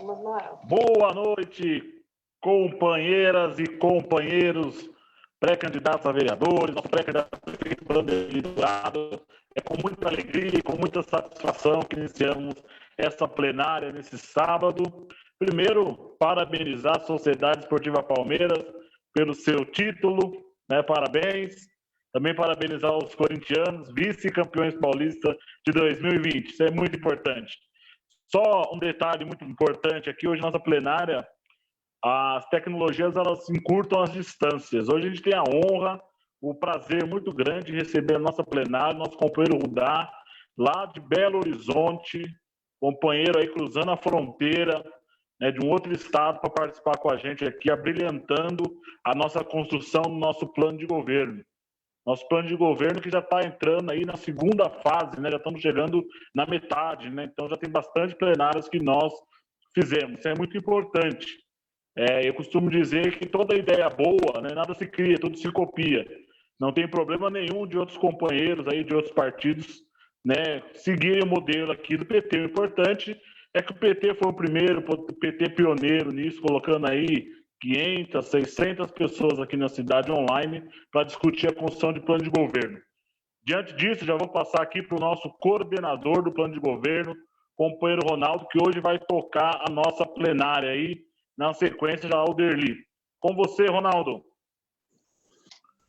Boa noite, companheiras e companheiros, pré-candidatos a vereadores, nosso pré-candidato a prefeito Vanderlei Dourado. É com muita alegria e com muita satisfação que iniciamos essa plenária nesse sábado. Primeiro, parabenizar a Sociedade Esportiva Palmeiras pelo seu título, né? Parabéns. Também parabenizar os corintianos, vice-campeões paulistas de 2020. Isso é muito importante. Só um detalhe muito importante aqui, hoje nossa plenária, as tecnologias elas encurtam as distâncias. Hoje a gente tem a honra, o prazer muito grande de receber a nossa plenária, nosso companheiro Rudá, lá de Belo Horizonte, companheiro aí cruzando a fronteira, né, de um outro estado para participar com a gente aqui, abrilhantando a nossa construção do nosso plano de governo. Nosso plano de governo que já está entrando aí na segunda fase, né? Já estamos chegando na metade, né? Então já tem bastante plenárias que nós fizemos. Isso é muito importante. Eu costumo dizer que toda ideia boa, né, nada se cria, tudo se copia. Não tem problema nenhum de outros companheiros aí de outros partidos, né, seguirem o modelo aqui do PT. O importante é que o PT foi o primeiro, o PT pioneiro nisso, colocando aí 500, 600 pessoas aqui na cidade online para discutir a construção de plano de governo. Diante disso, já vou passar aqui para o nosso coordenador do plano de governo, companheiro Ronaldo, que hoje vai tocar a nossa plenária aí, na sequência já o Derli. Com você, Ronaldo.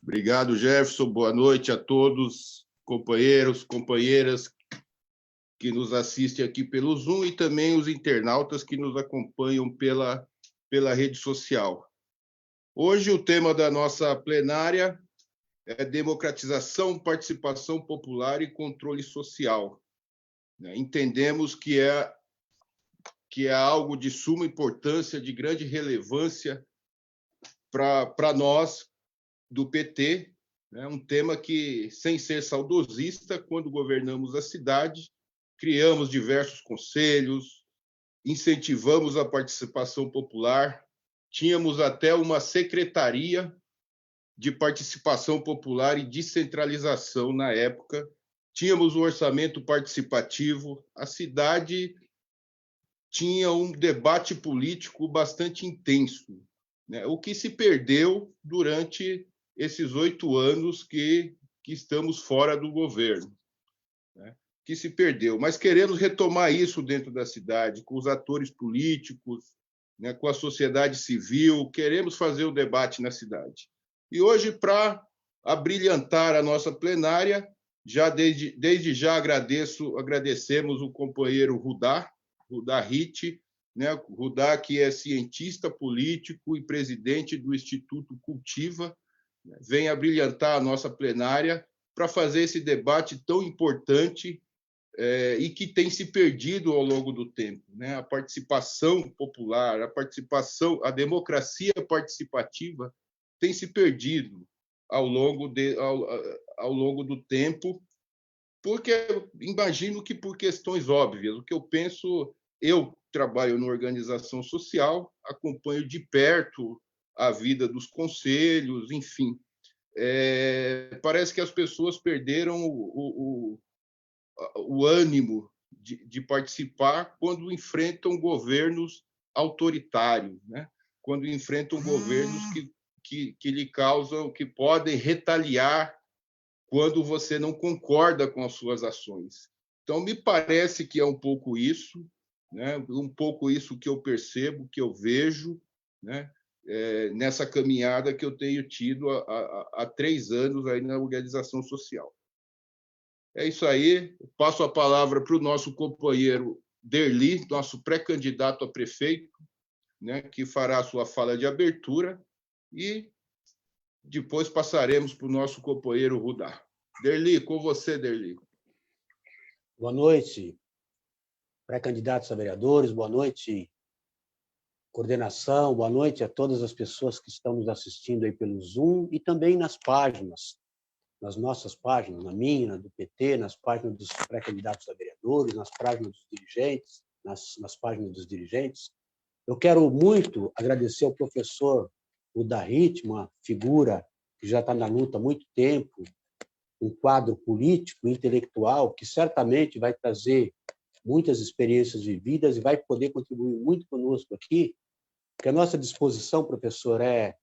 Obrigado, Jefferson. Boa noite a todos, companheiros, companheiras que nos assistem aqui pelo Zoom e também os internautas que nos acompanham pela rede social. Hoje o tema da nossa plenária é democratização, participação popular e controle social. Entendemos que é algo de suma importância, de grande relevância para nós do PT, né? Um tema que, sem ser saudosista, quando governamos a cidade, criamos diversos conselhos, incentivamos a participação popular, tínhamos até uma secretaria de participação popular e descentralização na época, tínhamos um orçamento participativo, a cidade tinha um debate político bastante intenso, né? O que se perdeu durante esses 8 anos que estamos fora do governo, né? Que se perdeu. Mas queremos retomar isso dentro da cidade, com os atores políticos, né, com a sociedade civil, queremos fazer o debate na cidade. E hoje, para abrilhantar a nossa plenária, desde já agradecemos o companheiro Rudá Ritt, né? Rudá, que é cientista político e presidente do Instituto Cultiva, né? Vem abrilhantar a nossa plenária para fazer esse debate tão importante e que tem se perdido ao longo do tempo, né? A participação popular, a democracia participativa tem se perdido ao longo do tempo, porque imagino que por questões óbvias. O que eu penso, eu trabalho na organização social, acompanho de perto a vida dos conselhos, enfim. Parece que as pessoas perderam o ânimo de participar quando enfrentam governos autoritários, né? Quando enfrentam governos que lhe causam, que podem retaliar quando você não concorda com as suas ações. Então, me parece que é um pouco isso, né? Um pouco isso que eu percebo, que eu vejo, né? Nessa caminhada que eu tenho tido há 3 anos aí na organização social. É isso aí. Passo a palavra para o nosso companheiro Derli, nosso pré-candidato a prefeito, né, que fará a sua fala de abertura, e depois passaremos para o nosso companheiro Rudá. Derli, com você, Derli. Boa noite, pré-candidatos a vereadores, boa noite, coordenação, boa noite a todas as pessoas que estão nos assistindo aí pelo Zoom e também nas páginas, nas nossas páginas, na minha, na do PT, nas páginas dos pré-candidatos a vereadores, nas páginas dos dirigentes, nas páginas dos dirigentes. Eu quero muito agradecer ao professor Rudá Ritt, uma figura que já está na luta há muito tempo, um quadro político, intelectual, que certamente vai trazer muitas experiências vividas e vai poder contribuir muito conosco aqui, que a nossa disposição, professor, é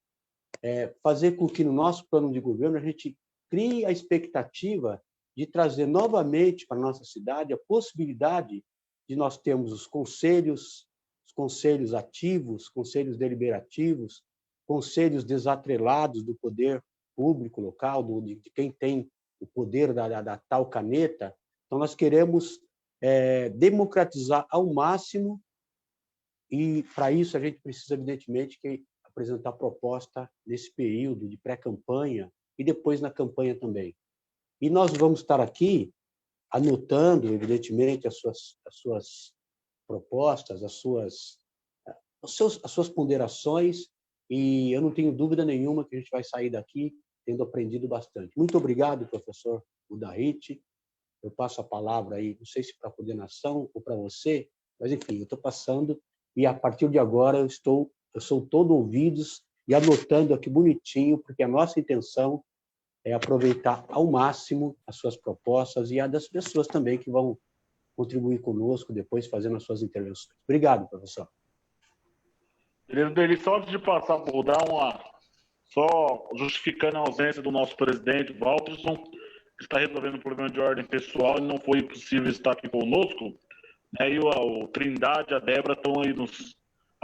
fazer com que no nosso plano de governo a gente crie a expectativa de trazer novamente para a nossa cidade a possibilidade de nós termos os conselhos ativos, conselhos deliberativos, conselhos desatrelados do poder público local, de quem tem o poder da tal caneta. Então, nós queremos democratizar ao máximo e, para isso, a gente precisa, evidentemente, apresentar proposta nesse período de pré-campanha e depois na campanha também. E nós vamos estar aqui anotando, evidentemente, as suas propostas, as suas ponderações, e eu não tenho dúvida nenhuma que a gente vai sair daqui tendo aprendido bastante. Muito obrigado, professor Udahit. Eu passo a palavra aí, não sei se para a coordenação ou para você, mas, enfim, eu estou passando, e a partir de agora eu sou todo ouvidos e anotando aqui bonitinho, porque a nossa intenção é aproveitar ao máximo as suas propostas e a das pessoas também que vão contribuir conosco depois, fazendo as suas intervenções. Obrigado, professor. Ele só antes de passar, vou dar só justificando a ausência do nosso presidente, Walterson, que está resolvendo um problema de ordem pessoal e não foi possível estar aqui conosco. E o Trindade e a Débora estão aí nos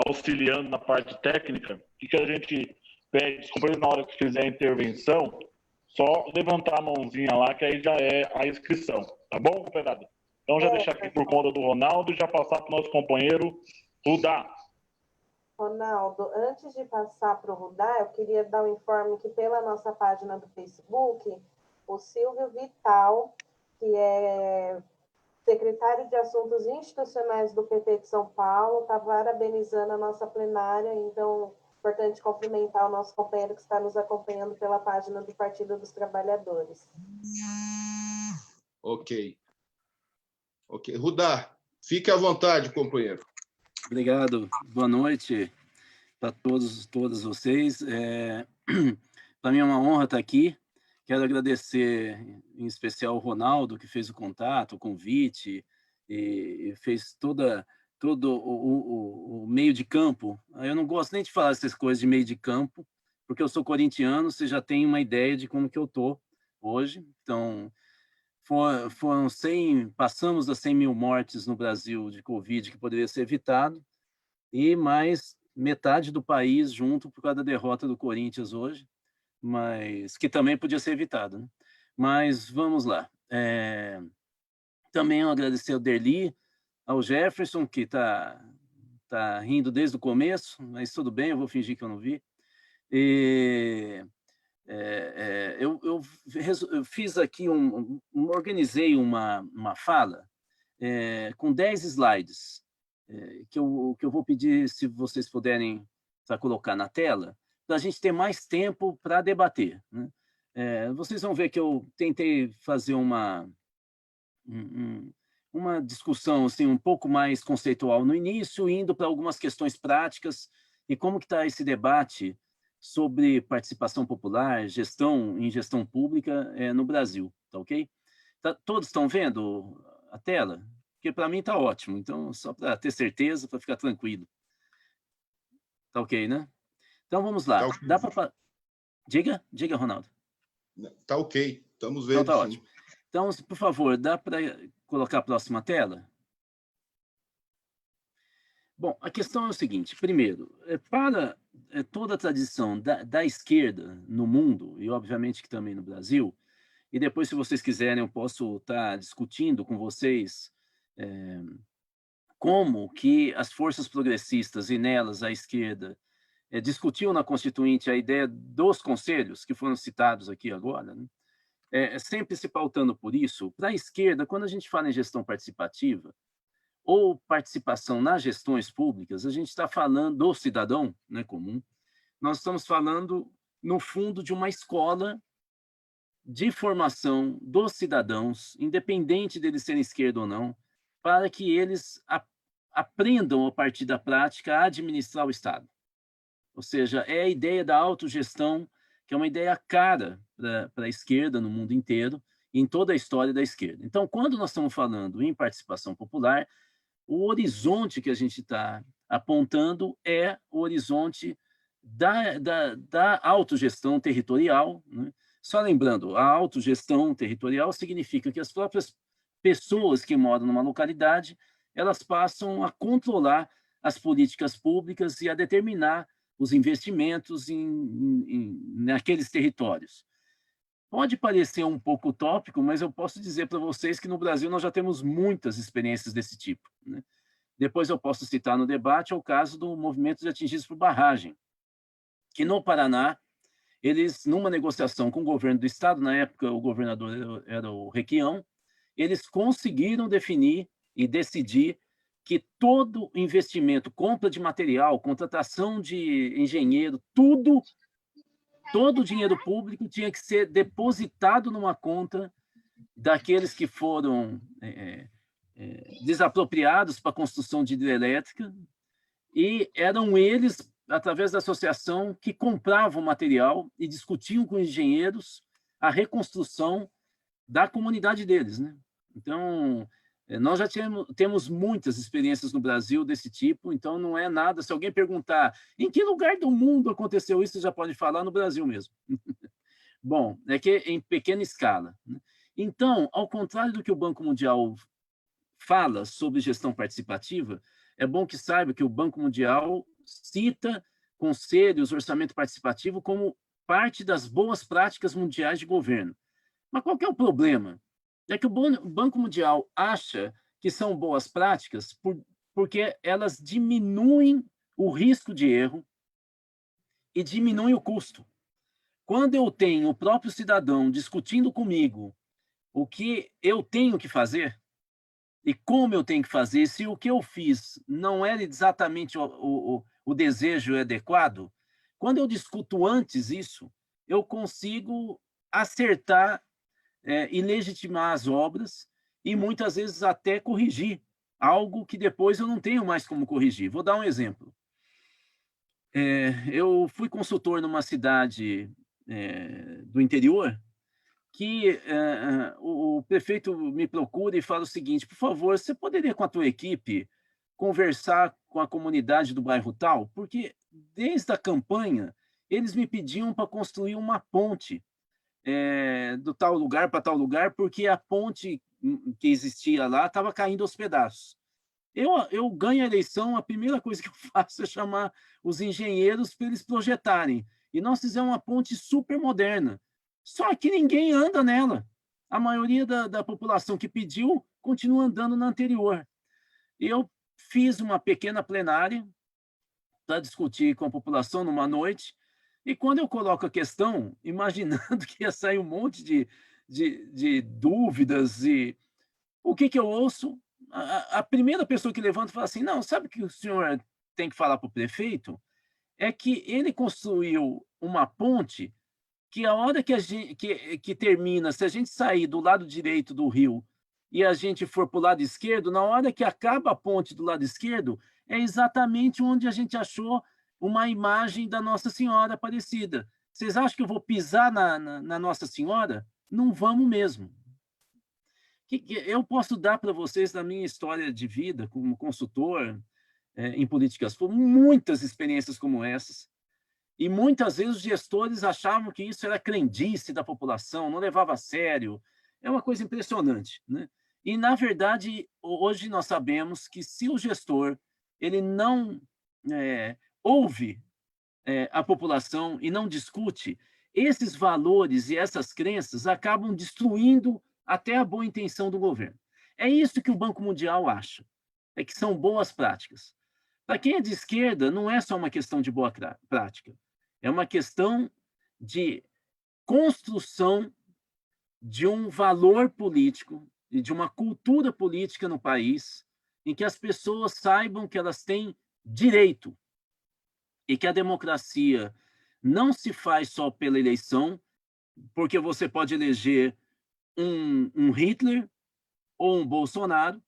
auxiliando na parte técnica. O que a gente pede, desculpa, na hora que fizer a intervenção, só levantar a mãozinha lá, que aí já é a inscrição. Tá bom, companheirada? Então, já deixar aqui por conta do Ronaldo e já passar para o nosso companheiro Rudá. Ronaldo, antes de passar para o Rudá, eu queria dar um informe que pela nossa página do Facebook, o Silvio Vital, que é secretário de Assuntos Institucionais do PT de São Paulo, está parabenizando a nossa plenária, então é importante cumprimentar o nosso companheiro que está nos acompanhando pela página do Partido dos Trabalhadores. Ok. Rudá, fique à vontade, companheiro. Obrigado. Boa noite para todos vocês. Para mim é uma honra estar aqui. Quero agradecer, em especial, o Ronaldo, que fez o contato, o convite, e fez todo o meio de campo. Eu não gosto nem de falar essas coisas de meio de campo, porque eu sou corintiano, você já tem uma ideia de como que eu estou hoje. Então, passamos das 100 mil mortes no Brasil de Covid, que poderia ser evitado, e mais metade do país junto por causa da derrota do Corinthians hoje, mas que também podia ser evitado, né? Mas vamos lá. Também agradecer ao Derli, ao Jefferson, que tá rindo desde o começo, mas tudo bem, eu vou fingir que eu não vi. Eu fiz aqui organizei uma fala com 10 slides que eu vou pedir, se vocês puderem colocar na tela, para a gente ter mais tempo para debater, né? Vocês vão ver que eu tentei fazer uma discussão assim, um pouco mais conceitual no início, indo para algumas questões práticas e como que está esse debate sobre participação popular, em gestão pública no Brasil, tá ok? Todos estão vendo a tela? Porque para mim está ótimo, então só para ter certeza, para ficar tranquilo. Tá ok, né? Então vamos lá. Tá okay. Dá para... Diga, Ronaldo. Tá ok, estamos vendo. Então tá ótimo. Então, por favor, dá para colocar a próxima tela? Bom, a questão é o seguinte. Primeiro, para toda a tradição da esquerda no mundo, e obviamente que também no Brasil, e depois, se vocês quiserem, eu posso estar discutindo com vocês como que as forças progressistas e nelas a esquerda discutiu na Constituinte a ideia dos conselhos, que foram citados aqui agora, né? Sempre se pautando por isso. Para a esquerda, quando a gente fala em gestão participativa ou participação nas gestões públicas, a gente está falando do cidadão, né, comum. Nós estamos falando, no fundo, de uma escola de formação dos cidadãos, independente deles serem esquerda ou não, para que eles aprendam, a partir da prática, a administrar o Estado. Ou seja, é a ideia da autogestão, que é uma ideia cara para a esquerda no mundo inteiro, em toda a história da esquerda. Então, quando nós estamos falando em participação popular, o horizonte que a gente está apontando é o horizonte da autogestão territorial, né? Só lembrando, a autogestão territorial significa que as próprias pessoas que moram numa localidade, elas passam a controlar as políticas públicas e a determinar os investimentos naqueles territórios. Pode parecer um pouco utópico, mas eu posso dizer para vocês que no Brasil nós já temos muitas experiências desse tipo, né? Depois eu posso citar no debate o caso do movimento de atingidos por barragem, que no Paraná, eles, numa negociação com o governo do estado, na época o governador era o Requião, eles conseguiram definir e decidir que todo investimento, compra de material, contratação de engenheiro, todo o dinheiro público tinha que ser depositado numa conta daqueles que foram desapropriados para a construção de hidrelétrica, e eram eles, através da associação, que compravam material e discutiam com engenheiros a reconstrução da comunidade deles, né? Então, nós já temos muitas experiências no Brasil desse tipo, então não é nada. Se alguém perguntar em que lugar do mundo aconteceu isso, você já pode falar no Brasil mesmo. Bom, é que em pequena escala, né? Então, ao contrário do que o Banco Mundial fala sobre gestão participativa, é bom que saiba que o Banco Mundial cita conselhos, orçamento participativo como parte das boas práticas mundiais de governo. Mas qual que é o problema? É que o Banco Mundial acha que são boas práticas porque elas diminuem o risco de erro e diminuem o custo. Quando eu tenho o próprio cidadão discutindo comigo o que eu tenho que fazer e como eu tenho que fazer, se o que eu fiz não era exatamente o desejo adequado, quando eu discuto antes isso, eu consigo acertar e legitimar as obras e muitas vezes até corrigir algo que depois eu não tenho mais como corrigir. Vou dar um exemplo. Eu fui consultor numa cidade do interior que o prefeito me procura e fala o seguinte: por favor, você poderia com a tua equipe conversar com a comunidade do bairro tal? Porque desde a campanha eles me pediam para construir uma ponte do tal lugar para tal lugar, porque a ponte que existia lá estava caindo aos pedaços. Eu ganho a eleição, a primeira coisa que eu faço é chamar os engenheiros para eles projetarem. E nós fizemos uma ponte super moderna. Só que ninguém anda nela. A maioria da população que pediu continua andando na anterior. Eu fiz uma pequena plenária para discutir com a população numa noite, e quando eu coloco a questão, imaginando que ia sair um monte de dúvidas, e o que eu ouço? A primeira pessoa que levanta fala assim: não, sabe o que o senhor tem que falar para o prefeito? É que ele construiu uma ponte que a hora que termina, se a gente sair do lado direito do rio e a gente for para o lado esquerdo, na hora que acaba a ponte do lado esquerdo, é exatamente onde a gente achou uma imagem da Nossa Senhora Aparecida. Vocês acham que eu vou pisar na Nossa Senhora? Não vamos mesmo. Que eu posso dar para vocês, da minha história de vida como consultor em políticas públicas, muitas experiências como essas, e muitas vezes os gestores achavam que isso era crendice da população, não levava a sério. É uma coisa impressionante, né? E, na verdade, hoje nós sabemos que se o gestor ele não ouve a população e não discute, esses valores e essas crenças acabam destruindo até a boa intenção do governo. É isso que o Banco Mundial acha, é que são boas práticas. Para quem é de esquerda, não é só uma questão de boa prática, é uma questão de construção de um valor político e de uma cultura política no país em que as pessoas saibam que elas têm direito e que a democracia não se faz só pela eleição, porque você pode eleger um Hitler ou um Bolsonaro,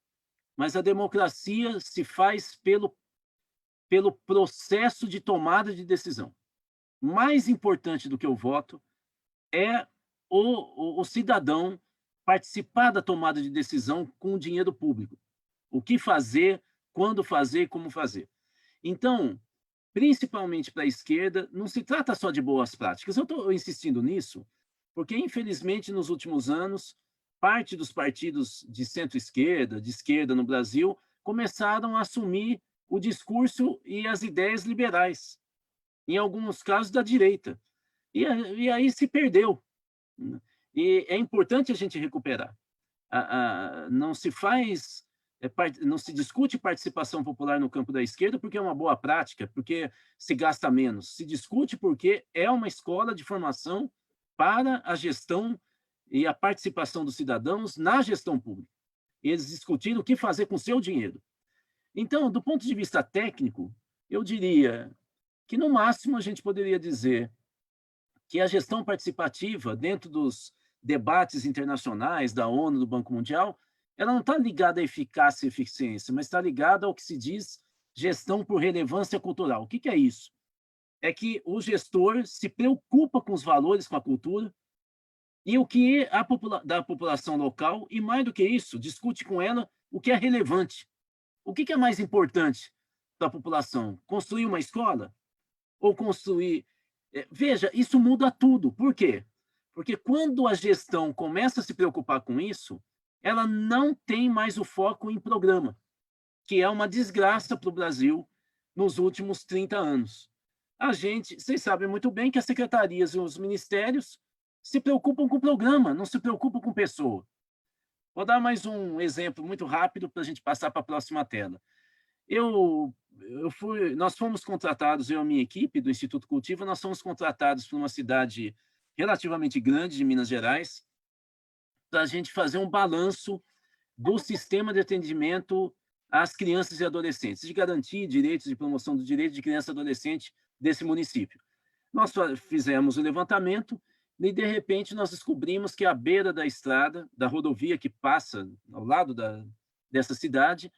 mas a democracia se faz pelo processo de tomada de decisão. Mais importante do que o voto é o cidadão participar da tomada de decisão com o dinheiro público. O que fazer, quando fazer, como fazer. Então, principalmente para a esquerda, não se trata só de boas práticas. Eu estou insistindo nisso porque, infelizmente, nos últimos anos, parte dos partidos de centro-esquerda, de esquerda no Brasil, começaram a assumir o discurso e as ideias liberais, em alguns casos da direita. E aí se perdeu. E é importante a gente recuperar. Não se faz, não se discute participação popular no campo da esquerda porque é uma boa prática, porque se gasta menos. Se discute porque é uma escola de formação para a gestão e a participação dos cidadãos na gestão pública. Eles discutiram o que fazer com o seu dinheiro. Então, do ponto de vista técnico, eu diria que, no máximo, a gente poderia dizer que a gestão participativa, dentro dos debates internacionais da ONU, do Banco Mundial, ela não está ligada à eficácia e eficiência, mas está ligada ao que se diz gestão por relevância cultural. O que é isso? É que o gestor se preocupa com os valores, com a cultura, e o que é da população local, e mais do que isso, discute com ela o que é relevante. O que é mais importante para a população? Construir uma escola? Ou construir... Veja, isso muda tudo. Por quê? Porque quando a gestão começa a se preocupar com isso, ela não tem mais o foco em programa, que é uma desgraça para o Brasil nos últimos 30 anos. Vocês sabem muito bem que as secretarias e os ministérios se preocupam com programa, não se preocupam com pessoa. Vou dar mais um exemplo muito rápido para a gente passar para a próxima tela. Nós fomos contratados, eu e a minha equipe do Instituto Cultiva, nós fomos contratados por uma cidade relativamente grande de Minas Gerais para a gente fazer um balanço do sistema de atendimento às crianças e adolescentes, de garantir direitos, de promoção do direito de criança e adolescente desse município. Nós fizemos o levantamento e, de repente, nós descobrimos que à beira da estrada, da rodovia que passa ao lado dessa cidade,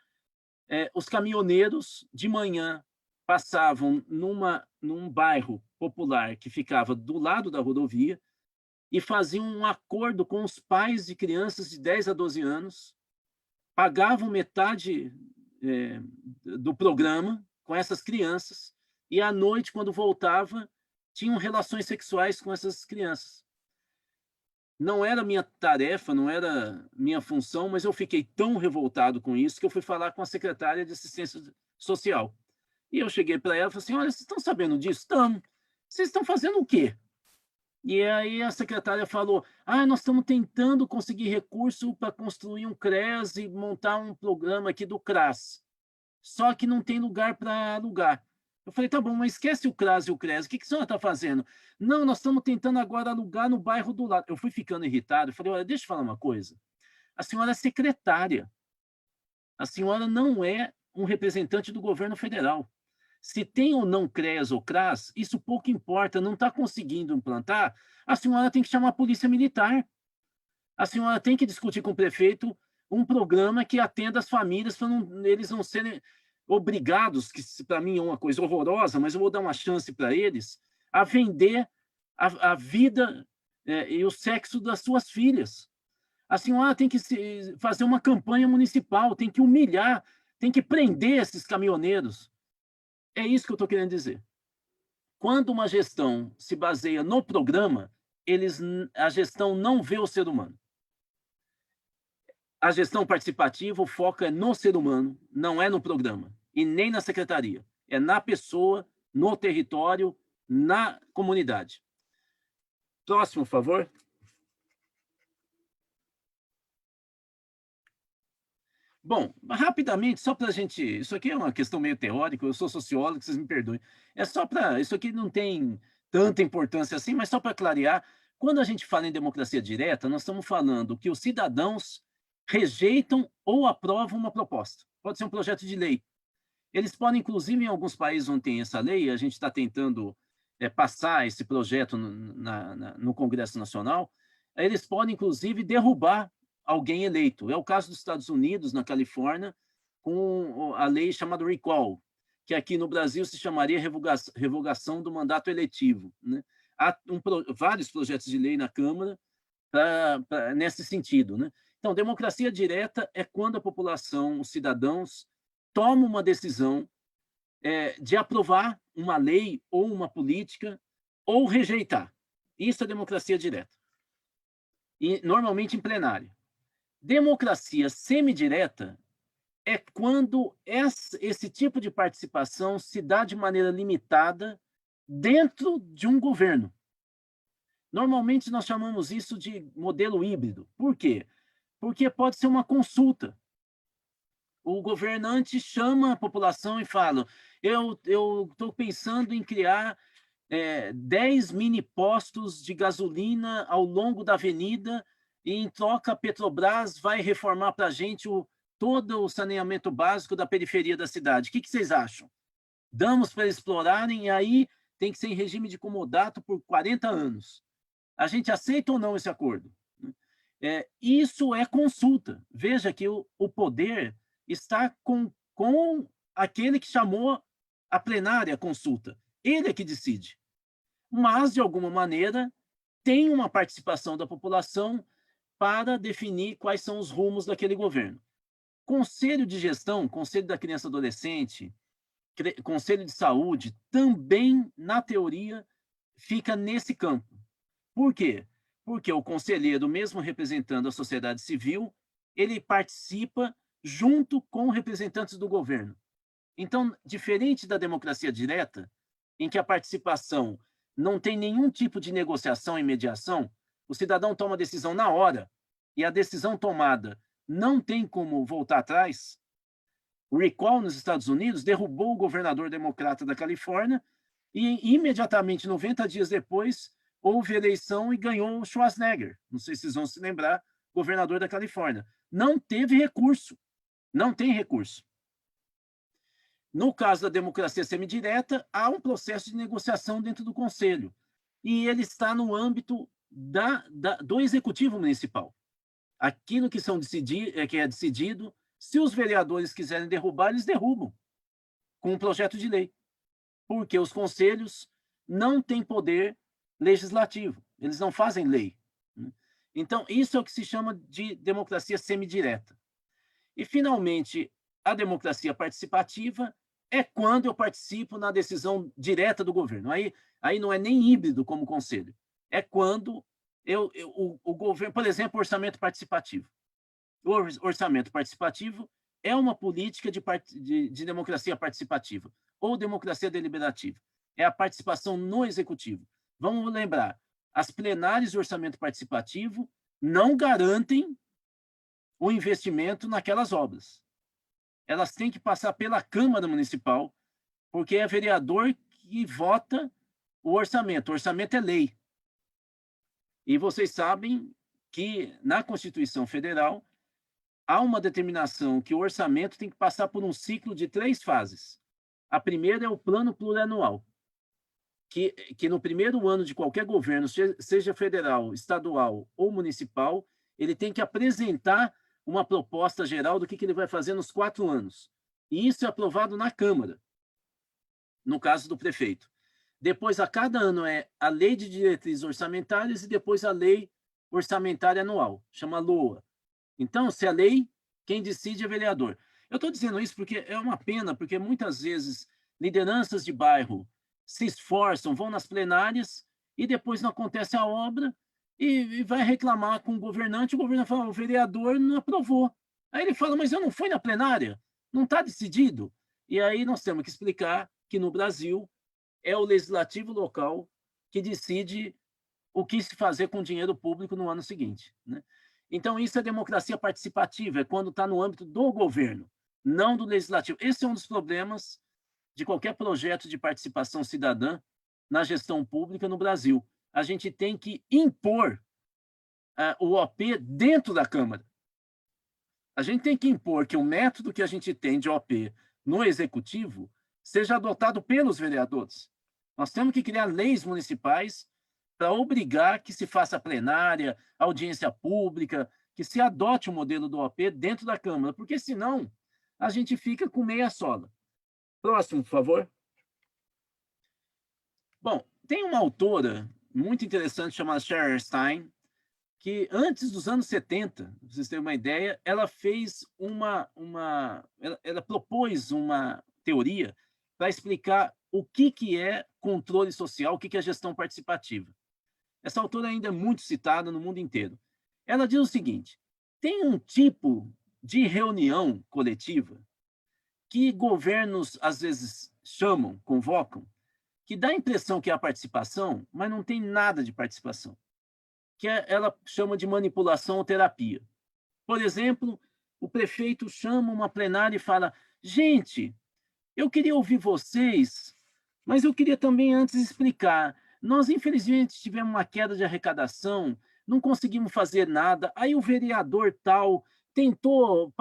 os caminhoneiros, de manhã, passavam num bairro popular que ficava do lado da rodovia e faziam um acordo com os pais de crianças de 10 a 12 anos, pagavam metade do programa com essas crianças e, à noite, quando voltava, tinham relações sexuais com essas crianças. Não era minha tarefa, não era minha função, mas eu fiquei tão revoltado com isso que eu fui falar com a secretária de Assistência Social. E eu cheguei para ela e falei assim, olha, vocês estão sabendo disso? Estamos. Vocês estão fazendo o quê? E aí a secretária falou, nós estamos tentando conseguir recurso para construir um CREAS e montar um programa aqui do CRAS. Só que não tem lugar para alugar. Eu falei, tá bom, mas esquece o CRAS e o CREAS, o que a senhora está fazendo? Não, nós estamos tentando agora alugar no bairro do lado. Eu fui ficando irritado, eu falei, olha, deixa eu falar uma coisa. A senhora é secretária. A senhora não é um representante do governo federal. Se tem ou não CREAS ou CRAS, isso pouco importa, não está conseguindo implantar, a senhora tem que chamar a polícia militar. A senhora tem que discutir com o prefeito um programa que atenda as famílias para eles não serem obrigados, que para mim é uma coisa horrorosa, mas eu vou dar uma chance para eles, a vender a vida e o sexo das suas filhas. A senhora tem que fazer uma campanha municipal, tem que humilhar, tem que prender esses caminhoneiros. É isso que eu estou querendo dizer. Quando uma gestão se baseia no programa, a gestão não vê o ser humano. A gestão participativa, o foco é no ser humano, não é no programa, e nem na secretaria. É na pessoa, no território, na comunidade. Próximo, por favor. Bom, rapidamente, só para a gente... Isso aqui é uma questão meio teórica, eu sou sociólogo, vocês me perdoem. É só para... Isso aqui não tem tanta importância assim, mas só para clarear, quando a gente fala em democracia direta, nós estamos falando que os cidadãos rejeitam ou aprovam uma proposta. Pode ser um projeto de lei. Eles podem, inclusive, em alguns países onde tem essa lei, a gente está tentando passar esse projeto no Congresso Nacional, eles podem, inclusive, derrubar alguém eleito. É o caso dos Estados Unidos, na Califórnia, com a lei chamada Recall, que aqui no Brasil se chamaria revogação do mandato eletivo, né? Há vários projetos de lei na Câmara nesse sentido, né? Então, democracia direta é quando a população, os cidadãos, tomam uma decisão de aprovar uma lei ou uma política ou rejeitar. Isso é democracia direta. E, normalmente em plenário. Democracia semidireta é quando esse tipo de participação se dá de maneira limitada dentro de um governo. Normalmente nós chamamos isso de modelo híbrido. Por quê? Porque pode ser uma consulta. O governante chama a população e fala: eu estou pensando em criar 10 mini postos de gasolina ao longo da avenida e, em troca, a Petrobras vai reformar para a gente todo o saneamento básico da periferia da cidade. O que vocês acham? Damos para eles explorarem e aí tem que ser em regime de comodato por 40 anos. A gente aceita ou não esse acordo? Isso é consulta. Veja que o poder está com aquele que chamou a plenária consulta. Ele é que decide. Mas, de alguma maneira, tem uma participação da população para definir quais são os rumos daquele governo. Conselho de gestão, Conselho da Criança e Adolescente, Conselho de Saúde, também, na teoria, fica nesse campo. Por quê? Porque o conselheiro, mesmo representando a sociedade civil, ele participa junto com representantes do governo. Então, diferente da democracia direta, em que a participação não tem nenhum tipo de negociação e mediação, o cidadão toma a decisão na hora, e a decisão tomada não tem como voltar atrás. O recall nos Estados Unidos derrubou o governador democrata da Califórnia e, imediatamente, 90 dias depois, houve eleição e ganhou o Schwarzenegger. Não sei se vocês vão se lembrar, governador da Califórnia. Não teve recurso. Não tem recurso. No caso da democracia semidireta, há um processo de negociação dentro do Conselho. E ele está no âmbito do Executivo Municipal. Aquilo que é decidido, se os vereadores quiserem derrubar, eles derrubam com um projeto de lei. Porque os conselhos não têm poder legislativo. Eles não fazem lei. Então, isso é o que se chama de democracia semidireta. E, finalmente, a democracia participativa é quando eu participo na decisão direta do governo. Aí não é nem híbrido como conselho. É quando o governo, por exemplo, orçamento participativo. O orçamento participativo é uma política de democracia participativa ou democracia deliberativa. É a participação no executivo. Vamos lembrar, as plenárias de orçamento participativo não garantem o investimento naquelas obras. Elas têm que passar pela Câmara Municipal, porque é vereador que vota o orçamento. O orçamento é lei. E vocês sabem que, na Constituição Federal, há uma determinação que o orçamento tem que passar por um ciclo de 3 fases. A primeira é o plano plurianual, que no primeiro ano de qualquer governo, seja federal, estadual ou municipal, ele tem que apresentar uma proposta geral do que ele vai fazer nos 4 anos. E isso é aprovado na Câmara, no caso do prefeito. Depois, a cada ano, é a Lei de Diretrizes Orçamentárias e depois a Lei Orçamentária Anual, chama LOA. Então, se é lei, quem decide é vereador. Eu estou dizendo isso porque é uma pena, porque muitas vezes lideranças de bairro se esforçam, vão nas plenárias e depois não acontece a obra e vai reclamar com o governante fala, o vereador não aprovou. Aí ele fala, mas eu não fui na plenária, não está decidido. E aí nós temos que explicar que no Brasil é o legislativo local que decide o que se fazer com o dinheiro público no ano seguinte, né? Então, isso é democracia participativa, é quando está no âmbito do governo, não do legislativo. Esse é um dos problemas de qualquer projeto de participação cidadã na gestão pública no Brasil. A gente tem que impor o OP dentro da Câmara. A gente tem que impor que o método que a gente tem de OP no Executivo seja adotado pelos vereadores. Nós temos que criar leis municipais para obrigar que se faça plenária, audiência pública, que se adote o modelo do OP dentro da Câmara, porque senão a gente fica com meia sola. Próximo, por favor. Bom, tem uma autora muito interessante chamada Sheryl Stein, que antes dos anos 70, para vocês terem uma ideia, ela fez ela propôs uma teoria para explicar o que é controle social, o que é gestão participativa. Essa autora ainda é muito citada no mundo inteiro. Ela diz o seguinte: tem um tipo de reunião coletiva que governos às vezes chamam, convocam, que dá a impressão que é a participação, mas não tem nada de participação, que ela chama de manipulação ou terapia. Por exemplo, o prefeito chama uma plenária e fala: gente, eu queria ouvir vocês, mas eu queria também antes explicar. Nós, infelizmente, tivemos uma queda de arrecadação, não conseguimos fazer nada. Aí o vereador tal tentou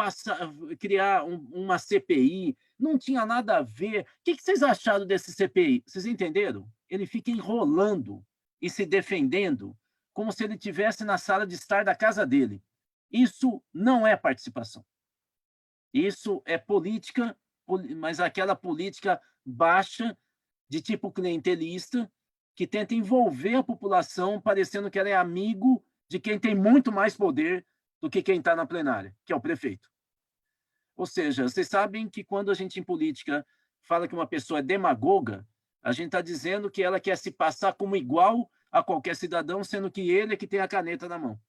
criar uma CPI, não tinha nada a ver. O que vocês acharam desse CPI? Vocês entenderam? Ele fica enrolando e se defendendo como se ele estivesse na sala de estar da casa dele. Isso não é participação. Isso é política, mas aquela política baixa, de tipo clientelista, que tenta envolver a população parecendo que ela é amigo de quem tem muito mais poder do que quem está na plenária, que é o prefeito. Ou seja, vocês sabem que quando a gente em política fala que uma pessoa é demagoga, a gente está dizendo que ela quer se passar como igual a qualquer cidadão, sendo que ele é que tem a caneta na mão.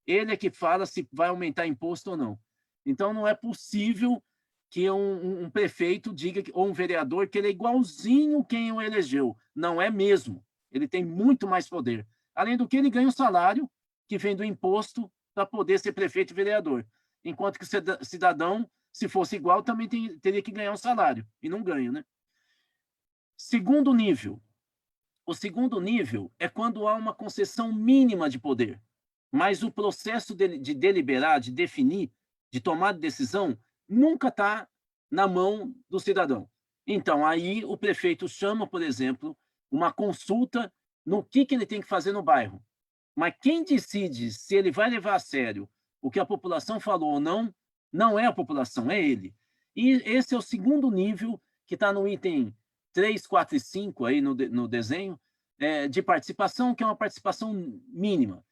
Ele é que fala se vai aumentar imposto ou não. Então, não é possível que um prefeito diga, ou um vereador, que ele é igualzinho quem o elegeu. Não é mesmo. Ele tem muito mais poder. Além do que, ele ganha um salário que vem do imposto para poder ser prefeito e vereador. Enquanto que o cidadão, se fosse igual, também teria que ganhar um salário. E não ganha, né? Segundo nível. O segundo nível é quando há uma concessão mínima de poder. Mas o processo de deliberar, de definir, de tomar decisão, nunca está na mão do cidadão. Então, aí o prefeito chama, por exemplo, uma consulta no que ele tem que fazer no bairro. Mas quem decide se ele vai levar a sério o que a população falou ou não, não é a população, é ele. E esse é o segundo nível, que está no item 3, 4 e 5 aí no desenho, de participação, que é uma participação mínima.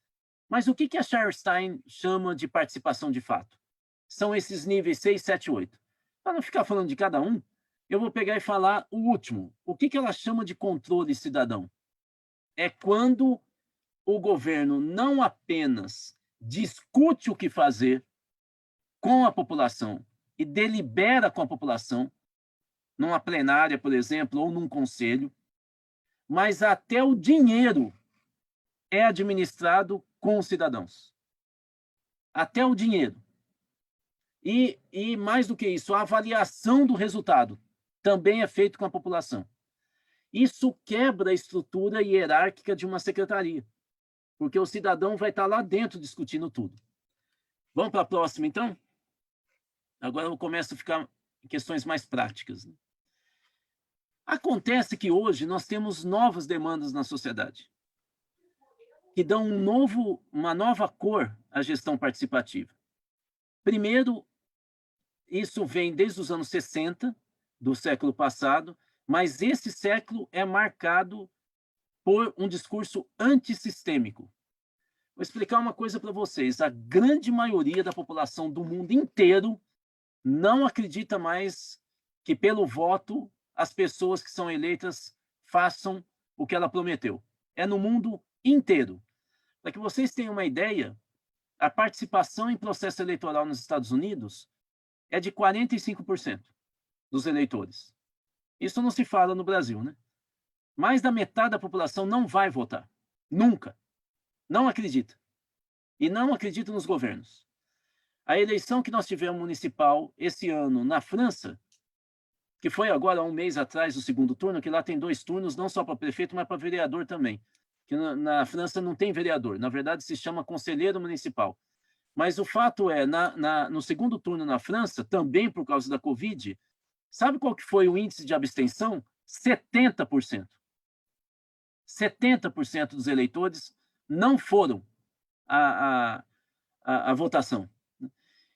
Mas o que a Sherstein chama de participação de fato? São esses níveis 6, 7 e 8. Para não ficar falando de cada um, eu vou pegar e falar o último. O que ela chama de controle cidadão? É quando o governo não apenas discute o que fazer com a população e delibera com a população, numa plenária, por exemplo, ou num conselho, mas até o dinheiro é administrado com os cidadãos. Até o dinheiro. E mais do que isso, a avaliação do resultado também é feita com a população. Isso quebra a estrutura hierárquica de uma secretaria, porque o cidadão vai estar lá dentro discutindo tudo. Vamos para a próxima, então? Agora eu começo a ficar em questões mais práticas. Acontece que hoje nós temos novas demandas na sociedade, que dão uma nova cor à gestão participativa. Primeiro, isso vem desde os anos 60 do século passado, mas esse século é marcado por um discurso antissistêmico. Vou explicar uma coisa para vocês. A grande maioria da população do mundo inteiro não acredita mais que, pelo voto, as pessoas que são eleitas façam o que ela prometeu. É no mundo inteiro. Para que vocês tenham uma ideia, a participação em processo eleitoral nos Estados Unidos é de 45% dos eleitores. Isso não se fala no Brasil, né? Mais da metade da população não vai votar. Nunca. Não acredita. E não acredita nos governos. A eleição que nós tivemos municipal esse ano na França, que foi agora há um mês atrás, o segundo turno, que lá tem 2 turnos, não só para prefeito, mas para vereador também. Que na França não tem vereador. Na verdade, se chama conselheiro municipal. Mas o fato é, no segundo turno na França, também por causa da Covid, sabe qual que foi o índice de abstenção? 70%. 70% dos eleitores não foram à votação.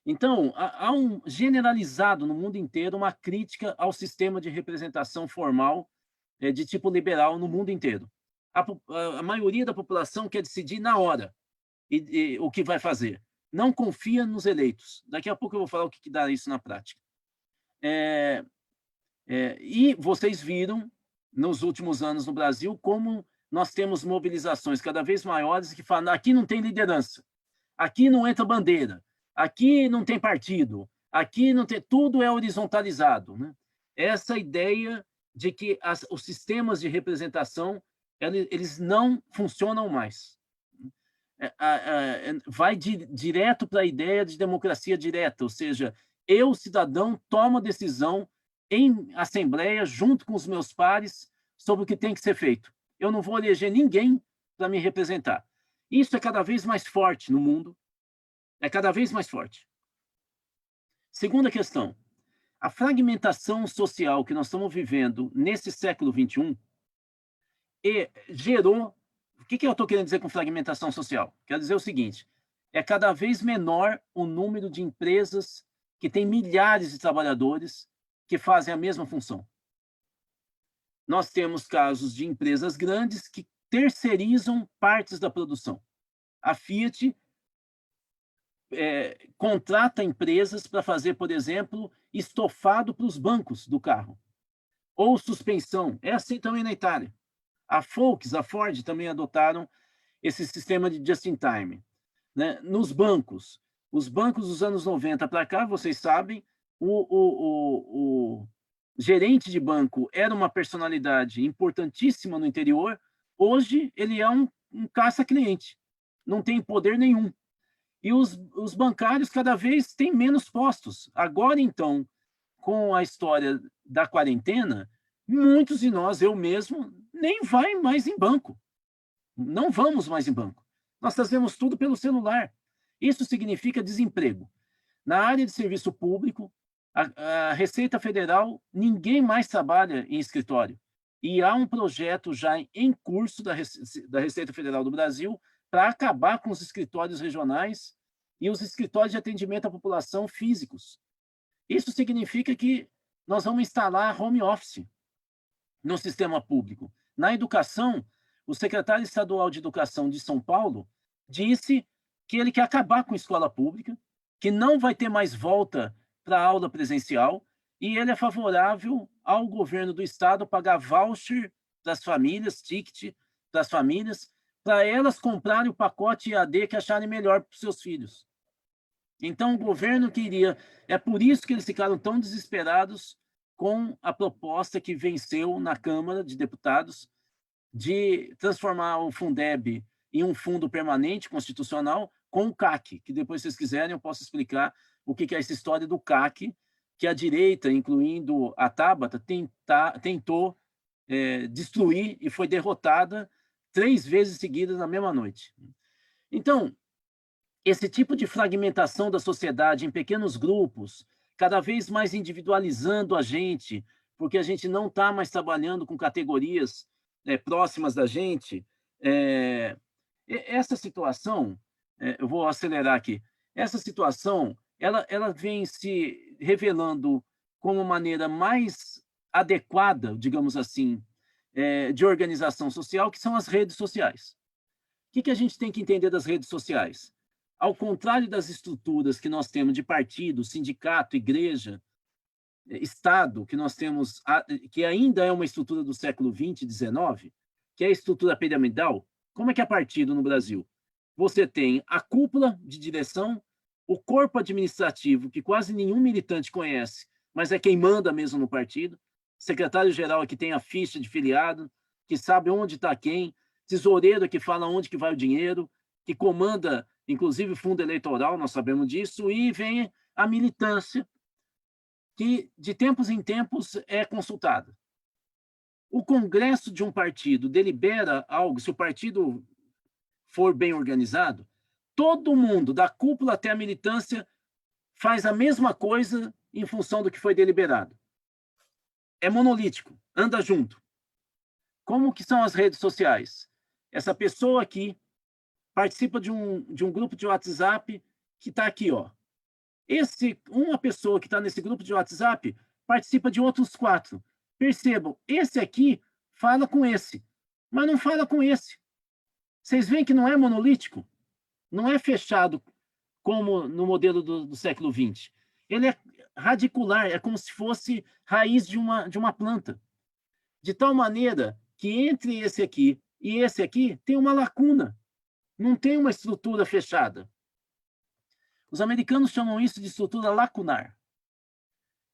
Então, há generalizado no mundo inteiro uma crítica ao sistema de representação formal de tipo liberal no mundo inteiro. A maioria da população quer decidir na hora. o que vai fazer. Não confia nos eleitos. Daqui a pouco eu vou falar o que dá isso na prática. E vocês viram, nos últimos anos no Brasil, como nós temos mobilizações cada vez maiores que falam: aqui não tem liderança, aqui não entra bandeira, aqui não tem partido, aqui não tem, tudo é horizontalizado, né? Essa ideia de que os sistemas de representação eles não funcionam mais. Vai direto para a ideia de democracia direta, ou seja, eu, cidadão, tomo a decisão em assembleia, junto com os meus pares, sobre o que tem que ser feito. Eu não vou eleger ninguém para me representar. Isso é cada vez mais forte no mundo, é cada vez mais forte. Segunda questão, a fragmentação social que nós estamos vivendo nesse século XXI gerou... O que eu estou querendo dizer com fragmentação social? Quero dizer o seguinte, é cada vez menor o número de empresas que têm milhares de trabalhadores que fazem a mesma função. Nós temos casos de empresas grandes que terceirizam partes da produção. A Fiat contrata empresas para fazer, por exemplo, estofado para os bancos do carro, ou suspensão. É assim também na Itália. A Volks, a Ford também adotaram esse sistema de just-in-time. Né? Nos bancos, os bancos dos anos 90 para cá, vocês sabem, o gerente de banco era uma personalidade importantíssima no interior, hoje ele é um caça-cliente, não tem poder nenhum. E os bancários cada vez têm menos postos. Agora, então, com a história da quarentena, muitos de nós, eu mesmo, nem vai mais em banco. Não vamos mais em banco. Nós fazemos tudo pelo celular. Isso significa desemprego. Na área de serviço público, a Receita Federal, ninguém mais trabalha em escritório. E há um projeto já em curso da Receita Federal do Brasil para acabar com os escritórios regionais e os escritórios de atendimento à população físicos. Isso significa que nós vamos instalar home office no sistema público. Na educação, o secretário estadual de Educação de São Paulo disse que ele quer acabar com a escola pública, que não vai ter mais volta para a aula presencial, e ele é favorável ao governo do estado pagar voucher para as famílias, ticket para as famílias, para elas comprarem o pacote EAD que acharem melhor para os seus filhos. Então, o governo queria... É por isso que eles ficaram tão desesperados com a proposta que venceu na Câmara de Deputados de transformar o Fundeb em um fundo permanente constitucional com o CAC, que depois, se vocês quiserem, eu posso explicar o que é essa história do CAC, que a direita, incluindo a Tabata, tentou destruir e foi derrotada 3 vezes seguidas na mesma noite. Então, esse tipo de fragmentação da sociedade em pequenos grupos, cada vez mais individualizando a gente, porque a gente não está mais trabalhando com categorias próximas da gente, essa situação, eu vou acelerar aqui, essa situação, ela vem se revelando como maneira mais adequada, digamos assim, de organização social, que são as redes sociais. O que a gente tem que entender das redes sociais? Ao contrário das estruturas que nós temos de partido, sindicato, igreja, Estado, que nós temos, que ainda é uma estrutura do século XX e XIX, que é a estrutura piramidal, como é que é partido no Brasil? Você tem a cúpula de direção, o corpo administrativo, que quase nenhum militante conhece, mas é quem manda mesmo no partido, secretário-geral que tem a ficha de filiado, que sabe onde está quem, tesoureiro que fala onde que vai o dinheiro, que comanda, inclusive, o fundo eleitoral, nós sabemos disso, e vem a militância, que de tempos em tempos é consultada. O congresso de um partido delibera algo, se o partido for bem organizado, todo mundo, da cúpula até a militância, faz a mesma coisa em função do que foi deliberado. É monolítico, anda junto. Como que são as redes sociais? Essa pessoa aqui participa de um grupo de WhatsApp que está aqui, ó. Uma pessoa que está nesse grupo de WhatsApp participa de outros 4. Percebam, esse aqui fala com esse, mas não fala com esse. Vocês veem que não é monolítico? não é fechado como no modelo do século XX. Ele é radicular, é como se fosse raiz de uma planta. De tal maneira que entre esse aqui e esse aqui tem uma lacuna, não tem uma estrutura fechada. Os americanos chamam isso de estrutura lacunar.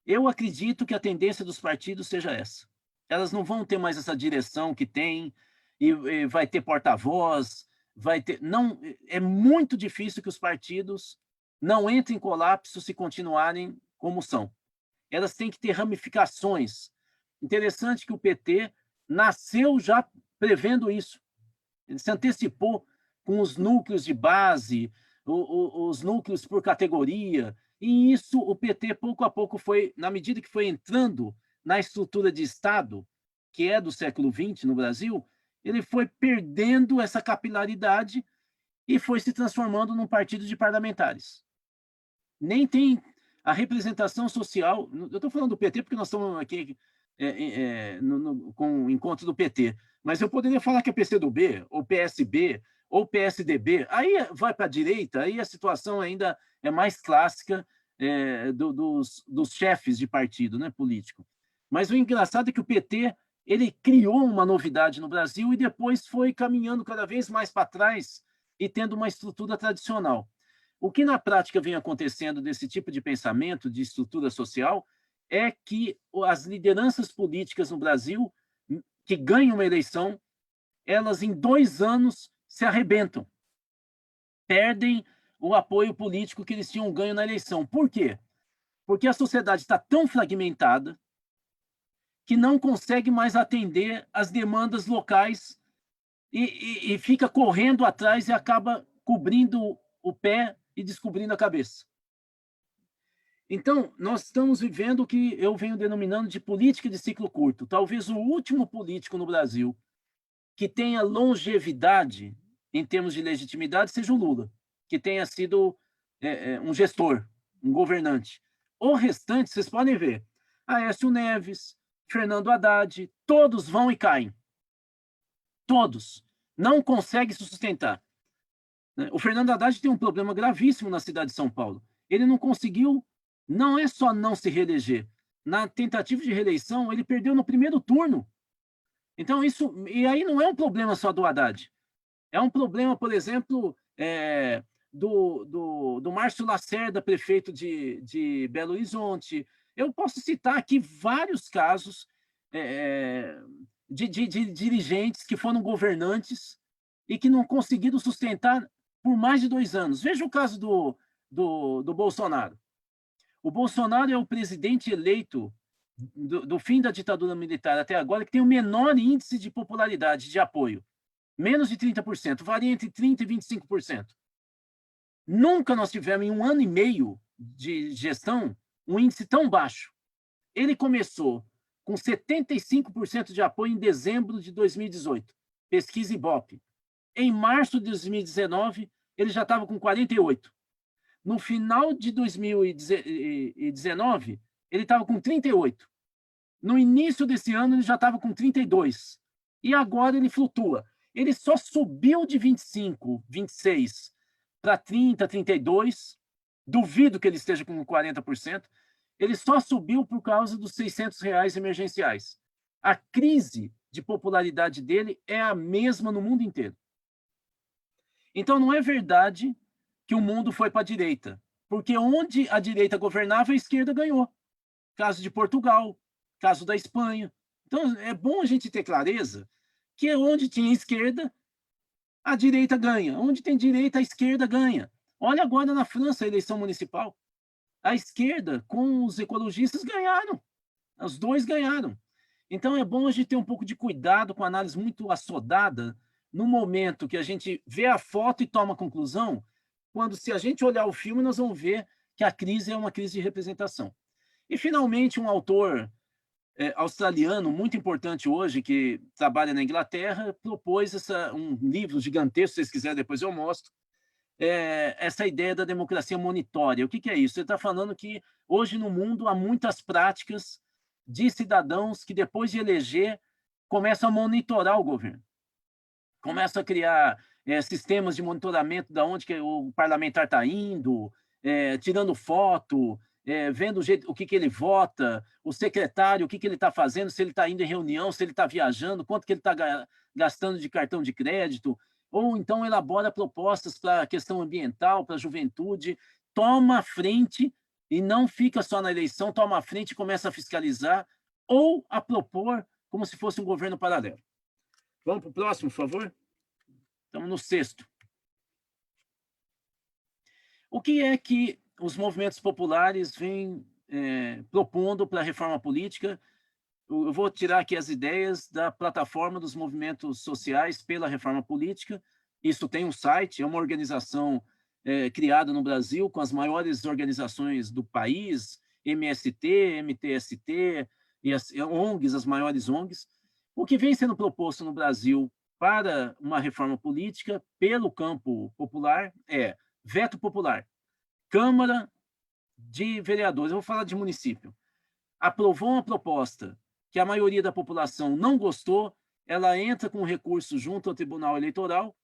Eu acredito que a tendência dos partidos seja essa. Elas não vão ter mais essa direção que tem, e vai ter porta-voz, vai ter... Não, é muito difícil que os partidos não entrem em colapso se continuarem como são. Elas têm que ter ramificações. Interessante que o PT nasceu já prevendo isso. Ele se antecipou com os núcleos de base, os núcleos por categoria, e isso o PT, pouco a pouco, foi, na medida que foi entrando na estrutura de Estado, que é do século XX no Brasil, ele foi perdendo essa capilaridade e foi se transformando num partido de parlamentares. Nem tem a representação social... Eu estou falando do PT porque nós estamos aqui com o encontro do PT, mas eu poderia falar que é PCdoB, ou PSB, ou PSDB, aí vai para a direita, aí a situação ainda é mais clássica dos chefes de partido, né, político. Mas o engraçado é que o PT ele criou uma novidade no Brasil e depois foi caminhando cada vez mais para trás e tendo uma estrutura tradicional. O que na prática vem acontecendo desse tipo de pensamento, de estrutura social, é que as lideranças políticas no Brasil, que ganham uma eleição, elas em 2 anos se arrebentam, perdem o apoio político que eles tinham ganho na eleição. Por quê? Porque a sociedade está tão fragmentada que não consegue mais atender as demandas locais e fica correndo atrás e acaba cobrindo o pé e descobrindo a cabeça. Então, nós estamos vivendo o que eu venho denominando de política de ciclo curto. Talvez o último político no Brasil que tenha longevidade em termos de legitimidade seja o Lula, que tenha sido um gestor, um governante. O restante, vocês podem ver, Aécio Neves, Fernando Haddad, todos vão e caem. Todos. Não conseguem se sustentar. O Fernando Haddad tem um problema gravíssimo na cidade de São Paulo. Ele não conseguiu, não é só não se reeleger. Na tentativa de reeleição, ele perdeu no primeiro turno. Então, isso... E aí não é um problema só do Haddad. É um problema, por exemplo, do Márcio Lacerda, prefeito de Belo Horizonte. Eu posso citar aqui vários casos de dirigentes que foram governantes e que não conseguiram sustentar por mais de 2 anos. Veja o caso do Bolsonaro. O Bolsonaro é o presidente eleito do fim da ditadura militar até agora que tem o menor índice de popularidade, de apoio. Menos de 30%, varia entre 30% e 25%. Nunca nós tivemos, em 1 ano e meio de gestão, um índice tão baixo. Ele começou com 75% de apoio em dezembro de 2018, pesquisa Ibope. Em março de 2019, ele já estava com 48%. No final de 2019, ele estava com 38%. No início desse ano, ele já estava com 32%. E agora ele flutua. Ele só subiu de 25%, 26% para 30%, 32%. Duvido que ele esteja com 40%. Ele só subiu por causa dos R$600 emergenciais. A crise de popularidade dele é a mesma no mundo inteiro. Então, não é verdade que o mundo foi para a direita, porque onde a direita governava, a esquerda ganhou. Caso de Portugal, caso da Espanha. Então, é bom a gente ter clareza que onde tinha esquerda, a direita ganha. Onde tem direita, a esquerda ganha. Olha agora na França a eleição municipal. A esquerda com os ecologistas ganharam. Os dois ganharam. Então, é bom a gente ter um pouco de cuidado com a análise muito assodada no momento que a gente vê a foto e toma a conclusão, quando, se a gente olhar o filme, nós vamos ver que a crise é uma crise de representação. E, finalmente, um autor australiano muito importante hoje, que trabalha na Inglaterra, propôs um livro gigantesco, se vocês quiserem, depois eu mostro, essa ideia da democracia monitória. O que é isso? Ele está falando que hoje no mundo há muitas práticas de cidadãos que, depois de eleger, começam a monitorar o governo. Começam a criar sistemas de monitoramento de onde que o parlamentar está indo, tirando foto, vendo o que ele vota, o secretário, o que ele está fazendo, se ele está indo em reunião, se ele está viajando, quanto que ele está gastando de cartão de crédito, ou então elabora propostas para a questão ambiental, para a juventude, toma a frente e não fica só na eleição, toma a frente e começa a fiscalizar ou a propor como se fosse um governo paralelo. Vamos para o próximo, por favor? Estamos no 6º. O que é que os movimentos populares vêm propondo para a reforma política? Eu vou tirar aqui as ideias da plataforma dos movimentos sociais pela reforma política. Isso tem um site, é uma organização criada no Brasil com as maiores organizações do país, MST, MTST, e as ONGs, as maiores ONGs. O que vem sendo proposto no Brasil para uma reforma política pelo campo popular é veto popular. Câmara de Vereadores, eu vou falar de município, aprovou uma proposta que a maioria da população não gostou, ela entra com recurso junto ao Tribunal Eleitoral.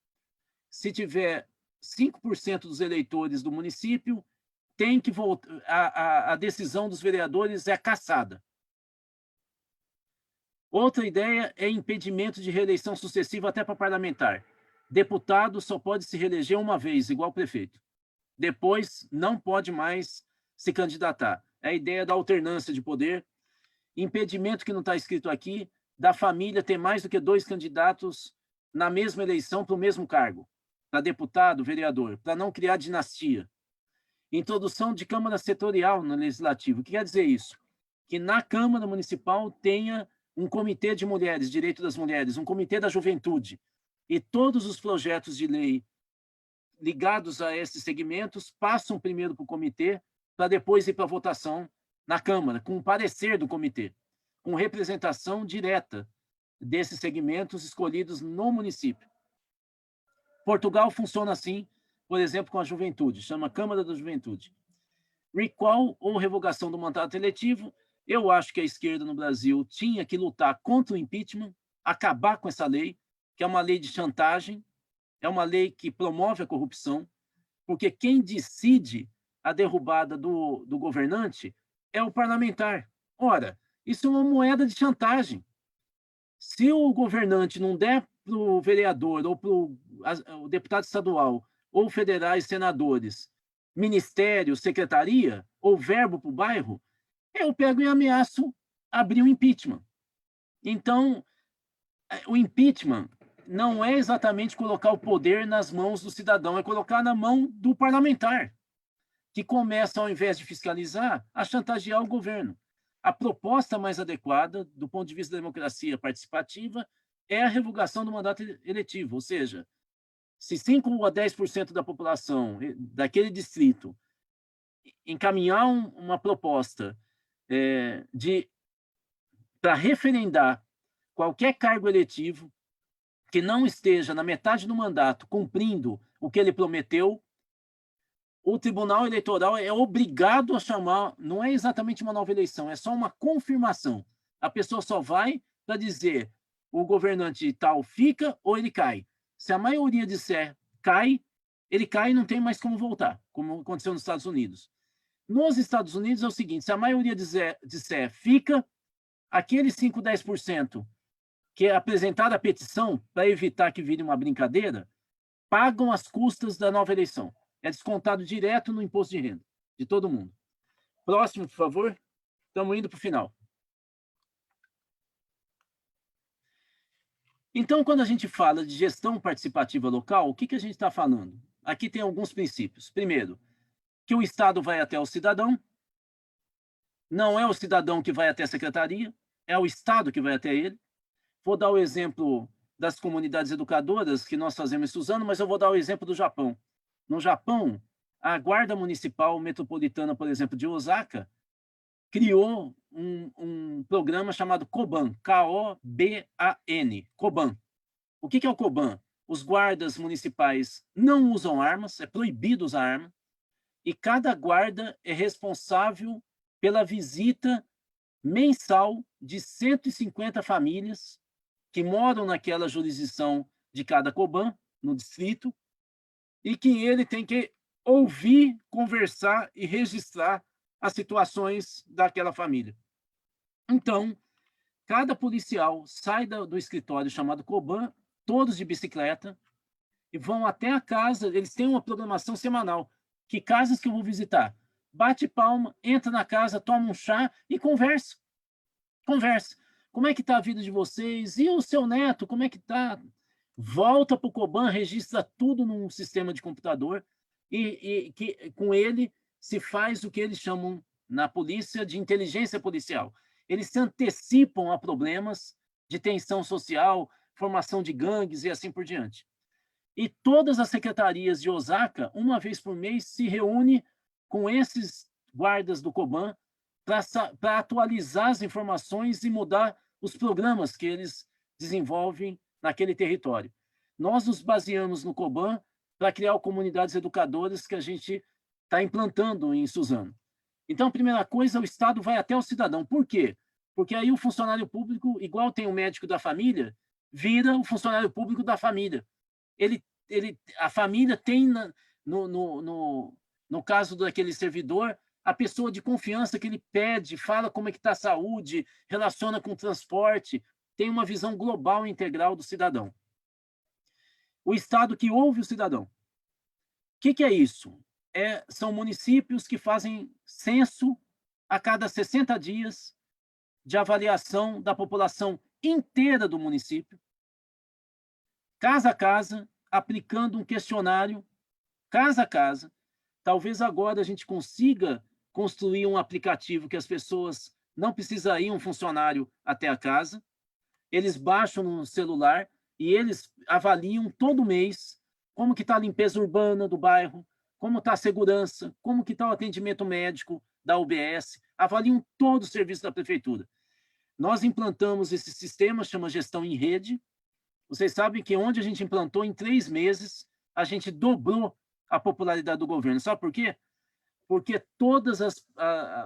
Se tiver 5% dos eleitores do município, tem que voltar, a decisão dos vereadores é cassada. Outra ideia é impedimento de reeleição sucessiva até para parlamentar. Deputado só pode se reeleger uma vez, igual prefeito. Depois, não pode mais se candidatar. É a ideia da alternância de poder. Impedimento, que não está escrito aqui, da família ter mais do que 2 candidatos na mesma eleição para o mesmo cargo, para deputado, vereador, para não criar dinastia. Introdução de Câmara Setorial no Legislativo. O que quer dizer isso? Que na Câmara Municipal tenha um comitê de mulheres, direito das mulheres, um comitê da juventude, e todos os projetos de lei ligados a esses segmentos passam primeiro para o comitê, para depois ir para a votação na Câmara, com o parecer do comitê, com representação direta desses segmentos escolhidos no município. Portugal funciona assim, por exemplo, com a juventude, chama Câmara da Juventude. Recall ou revogação do mandato eletivo. Eu acho que a esquerda no Brasil tinha que lutar contra o impeachment, acabar com essa lei, que é uma lei de chantagem, é uma lei que promove a corrupção, porque quem decide a derrubada do governante é o parlamentar. Ora, isso é uma moeda de chantagem. Se o governante não der para o vereador ou para o deputado estadual ou federais, senadores, ministério, secretaria ou verbo para o bairro, eu pego e ameaço abrir o impeachment. Então, o impeachment não é exatamente colocar o poder nas mãos do cidadão, é colocar na mão do parlamentar, que começa, ao invés de fiscalizar, a chantagear o governo. A proposta mais adequada, do ponto de vista da democracia participativa, é a revogação do mandato eletivo, ou seja, se 5 a 10% da população daquele distrito encaminhar uma proposta para referendar qualquer cargo eletivo que não esteja na metade do mandato cumprindo o que ele prometeu, o Tribunal Eleitoral é obrigado a chamar, não é exatamente uma nova eleição, é só uma confirmação. A pessoa só vai para dizer o governante tal fica ou ele cai. Se a maioria disser cai, ele cai e não tem mais como voltar, como aconteceu nos Estados Unidos. Nos Estados Unidos é o seguinte, se a maioria disser fica, aqueles 5, 10% que é apresentar a petição para evitar que vire uma brincadeira, pagam as custas da nova eleição. É descontado direto no imposto de renda de todo mundo. Próximo, por favor. Estamos indo para o final. Então, quando a gente fala de gestão participativa local, o que a gente está falando? Aqui tem alguns princípios. Primeiro, que o Estado vai até o cidadão, não é o cidadão que vai até a secretaria, é o Estado que vai até ele. Vou dar o exemplo das comunidades educadoras, que nós fazemos em Suzano, mas eu vou dar o exemplo do Japão. No Japão, a Guarda Municipal Metropolitana, por exemplo, de Osaka, criou um programa chamado Koban, K-O-B-A-N, Koban. O que é o Koban? Os guardas municipais não usam armas, é proibido usar arma, e cada guarda é responsável pela visita mensal de 150 famílias que moram naquela jurisdição de cada Koban, no distrito, e que ele tem que ouvir, conversar e registrar as situações daquela família. Então, cada policial sai do escritório chamado Coban, todos de bicicleta, e vão até a casa. Eles têm uma programação semanal. Que casas que eu vou visitar? Bate palma, entra na casa, toma um chá e conversa. Conversa. Como é que está a vida de vocês? E o seu neto, como é que está? Volta para o Coban, registra tudo num sistema de computador e com ele se faz o que eles chamam na polícia de inteligência policial. Eles se antecipam a problemas de tensão social, formação de gangues e assim por diante. E todas as secretarias de Osaka, uma vez por mês, se reúnem com esses guardas do Coban para atualizar as informações e mudar os programas que eles desenvolvem naquele território. Nós nos baseamos no Coban para criar comunidades educadoras que a gente está implantando em Suzano. Então, a primeira coisa, o Estado vai até o cidadão. Por quê? Porque aí o funcionário público, igual tem o médico da família, vira o funcionário público da família. A família tem, no caso daquele servidor, a pessoa de confiança que ele pede, fala como é que está a saúde, relaciona com o transporte, tem uma visão global e integral do cidadão. O Estado que ouve o cidadão. O que é isso? São municípios que fazem censo a cada 60 dias de avaliação da população inteira do município, casa a casa, aplicando um questionário, casa a casa. Talvez agora a gente consiga construir um aplicativo que as pessoas não precisam ir um funcionário até a casa, eles baixam no celular e eles avaliam todo mês como que está a limpeza urbana do bairro, como está a segurança, como que está o atendimento médico da UBS, avaliam todo o serviço da prefeitura. Nós implantamos esse sistema, chama Gestão em Rede. Vocês sabem que onde a gente implantou, em 3 meses, a gente dobrou a popularidade do governo. Sabe por quê? Porque todos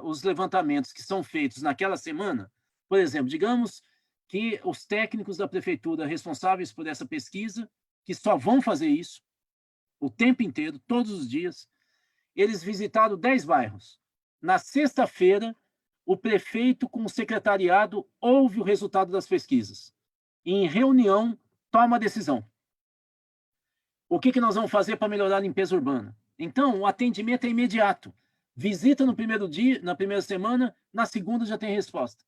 os levantamentos que são feitos naquela semana, por exemplo, digamos que os técnicos da prefeitura responsáveis por essa pesquisa, que só vão fazer isso o tempo inteiro, todos os dias, eles visitaram 10 bairros. Na sexta-feira, o prefeito com o secretariado ouve o resultado das pesquisas. E, em reunião, toma a decisão. O que nós vamos fazer para melhorar a limpeza urbana? Então, o atendimento é imediato. Visita no primeiro dia, na primeira semana, na segunda já tem resposta.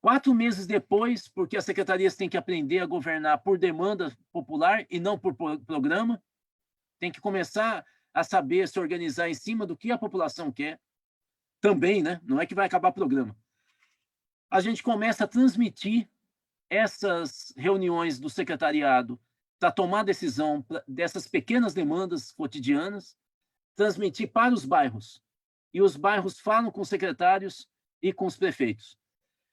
4 meses depois, porque as secretarias têm que aprender a governar por demanda popular e não por programa, tem que começar a saber se organizar em cima do que a população quer. Também, né? Não é que vai acabar o programa. A gente começa a transmitir essas reuniões do secretariado para tomar decisão dessas pequenas demandas cotidianas, transmitir para os bairros. E os bairros falam com os secretários e com os prefeitos.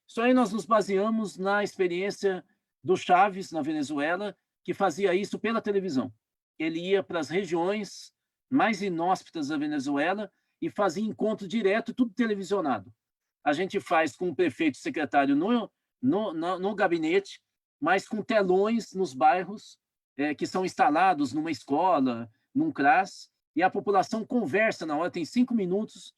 Isso aí nós nos baseamos na experiência do Chaves, na Venezuela, que fazia isso pela televisão. Ele ia para as regiões mais inóspitas da Venezuela e fazia encontro direto, tudo televisionado. A gente faz com o prefeito e secretário no gabinete, mas com telões nos bairros que são instalados numa escola, num CRAS, e a população conversa na hora, tem 5 minutos,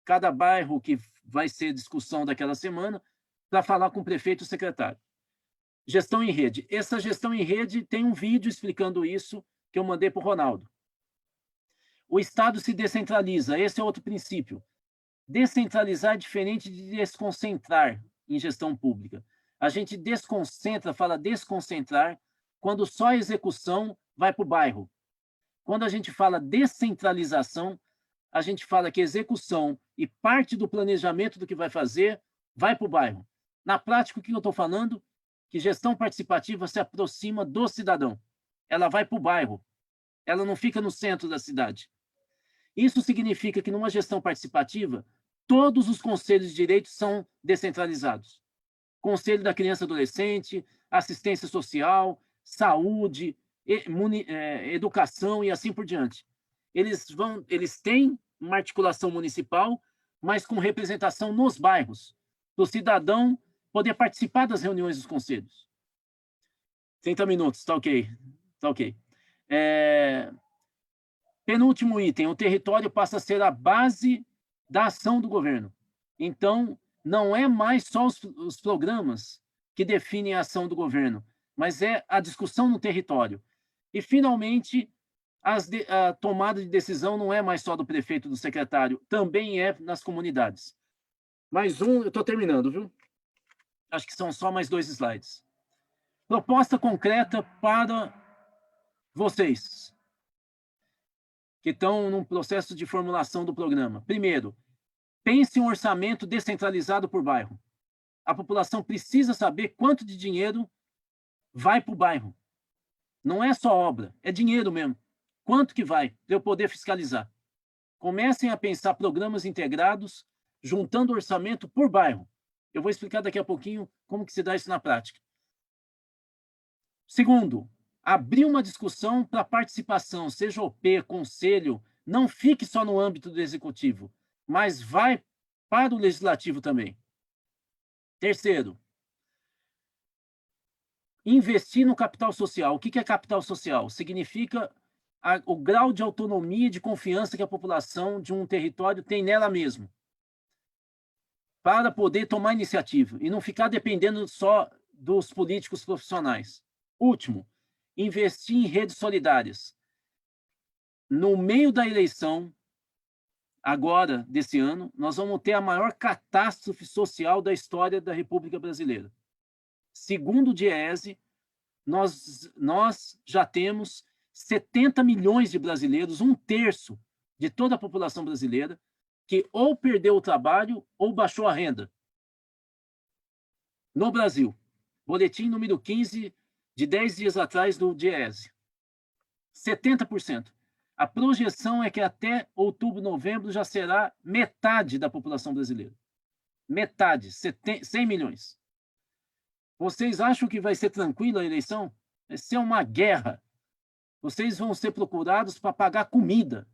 cada bairro que vai ser discussão daquela semana, para falar com o prefeito e o secretário. Gestão em rede. Essa gestão em rede tem um vídeo explicando isso que eu mandei para o Ronaldo. O Estado se descentraliza, esse é outro princípio. Descentralizar é diferente de desconcentrar em gestão pública. A gente desconcentra, fala desconcentrar, quando só a execução vai para o bairro. Quando a gente fala descentralização, a gente fala que execução e parte do planejamento do que vai fazer vai para o bairro. Na prática, o que eu estou falando? Que gestão participativa se aproxima do cidadão. Ela vai para o bairro. Ela não fica no centro da cidade. Isso significa que, numa gestão participativa, todos os conselhos de direitos são descentralizados. Conselho da Criança e Adolescente, assistência social, saúde, educação e assim por diante. Eles têm uma articulação municipal, mas com representação nos bairros, do cidadão poder participar das reuniões dos conselhos. 30 minutos, tá ok. Tá ok. Penúltimo item, o território passa a ser a base da ação do governo. Então, não é mais só os programas que definem a ação do governo, mas é a discussão no território. E, finalmente, a tomada de decisão não é mais só do prefeito, do secretário, também é nas comunidades. Mais um, eu estou terminando, viu? Acho que são só mais 2 slides. Proposta concreta para vocês, que estão num processo de formulação do programa. Primeiro, pense em um orçamento descentralizado por bairro. A população precisa saber quanto de dinheiro vai para o bairro. Não é só obra, é dinheiro mesmo. Quanto que vai, para eu poder fiscalizar. Comecem a pensar programas integrados, juntando orçamento por bairro. Eu vou explicar daqui a pouquinho como que se dá isso na prática. Segundo, abrir uma discussão para participação, seja OP, conselho, não fique só no âmbito do executivo, mas vai para o legislativo também. Terceiro, investir no capital social. O que é capital social? Significa o grau de autonomia e de confiança que a população de um território tem nela mesma, para poder tomar iniciativa e não ficar dependendo só dos políticos profissionais. Último, investir em redes solidárias. No meio da eleição, agora, desse ano, nós vamos ter a maior catástrofe social da história da República Brasileira. Segundo o DIEESE, nós já temos 70 milhões de brasileiros, 1/3 de toda a população brasileira, que ou perdeu o trabalho ou baixou a renda. No Brasil. Boletim número 15, de 10 dias atrás, do DIEESE. 70%. A projeção é que até outubro, novembro, já será metade da população brasileira. Metade, 100 milhões. Vocês acham que vai ser tranquila a eleição? Vai ser uma guerra. Vocês vão ser procurados para pagar comida,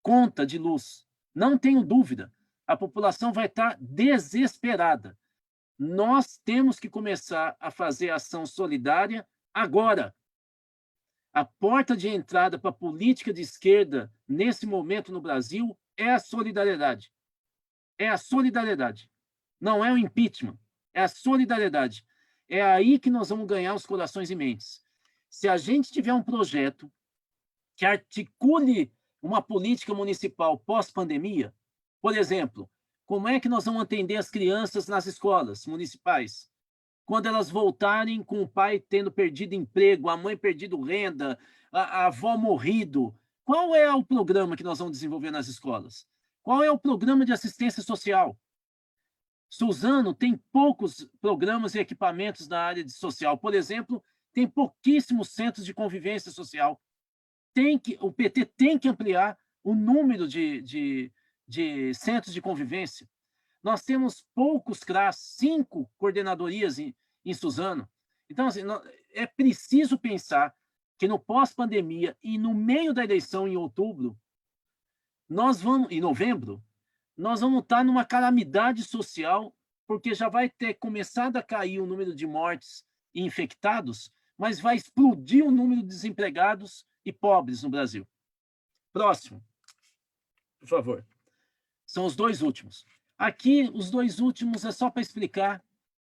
conta de luz. Não tenho dúvida. A população vai estar desesperada. Nós temos que começar a fazer ação solidária agora. A porta de entrada para a política de esquerda, nesse momento no Brasil, é a solidariedade. É a solidariedade. Não é o impeachment. É a solidariedade. É aí que nós vamos ganhar os corações e mentes. Se a gente tiver um projeto que articule uma política municipal pós-pandemia, por exemplo, como é que nós vamos atender as crianças nas escolas municipais? Quando elas voltarem com o pai tendo perdido emprego, a mãe perdido renda, a avó morrido. Qual é o programa que nós vamos desenvolver nas escolas? Qual é o programa de assistência social? Suzano tem poucos programas e equipamentos na área de social. Por exemplo, tem pouquíssimos centros de convivência social. O PT tem que ampliar o número de centros de convivência. Nós temos poucos CRAS, 5 coordenadorias em Suzano. Então, assim, é preciso pensar que no pós-pandemia e no meio da eleição, em outubro, em novembro, nós vamos estar numa calamidade social, porque já vai ter começado a cair o número de mortes e infectados, mas vai explodir o número de desempregados e pobres no Brasil. Próximo, por favor. São os 2 últimos. Aqui, os 2 últimos é só para explicar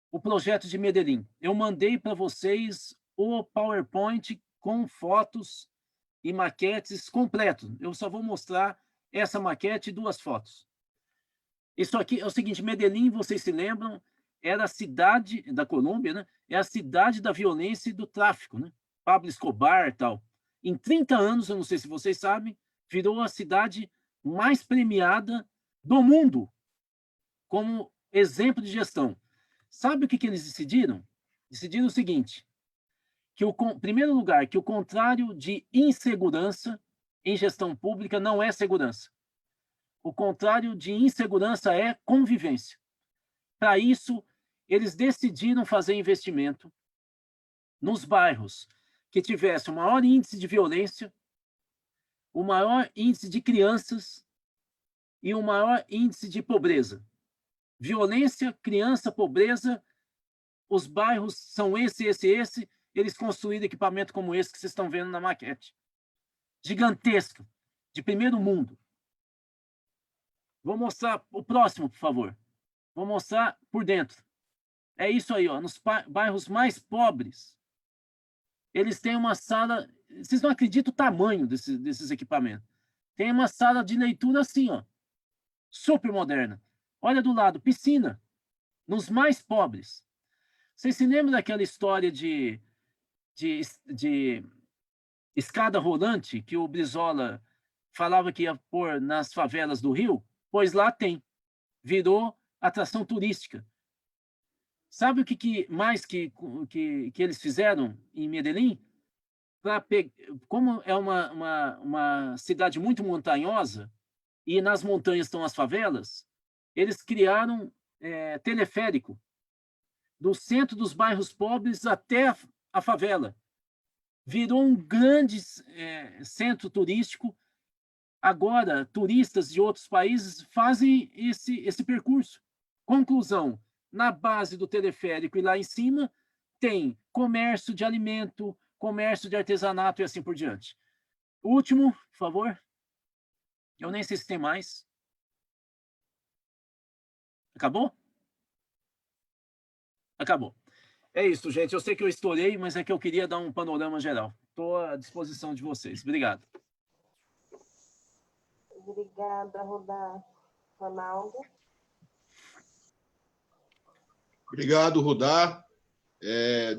o projeto de Medellín. Eu mandei para vocês o PowerPoint com fotos e maquetes completo. Eu só vou mostrar essa maquete e 2 fotos. Isso aqui é o seguinte, Medellín, vocês se lembram, era a cidade da Colômbia, né? É a cidade da violência e do tráfico, né? Pablo Escobar e tal. Em 30 anos, eu não sei se vocês sabem, virou a cidade mais premiada do mundo como exemplo de gestão. Sabe o que eles decidiram? Decidiram o seguinte, que em primeiro lugar, que o contrário de insegurança em gestão pública não é segurança. O contrário de insegurança é convivência. Para isso, eles decidiram fazer investimento nos bairros que tivessem o maior índice de violência, o maior índice de crianças e o maior índice de pobreza. Violência, criança, pobreza, os bairros são esse, eles construíram equipamento como esse que vocês estão vendo na maquete. Gigantesco, de primeiro mundo. Vou mostrar o próximo, por favor. Vou mostrar por dentro. É isso aí, ó, nos bairros mais pobres, eles têm uma sala... Vocês não acreditam o tamanho desses equipamentos. Tem uma sala de leitura assim, ó, super moderna. Olha do lado, piscina, nos mais pobres. Vocês se lembram daquela história de escada rolante que o Brizola falava que ia pôr nas favelas do Rio? Pois lá tem. Virou atração turística. Sabe o que mais que eles fizeram em Medellín? Como é uma cidade muito montanhosa, e nas montanhas estão as favelas, eles criaram teleférico do centro dos bairros pobres até a favela. Virou um grande centro turístico. Agora, turistas de outros países fazem esse percurso. Conclusão, na base do teleférico e lá em cima, tem comércio de alimento, comércio de artesanato e assim por diante. O último, por favor. Eu nem sei se tem mais. Acabou? Acabou. É isso, gente. Eu sei que eu estourei, mas é que eu queria dar um panorama geral. Estou à disposição de vocês. Obrigado. Obrigada, Ronaldo. Obrigado, Rudá.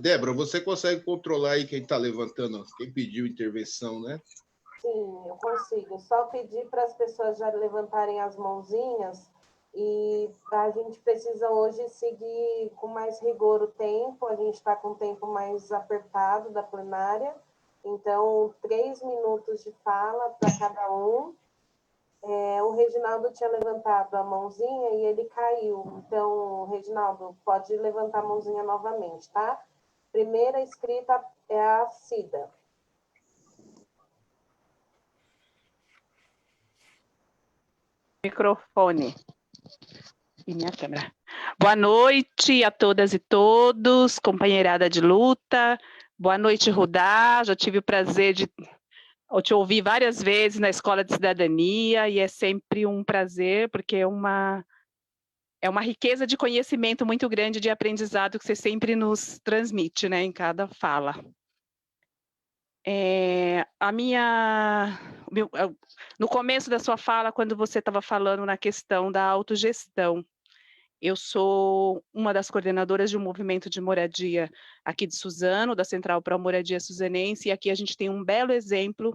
Débora, você consegue controlar aí quem está levantando, quem pediu intervenção, né? Sim, eu consigo. Só pedir para as pessoas já levantarem as mãozinhas, e a gente precisa hoje seguir com mais rigor o tempo. A gente está com o tempo mais apertado da plenária, então 3 minutos de fala para cada um. O Reginaldo tinha levantado a mãozinha e ele caiu. Então, Reginaldo, pode levantar a mãozinha novamente, tá? Primeira inscrita é a Cida. Microfone. E minha câmera. Boa noite a todas e todos, companheirada de luta. Boa noite, Rudá. Já tive o prazer de te ouvir várias vezes na Escola de Cidadania, e é sempre um prazer, porque é uma riqueza de conhecimento muito grande, de aprendizado, que você sempre nos transmite, né, em cada fala. No começo da sua fala, quando você estava falando na questão da autogestão, eu sou uma das coordenadoras de um movimento de moradia aqui de Suzano, da Central para a Moradia Suzanense, e aqui a gente tem um belo exemplo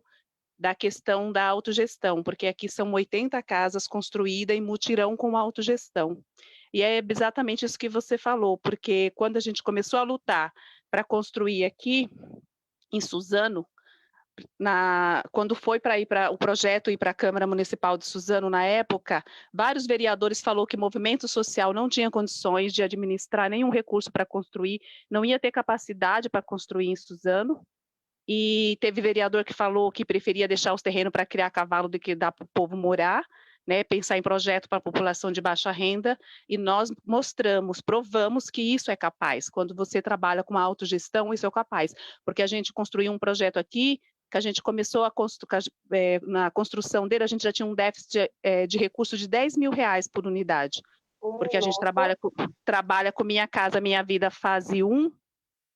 da questão da autogestão, porque aqui são 80 casas construídas em mutirão com autogestão. E é exatamente isso que você falou, porque quando a gente começou a lutar para construir aqui em Suzano, quando foi para o projeto ir para a Câmara Municipal de Suzano na época, vários vereadores falaram que o movimento social não tinha condições de administrar nenhum recurso para construir, não ia ter capacidade para construir em Suzano, e teve vereador que falou que preferia deixar os terrenos para criar cavalo do que dar para o povo morar, né, pensar em projeto para a população de baixa renda, e nós provamos que isso é capaz. Quando você trabalha com a autogestão, isso é capaz, porque a gente construiu um projeto aqui, que a gente começou na construção dele, a gente já tinha um déficit de recursos de R$10 mil por unidade, porque a gente trabalha com Minha Casa Minha Vida fase 1,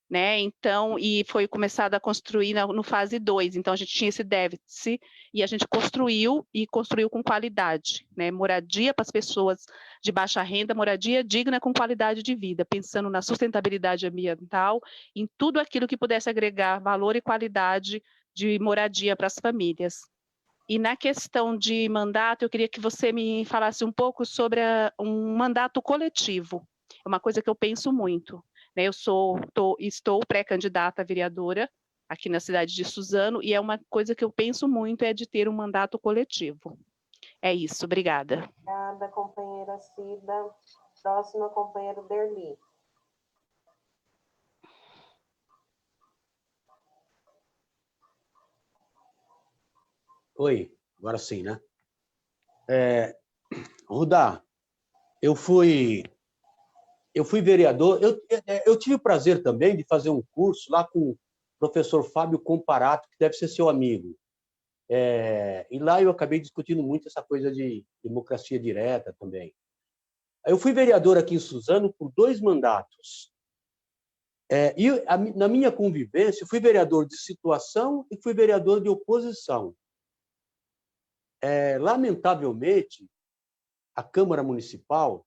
né? Então, e foi começado a construir no fase 2, então a gente tinha esse déficit, e a gente construiu com qualidade, né? Moradia para as pessoas de baixa renda, moradia digna com qualidade de vida, pensando na sustentabilidade ambiental, em tudo aquilo que pudesse agregar valor e qualidade de moradia para as famílias. E na questão de mandato, eu queria que você me falasse um pouco sobre um mandato coletivo. É uma coisa que eu penso muito, né? Eu estou pré-candidata a vereadora aqui na cidade de Suzano, e é uma coisa que eu penso muito, é de ter um mandato coletivo. É isso, obrigada. Obrigada, companheira Cida. Próxima, companheiro Derli. Oi, agora sim, né? Rudá, eu fui eu fui vereador, eu tive o prazer também de fazer um curso lá com o professor Fábio Comparato, que deve ser seu amigo. E lá eu acabei discutindo muito essa coisa de democracia direta também. Eu fui vereador aqui em Suzano por 2 mandatos. Na minha convivência, eu fui vereador de situação e fui vereador de oposição. Lamentavelmente, a Câmara Municipal,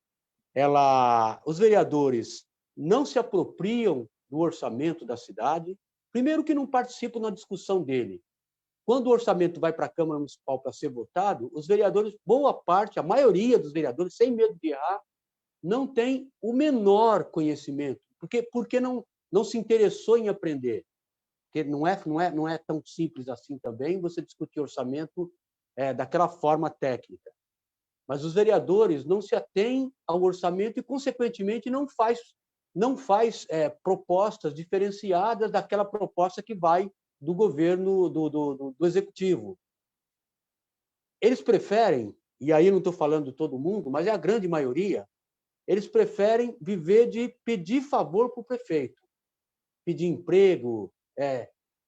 os vereadores não se apropriam do orçamento da cidade. Primeiro que não participam na discussão dele. Quando o orçamento vai para a Câmara Municipal para ser votado, os vereadores, boa parte, a maioria dos vereadores, sem medo de errar, não tem o menor conhecimento, porque não se interessou em aprender. Porque não é tão simples assim também você discutir orçamento daquela forma técnica. Mas os vereadores não se atêm ao orçamento e, consequentemente, não faz propostas diferenciadas daquela proposta que vai do governo, do executivo. Eles preferem, e aí não estou falando de todo mundo, mas é a grande maioria, eles preferem viver de pedir favor para o prefeito, pedir emprego.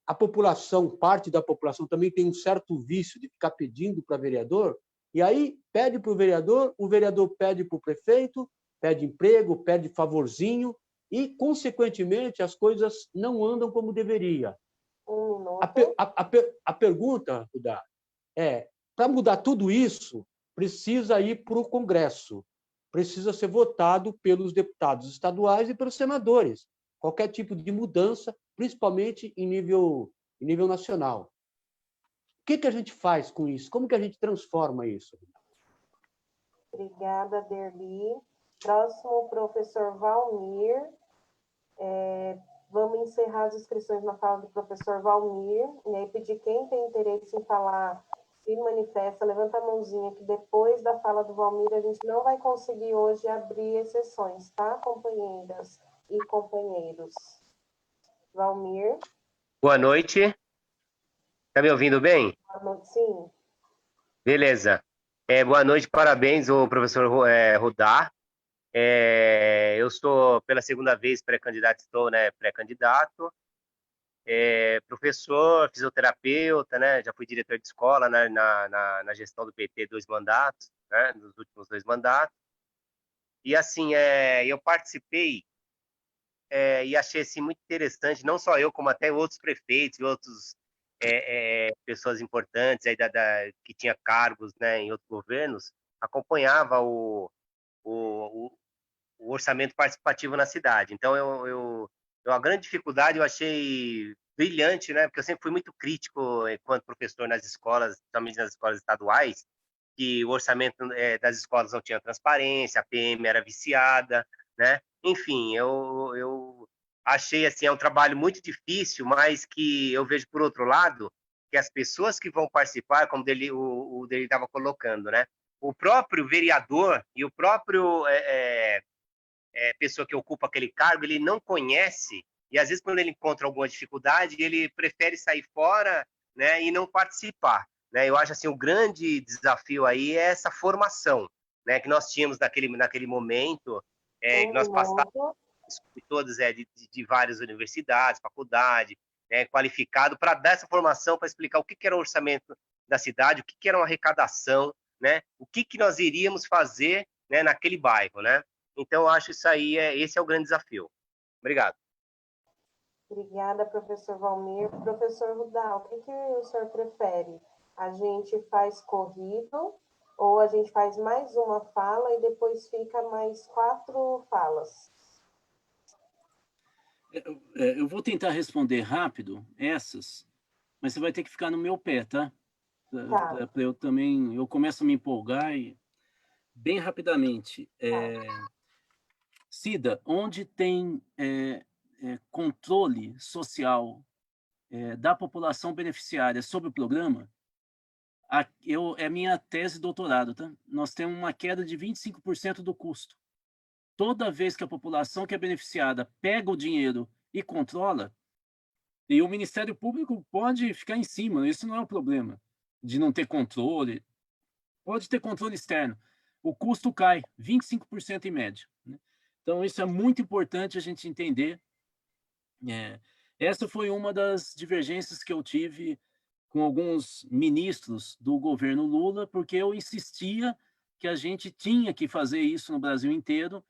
A população, parte da população também tem um certo vício de ficar pedindo para vereador, e aí pede para o vereador pede para o prefeito, pede emprego, pede favorzinho, e, consequentemente, as coisas não andam como deveria. A pergunta, Rudá, para mudar tudo isso, precisa ir para o Congresso, precisa ser votado pelos deputados estaduais e pelos senadores. Qualquer tipo de mudança, principalmente em nível nacional. O que a gente faz com isso? Como que a gente transforma isso? Obrigada, Derli. Próximo, professor Valmir. Vamos encerrar as inscrições na fala do professor Valmir. E aí pedir quem tem interesse em falar, se manifesta, levanta a mãozinha, que depois da fala do Valmir a gente não vai conseguir hoje abrir exceções, tá, companheiras e companheiros? Valmir. Boa noite. Está me ouvindo bem? Boa noite, sim. Beleza. Boa noite, parabéns ao professor Rudá. Eu estou pela segunda vez pré-candidato, pré-candidato. Professor, fisioterapeuta, né? Já fui diretor de escola na gestão do PT 2 mandatos, né? Nos últimos 2 mandatos. E assim, eu participei e achei assim, muito interessante, não só eu, como até outros prefeitos e outros pessoas importantes aí que tinha cargos, né, em outros governos, acompanhava o orçamento participativo na cidade. Então, a grande dificuldade eu achei brilhante, né, porque eu sempre fui muito crítico enquanto professor nas escolas, principalmente nas escolas estaduais, que o orçamento das escolas não tinha transparência, a PM era viciada, né? Enfim, eu achei assim, um trabalho muito difícil, mas que eu vejo por outro lado que as pessoas que vão participar, como o dele estava colocando, né? O próprio vereador e o próprio pessoa que ocupa aquele cargo, ele não conhece, e às vezes quando ele encontra alguma dificuldade, ele prefere sair fora, né, e não participar, né? Eu acho assim, o grande desafio aí é essa formação, né, que nós tínhamos naquele momento, que nós passávamos todos de várias universidades, faculdade, né, qualificado para dar essa formação, para explicar o que era o orçamento da cidade, o que era uma arrecadação, né, o que nós iríamos fazer, né, naquele bairro, né? Então, eu acho isso aí, esse é o grande desafio. Obrigado. Obrigada, professor Valmir. Professor Rudá, o que o senhor prefere? A gente faz corrido ou a gente faz mais uma fala e depois fica mais 4 falas? Eu vou tentar responder rápido essas, mas você vai ter que ficar no meu pé, tá? Para eu também... Eu começo a me empolgar e... Bem rapidamente. Cida, onde tem controle social da população beneficiária sobre o programa, é minha tese de doutorado, tá? Nós temos uma queda de 25% do custo. Toda vez que a população que é beneficiada pega o dinheiro e controla, e o Ministério Público pode ficar em cima, isso não é um problema, de não ter controle, pode ter controle externo. O custo cai 25% em média, né? Então, isso é muito importante a gente entender. Essa foi uma das divergências que eu tive com alguns ministros do governo Lula, porque eu insistia que a gente tinha que fazer isso no Brasil inteiro,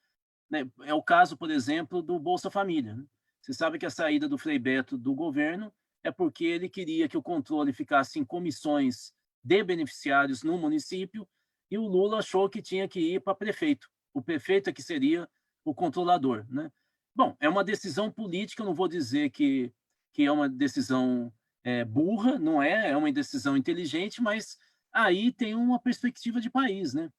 né? É o caso, por exemplo, do Bolsa Família, né? Você sabe que a saída do Frei Beto do governo é porque ele queria que o controle ficasse em comissões de beneficiários no município, e o Lula achou que tinha que ir para prefeito. O prefeito é que seria o controlador, né? Bom, é uma decisão política, eu não vou dizer que é uma decisão burra, não é uma decisão inteligente, mas aí tem uma perspectiva de país, né?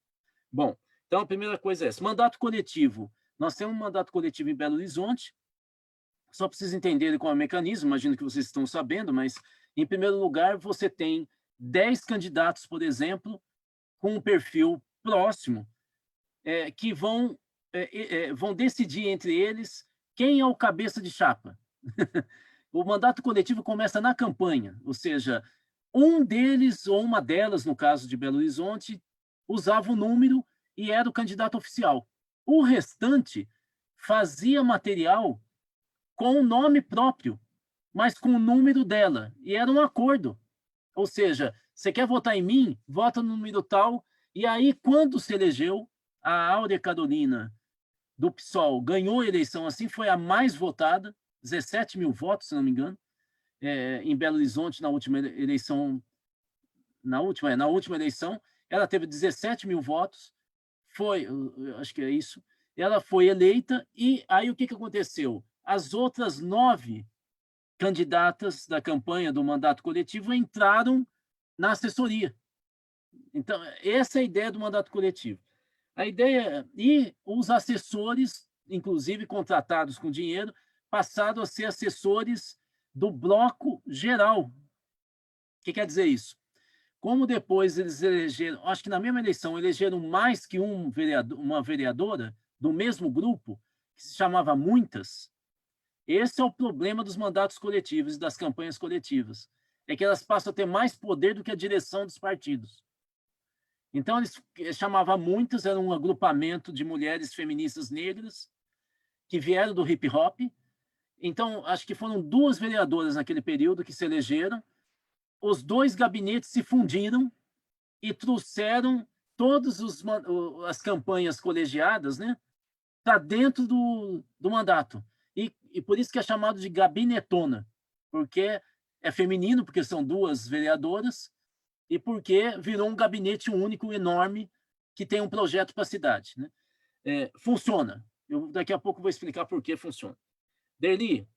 Bom, então a primeira coisa é essa. Mandato coletivo. Nós temos um mandato coletivo em Belo Horizonte, só precisa entender qual é o mecanismo, imagino que vocês estão sabendo, mas, em primeiro lugar, você tem 10 candidatos, por exemplo, com um perfil próximo, que vão decidir entre eles quem é o cabeça de chapa. O mandato coletivo começa na campanha, ou seja, um deles ou uma delas, no caso de Belo Horizonte, usava o número e era o candidato oficial. O restante fazia material com o nome próprio, mas com o número dela, e era um acordo. Ou seja, você quer votar em mim? Vota no número tal, e aí, quando se elegeu, a Áurea Carolina, do PSOL, ganhou a eleição, assim, foi a mais votada, 17 mil votos, se não me engano, em Belo Horizonte, na última eleição, na última eleição, ela teve 17 mil votos, acho que é isso, ela foi eleita, e aí o que aconteceu? As outras 9 candidatas da campanha do mandato coletivo entraram na assessoria. Então, essa é a ideia do mandato coletivo. A ideia, e os assessores, inclusive contratados com dinheiro, passaram a ser assessores do bloco geral. O que quer dizer isso? Como depois eles elegeram, acho que na mesma eleição, elegeram mais que uma vereadora do mesmo grupo, que se chamava Muitas. Esse é o problema dos mandatos coletivos e das campanhas coletivas. É que elas passam a ter mais poder do que a direção dos partidos. Então, eles chamavam Muitas, era um agrupamento de mulheres feministas negras que vieram do hip-hop. Então, acho que foram 2 vereadoras naquele período que se elegeram. Os 2 gabinetes se fundiram e trouxeram todas as campanhas colegiadas, né, para dentro do mandato. E por isso que é chamado de gabinetona, porque é feminino, porque são 2 vereadoras, e porque virou um gabinete único, enorme, que tem um projeto para a cidade, né? Funciona. Daqui a pouco vou explicar por que funciona. Derli,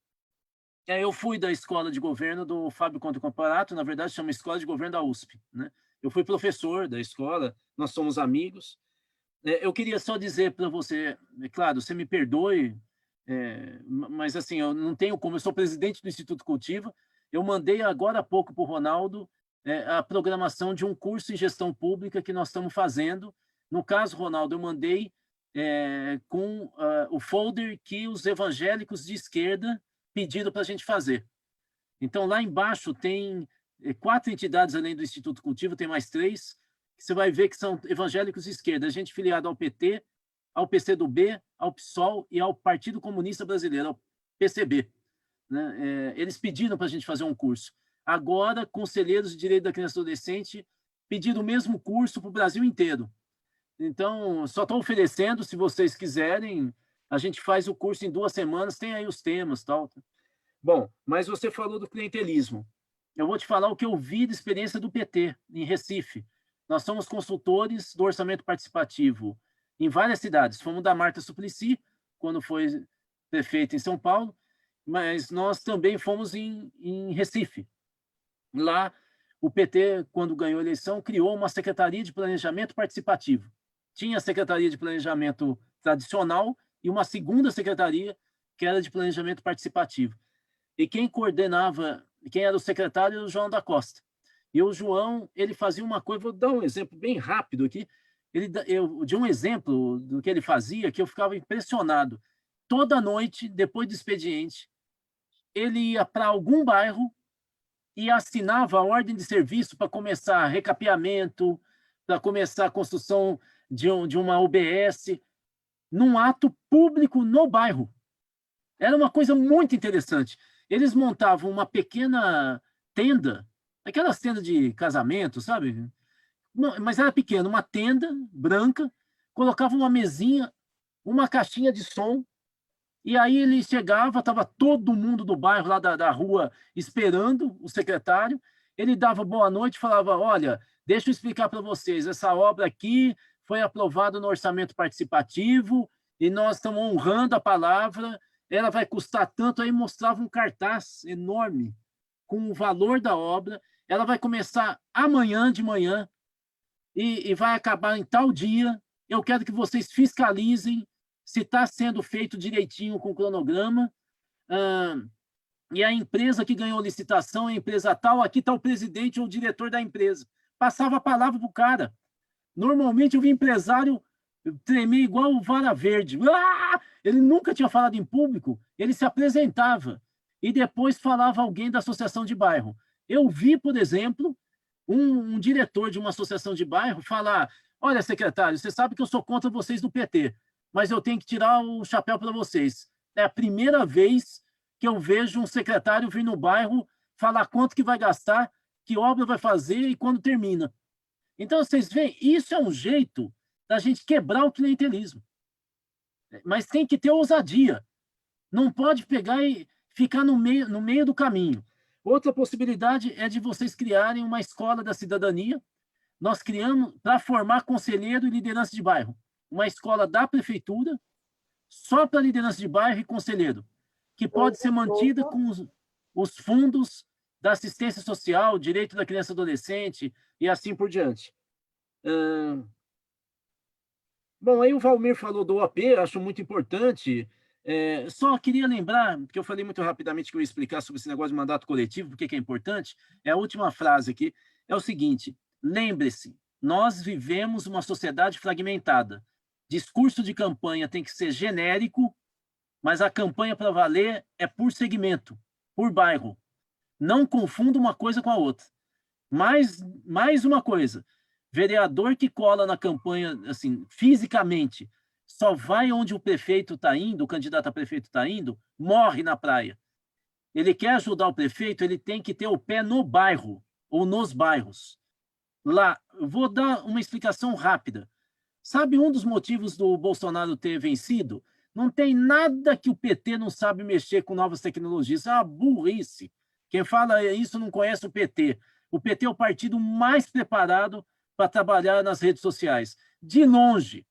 eu fui da escola de governo do Fábio Conte Comparato, na verdade chama Escola de Governo da USP, né? Eu fui professor da escola, nós somos amigos. Eu queria só dizer para você, claro, você me perdoe, mas assim, eu não tenho como, eu sou presidente do Instituto Cultiva, eu mandei agora há pouco para o Ronaldo a programação de um curso em gestão pública que nós estamos fazendo. No caso, Ronaldo, eu mandei com o folder que os evangélicos de esquerda pediram para a gente fazer. Então, lá embaixo tem 4 entidades além do Instituto Cultiva, tem mais 3, que você vai ver que são evangélicos de esquerda, a gente filiado ao PT, ao PCdoB, ao PSOL e ao Partido Comunista Brasileiro, ao PCB. Né? Eles pediram para a gente fazer um curso. Agora, conselheiros de direito da criança e adolescente pediram o mesmo curso para o Brasil inteiro. Então, só estou oferecendo, se vocês quiserem, a gente faz o curso em 2 semanas, tem aí os temas, tal. Bom, mas você falou do clientelismo. Eu vou te falar o que eu vi de experiência do PT, em Recife. Nós somos consultores do orçamento participativo em várias cidades. Fomos da Marta Suplicy, quando foi prefeita em São Paulo, mas nós também fomos em Recife. Lá, o PT, quando ganhou a eleição, criou uma Secretaria de Planejamento Participativo. Tinha a Secretaria de Planejamento tradicional e uma segunda secretaria, que era de Planejamento Participativo. E quem coordenava, quem era o secretário, era o João da Costa. E o João, ele fazia uma coisa, vou dar um exemplo bem rápido aqui, de um exemplo do que ele fazia, que eu ficava impressionado. Toda noite, depois do expediente, ele ia para algum bairro e assinava a ordem de serviço para começar recapeamento, para começar a construção de uma UBS. num ato público no bairro. Era uma coisa muito interessante. Eles montavam uma pequena tenda, aquelas tendas de casamento, sabe? Mas era pequena, uma tenda branca, colocavam uma mesinha, uma caixinha de som, e aí ele chegava, estava todo mundo do bairro lá da rua esperando o secretário, ele dava boa noite e falava, olha, deixa eu explicar para vocês, essa obra aqui foi aprovada no orçamento participativo e nós estamos honrando a palavra, ela vai custar tanto, aí mostrava um cartaz enorme com o valor da obra, ela vai começar amanhã de manhã e vai acabar em tal dia, eu quero que vocês fiscalizem se está sendo feito direitinho com o cronograma, e a empresa que ganhou licitação, a empresa tal, aqui está o presidente ou o diretor da empresa. Passava a palavra para o cara. Normalmente eu vi empresário tremer igual o Vara Verde. Ele nunca tinha falado em público, ele se apresentava e depois falava alguém da associação de bairro. Eu vi, por exemplo, um diretor de uma associação de bairro falar, olha, secretário, você sabe que eu sou contra vocês do PT, mas eu tenho que tirar o chapéu para vocês. É a primeira vez que eu vejo um secretário vir no bairro falar quanto que vai gastar, que obra vai fazer e quando termina. Então, vocês veem, isso é um jeito da gente quebrar o clientelismo. Mas tem que ter ousadia. Não pode pegar e ficar no meio do caminho. Outra possibilidade é de vocês criarem uma escola da cidadania. Nós criamos para formar conselheiro e liderança de bairro. Uma escola da prefeitura, só para liderança de bairro e conselheiro, que pode ser mantida com os fundos da assistência social, direito da criança e adolescente, e assim por diante. Bom, aí o Valmir falou do OAP, acho muito importante. Só queria lembrar, porque eu falei muito rapidamente que eu ia explicar sobre esse negócio de mandato coletivo, porque que é importante. A última frase aqui é o seguinte, lembre-se, nós vivemos uma sociedade fragmentada. Discurso de campanha tem que ser genérico, mas a campanha para valer é por segmento, por bairro. Não confunda uma coisa com a outra. Mais uma coisa, vereador que cola na campanha, assim, fisicamente, só vai onde o prefeito está indo, o candidato a prefeito está indo, morre na praia. Ele quer ajudar o prefeito, ele tem que ter o pé no bairro, ou nos bairros. Lá, vou dar uma explicação rápida. Sabe um dos motivos do Bolsonaro ter vencido? Não tem nada que o PT não sabe mexer com novas tecnologias. É uma burrice. Quem fala isso não conhece o PT. O PT é o partido mais preparado para trabalhar nas redes sociais. De longe.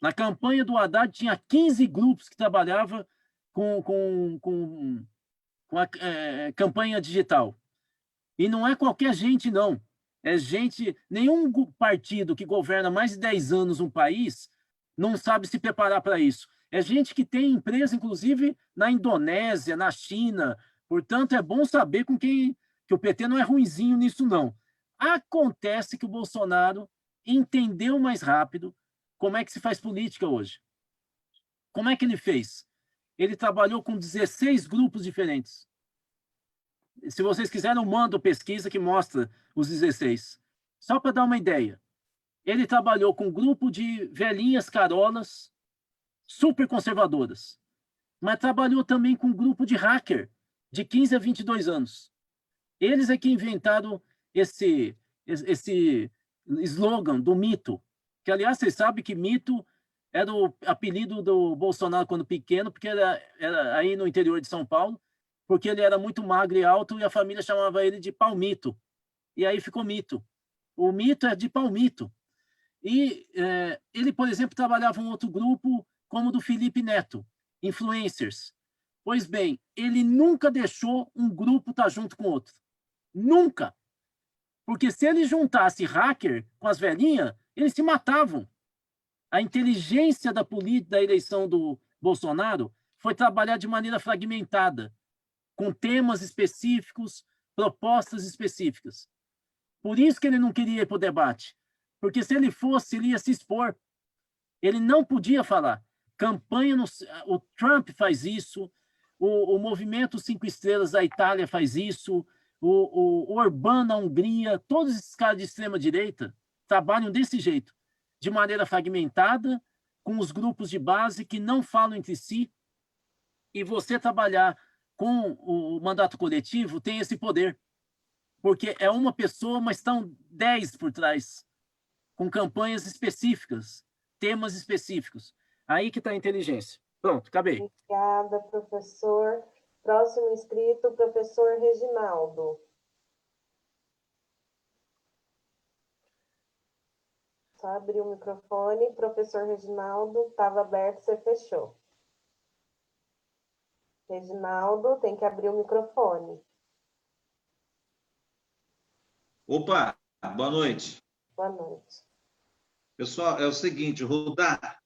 Na campanha do Haddad tinha 15 grupos que trabalhavam com a campanha digital. E não é qualquer gente, não. É gente... Nenhum partido que governa mais de 10 anos um país não sabe se preparar para isso. É gente que tem empresa, inclusive, na Indonésia, na China. Portanto, é bom saber com quem... que o PT não é ruinzinho nisso, não. Acontece que o Bolsonaro entendeu mais rápido como é que se faz política hoje. Como é que ele fez? Ele trabalhou com 16 grupos diferentes. Se vocês quiserem, eu mando pesquisa que mostra os 16. Só para dar uma ideia. Ele trabalhou com um grupo de velhinhas carolas, super conservadoras. Mas trabalhou também com um grupo de hacker, de 15 a 22 anos. Eles é que inventaram esse slogan do mito. Que, aliás, vocês sabem que mito era o apelido do Bolsonaro quando pequeno, porque era aí no interior de São Paulo, porque ele era muito magro e alto e a família chamava ele de Palmito. E aí ficou mito. O mito é de Palmito. E ele, por exemplo, trabalhava em outro grupo como o do Felipe Neto, influencers. Pois bem, ele nunca deixou um grupo estar junto com outro. Nunca. Porque se ele juntasse hacker com as velhinhas, eles se matavam. A inteligência da eleição do Bolsonaro foi trabalhar de maneira fragmentada, com temas específicos, propostas específicas. Por isso que ele não queria ir para o debate. Porque se ele fosse, ele ia se expor. Ele não podia falar. Campanha, o Trump faz isso, o movimento 5 Estrelas da Itália faz isso, o Orbán na Hungria, todos esses caras de extrema-direita trabalham desse jeito, de maneira fragmentada, com os grupos de base que não falam entre si, e você trabalhar com o mandato coletivo tem esse poder, porque é uma pessoa, mas estão 10 por trás, com campanhas específicas, temas específicos. Aí que está a inteligência. Pronto, acabei. Obrigada, professor. Próximo inscrito, professor Reginaldo. Só abrir o microfone. Professor Reginaldo, estava aberto, você fechou. Reginaldo, tem que abrir o microfone. Opa, boa noite. Boa noite. Pessoal, é o seguinte, Rudá,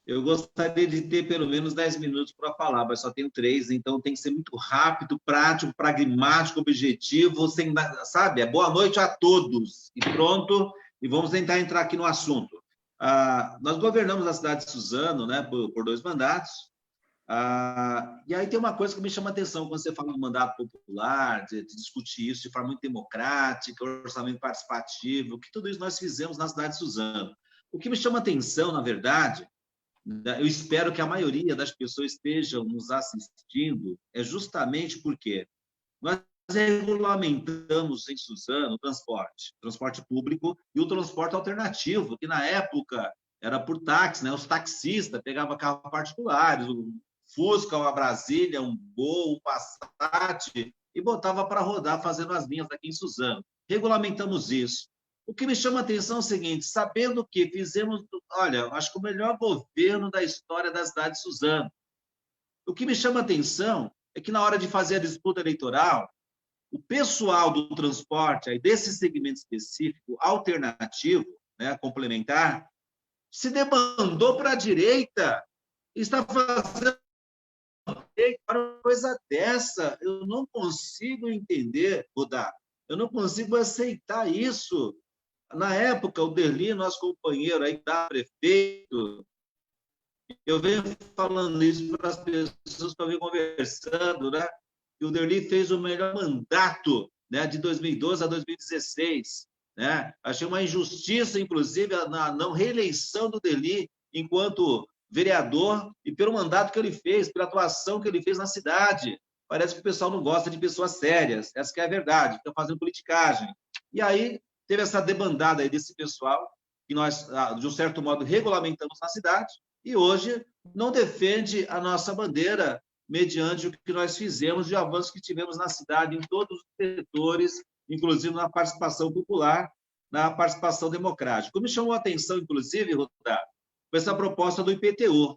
eu gostaria de ter pelo menos 10 minutos para falar, mas só tenho 3, então tem que ser muito rápido, prático, pragmático, objetivo, sem, sabe? Boa noite a todos. E pronto, e vamos tentar entrar aqui no assunto. Nós governamos a cidade de Suzano, né, por 2 mandatos. E aí tem uma coisa que me chama a atenção quando você fala do mandato popular, de discutir isso de forma muito democrática, orçamento participativo, que tudo isso nós fizemos na cidade de Suzano. O que me chama a atenção, na verdade, eu espero que a maioria das pessoas estejam nos assistindo, é justamente porque nós regulamentamos em Suzano o transporte público e o transporte alternativo, que na época era por táxi, né? Os taxistas pegavam carros particulares, Fusca, uma Brasília, um Gol, um Passat, e botava para rodar fazendo as linhas aqui em Suzano. Regulamentamos isso. O que me chama a atenção é o seguinte, sabendo que fizemos, olha, acho que o melhor governo da história da cidade de Suzano. O que me chama a atenção é que na hora de fazer a disputa eleitoral, o pessoal do transporte, aí desse segmento específico, alternativo, né, complementar, se debandou para a direita, está fazendo uma coisa dessa. Eu não consigo entender, Rudá, eu não consigo aceitar isso. Na época, o Derli, nosso companheiro aí da prefeito, eu venho falando isso para as pessoas que eu venho conversando, né? E o Derli fez o melhor mandato, né, de 2012 a 2016. Né? Achei uma injustiça, inclusive, na não reeleição do Derli enquanto vereador e pelo mandato que ele fez, pela atuação que ele fez na cidade. Parece que o pessoal não gosta de pessoas sérias, essa que é a verdade, estão fazendo politicagem. E aí teve essa debandada aí desse pessoal, que nós, de um certo modo, regulamentamos na cidade, e hoje não defende a nossa bandeira mediante o que nós fizemos de avanços que tivemos na cidade, em todos os setores, inclusive na participação popular, na participação democrática. O que me chamou a atenção, inclusive, Rudá, foi essa proposta do IPTU.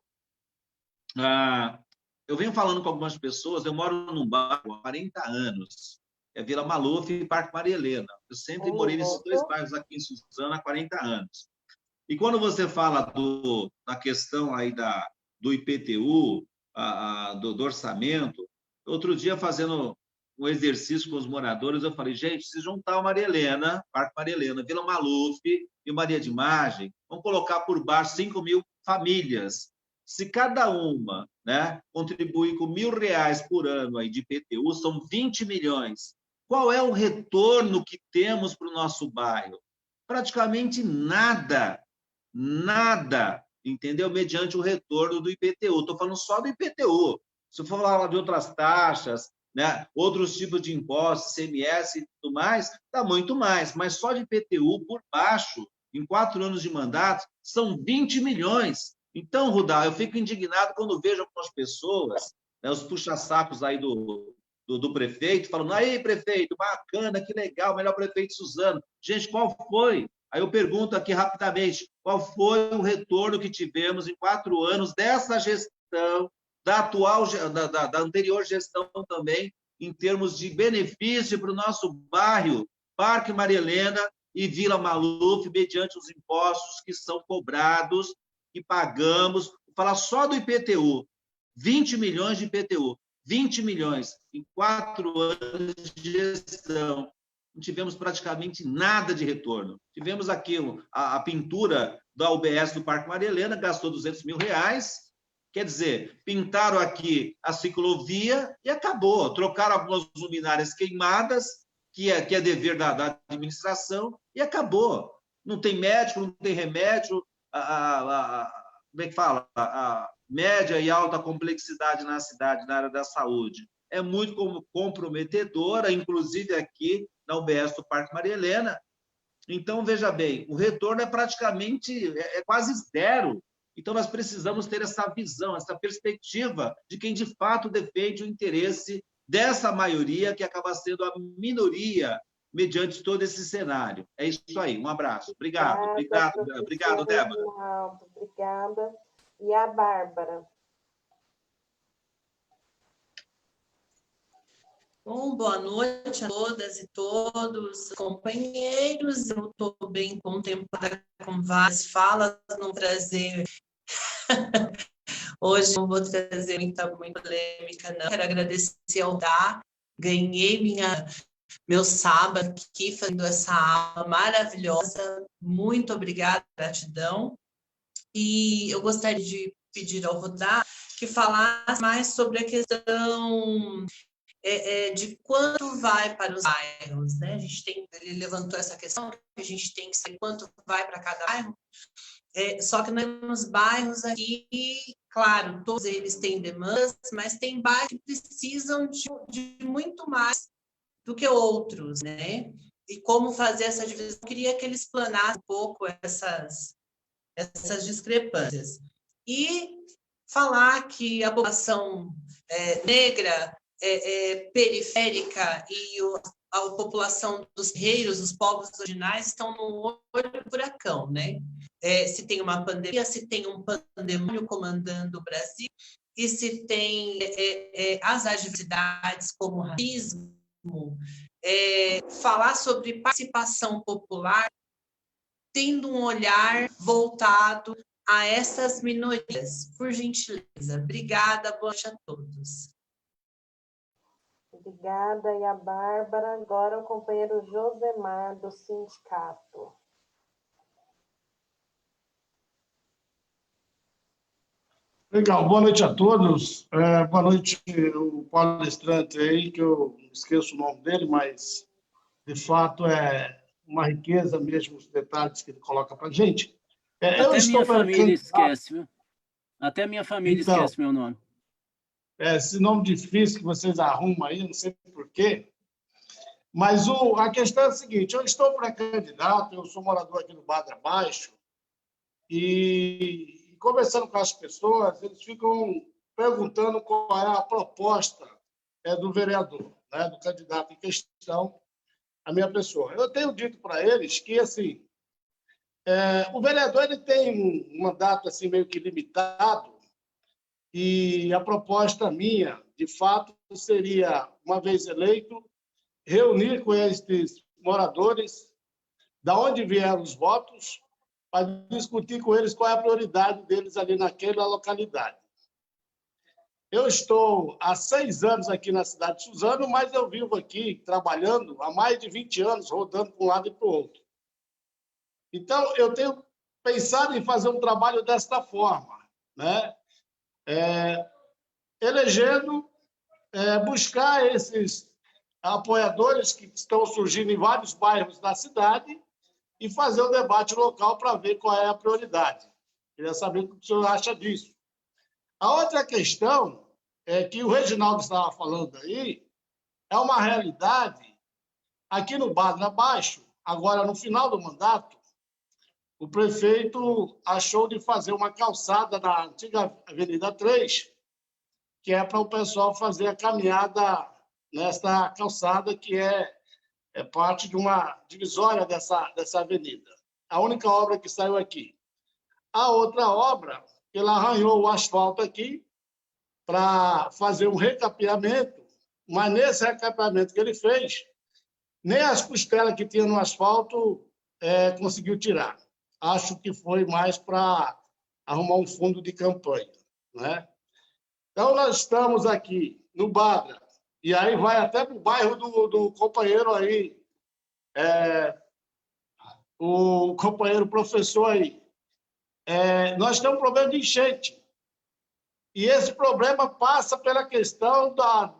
Eu venho falando com algumas pessoas, eu moro num bairro há 40 anos, é Vila Maluf e Parque Maria Helena. Eu sempre morei nesses 2 bairros aqui em Suzano há 40 anos. E quando você fala da questão aí do IPTU, do orçamento, outro dia, fazendo um exercício com os moradores, eu falei, gente, se juntar o Maria Helena, Parque Maria Helena, Vila Maluf e o Maria de Margem, vamos colocar por baixo 5.000 famílias. Se cada uma, né, contribuir com R$1.000 por ano aí de IPTU, são 20 milhões. Qual é o retorno que temos para o nosso bairro? Praticamente nada, entendeu? Mediante o retorno do IPTU. Estou falando só do IPTU. Se eu for falar de outras taxas, né, outros tipos de impostos, CMS e tudo mais, dá muito mais. Mas só de IPTU por baixo, em 4 anos de mandato, são 20 milhões. Então, Rudá, eu fico indignado quando vejo algumas pessoas, né, os puxa-sacos aí do prefeito, falando, aí, prefeito, bacana, que legal, melhor prefeito de Suzano. Gente, qual foi? Aí eu pergunto aqui rapidamente, qual foi o retorno que tivemos em 4 anos dessa gestão, da anterior gestão também, em termos de benefício para o nosso bairro, Parque Maria Helena e Vila Maluf, mediante os impostos que são cobrados, que pagamos. Vou falar só do IPTU, 20 milhões de IPTU, 20 milhões em 4 anos de gestão. Não tivemos praticamente nada de retorno. Tivemos aqui a pintura da UBS do Parque Maria Helena, gastou R$200 mil, quer dizer, pintaram aqui a ciclovia e acabou. Trocaram algumas luminárias queimadas, que é dever da administração, e acabou. Não tem médico, não tem remédio, como é que fala? A média e alta complexidade na cidade, na área da saúde. É muito comprometedora, inclusive aqui na UBS do Parque Maria Helena. Então, veja bem, o retorno é praticamente, quase zero. Então, nós precisamos ter essa visão, essa perspectiva de quem, de fato, defende o interesse dessa maioria, que acaba sendo a minoria, mediante todo esse cenário. É isso aí. Um abraço. Obrigado. Obrigado, Débora. Reginaldo, obrigada. E a Bárbara? Bom, boa noite a todas e todos, companheiros. Eu estou bem contemplada com várias falas, não trazer... Hoje não vou trazer muita polêmica, não. Quero agradecer ao Dá. Ganhei meu sábado aqui fazendo essa aula maravilhosa. Muito obrigada, gratidão. E eu gostaria de pedir ao Rodar que falasse mais sobre a questão de quanto vai para os bairros, né? Ele levantou essa questão, que a gente tem que saber quanto vai para cada bairro. Só que nos bairros aqui, claro, todos eles têm demandas, mas tem bairros que precisam de muito mais do que outros, né? E como fazer essa divisão? Eu queria que eles explanassem um pouco essas discrepâncias. E falar que a população negra, periférica e a população dos guerreiros, os povos originais, estão no olho do furacão, né? Se tem uma pandemia, se tem um pandemônio comandando o Brasil, e se tem as adversidades como o racismo, falar sobre participação popular, tendo um olhar voltado a essas minorias. Por gentileza. Obrigada, boa noite a todos. Obrigada, e a Bárbara. Agora o companheiro Josemar, do sindicato. Legal, boa noite a todos. Boa noite o palestrante aí, que eu esqueço o nome dele, mas de fato é uma riqueza mesmo os detalhes que ele coloca para a gente. Até minha família esquece, viu? Até minha família esquece meu nome. Esse nome difícil que vocês arrumam aí, não sei porquê. Mas a questão é a seguinte, eu estou pré-candidato, eu sou morador aqui no Badra Baixo, e conversando com as pessoas, eles ficam perguntando qual é a proposta do vereador, né, do candidato em questão, a minha pessoa. Eu tenho dito para eles que, assim, o vereador ele tem um mandato assim, meio que limitado, e a proposta minha, de fato, seria, uma vez eleito, reunir com esses moradores, da onde vieram os votos, para discutir com eles qual é a prioridade deles ali naquela localidade. Eu estou há 6 anos aqui na cidade de Suzano, mas eu vivo aqui trabalhando há mais de 20 anos, rodando para um lado e para o outro. Então, eu tenho pensado em fazer um trabalho desta forma, né? Elegendo, buscar esses apoiadores que estão surgindo em vários bairros da cidade e fazer um debate local para ver qual é a prioridade. Queria saber o que o senhor acha disso. A outra questão é que o Reginaldo estava falando aí, é uma realidade aqui no Badra Baixo, agora no final do mandato, o prefeito achou de fazer uma calçada na antiga Avenida 3, que é para o pessoal fazer a caminhada nesta calçada, que é parte de uma divisória dessa avenida. A única obra que saiu aqui. A outra obra, ele arranhou o asfalto aqui para fazer um recapeamento, mas nesse recapeamento que ele fez, nem as costelas que tinha no asfalto conseguiu tirar. Acho que foi mais para arrumar um fundo de campanha, né? Então, nós estamos aqui no Badra, e aí vai até para o bairro do companheiro aí, o companheiro professor aí. Nós temos um problema de enchente. E esse problema passa pela questão da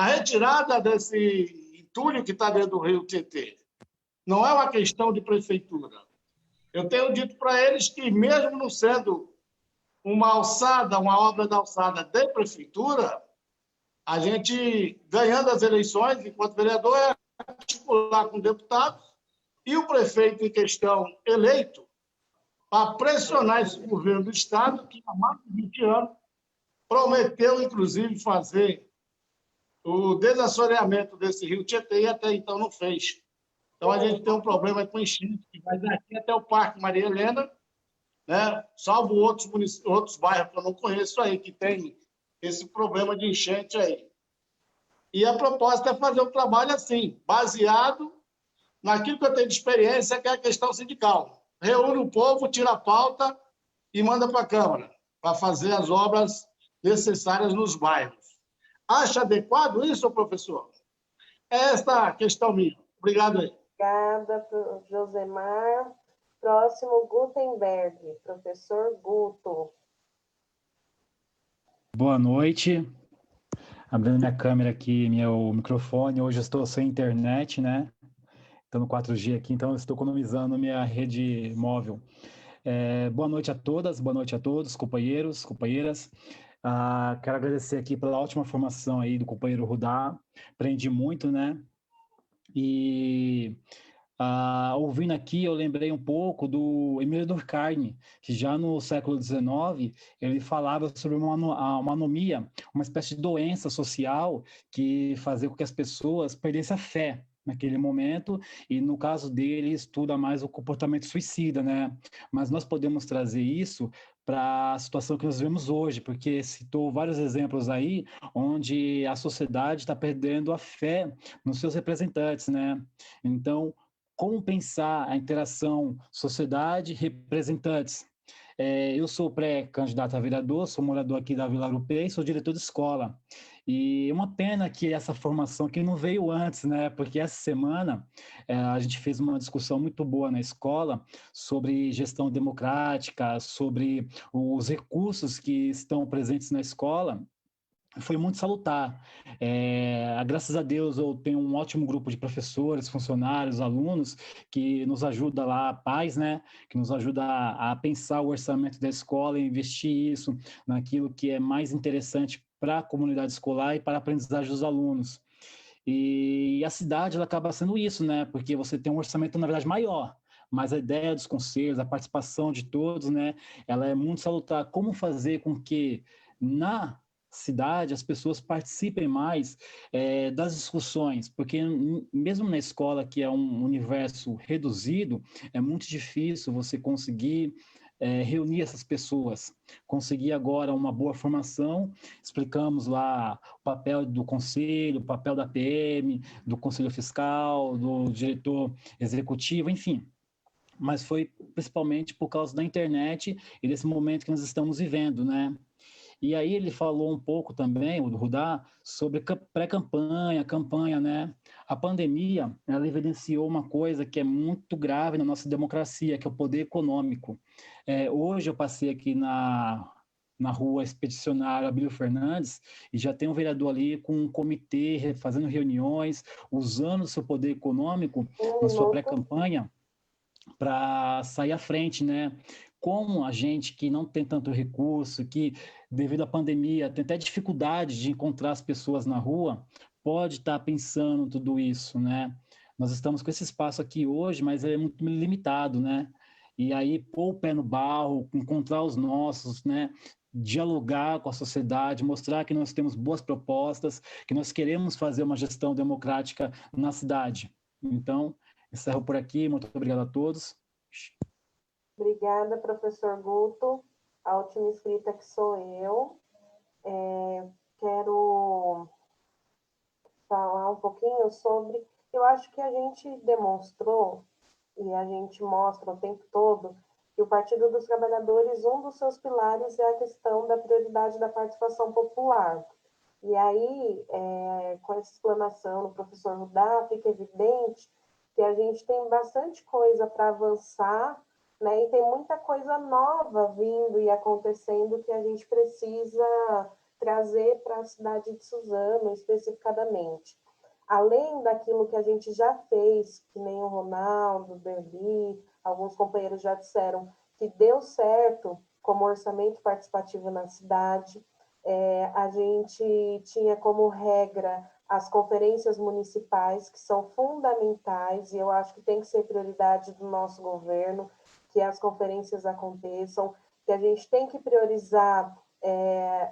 retirada desse entulho que está dentro do rio Tietê. Não é uma questão de prefeitura. Eu tenho dito para eles que, mesmo não sendo uma obra da alçada de prefeitura, a gente, ganhando as eleições, enquanto vereador, é articular com deputados e o prefeito em questão eleito para pressionar esse governo do Estado, que há mais de 20 anos prometeu, inclusive, fazer o desassoreamento desse rio Tietê e até então não fez. Então, a gente tem um problema com enchente, que vai daqui até o Parque Maria Helena, né? Salvo outros bairros que eu não conheço aí, que tem esse problema de enchente aí. E a proposta é fazer um trabalho assim, baseado naquilo que eu tenho de experiência, que é a questão sindical. Reúne o povo, tira a pauta e manda para a Câmara, para fazer as obras necessárias nos bairros. Acha adequado isso, professor? É esta a questão minha. Obrigado aí. Obrigada, Josemar. Próximo, Gutenberg, professor Guto. Boa noite. Abrindo minha câmera aqui, meu microfone. Hoje eu estou sem internet, né? Estou no 4G aqui, então eu estou economizando minha rede móvel. Boa noite a todas, boa noite a todos, companheiros, companheiras. Quero agradecer aqui pela ótima formação aí do companheiro Rudá. Aprendi muito, né? E ouvindo aqui, eu lembrei um pouco do Emílio Durkheim, que já no século XIX, ele falava sobre uma anomia, uma espécie de doença social que fazia com que as pessoas perdessem a fé naquele momento, e no caso dele estuda mais o comportamento suicida, né? Mas nós podemos trazer isso para a situação que nós vemos hoje, porque citou vários exemplos aí onde a sociedade está perdendo a fé nos seus representantes, né? Então, como pensar a interação sociedade-representantes? Eu sou pré-candidato a vereador, sou morador aqui da Vila Urupê e sou diretor de escola. E uma pena que essa formação aqui não veio antes, né? Porque essa semana a gente fez uma discussão muito boa na escola sobre gestão democrática, sobre os recursos que estão presentes na escola. Foi muito salutar. Graças a Deus, eu tenho um ótimo grupo de professores, funcionários, alunos, que nos ajuda lá, pais, né? Que nos ajuda a pensar o orçamento da escola e investir isso naquilo que é mais interessante para a comunidade escolar e para a aprendizagem dos alunos. E a cidade, ela acaba sendo isso, né? Porque você tem um orçamento, na verdade, maior, mas a ideia dos conselhos, a participação de todos, né? Ela é muito salutar. Como fazer com que na cidade as pessoas participem mais das discussões, porque mesmo na escola, que é um universo reduzido, é muito difícil você conseguir reunir essas pessoas. Conseguir agora uma boa formação, explicamos lá o papel do conselho, o papel da PM, do conselho fiscal, do diretor executivo, enfim. Mas foi principalmente por causa da internet e desse momento que nós estamos vivendo, né? E aí ele falou um pouco também, o Rudá, sobre pré-campanha, campanha, né? A pandemia, ela evidenciou uma coisa que é muito grave na nossa democracia, que é o poder econômico. Hoje eu passei aqui na rua Expedicionária Abílio Fernandes, e já tem um vereador ali com um comitê, fazendo reuniões, usando o seu poder econômico na sua pré-campanha para sair à frente, né? Como a gente que não tem tanto recurso, que devido à pandemia tem até dificuldade de encontrar as pessoas na rua, pode estar pensando tudo isso, né? Nós estamos com esse espaço aqui hoje, mas é muito limitado, né? E aí pôr o pé no barro, encontrar os nossos, né? Dialogar com a sociedade, mostrar que nós temos boas propostas, que nós queremos fazer uma gestão democrática na cidade. Então, encerro por aqui, muito obrigado a todos. Obrigada, professor Guto. A última inscrita que sou eu. Quero falar um pouquinho sobre... Eu acho que a gente demonstrou, e a gente mostra o tempo todo, que o Partido dos Trabalhadores, um dos seus pilares é a questão da prioridade da participação popular. E aí, com essa explanação do professor Rudá, fica evidente que a gente tem bastante coisa para avançar, né? E tem muita coisa nova vindo e acontecendo que a gente precisa trazer para a cidade de Suzano, especificadamente. Além daquilo que a gente já fez, que nem o Ronaldo, o Derli, alguns companheiros já disseram que deu certo como orçamento participativo na cidade. A gente tinha como regra as conferências municipais, que são fundamentais, e eu acho que tem que ser prioridade do nosso governo, que as conferências aconteçam, que a gente tem que priorizar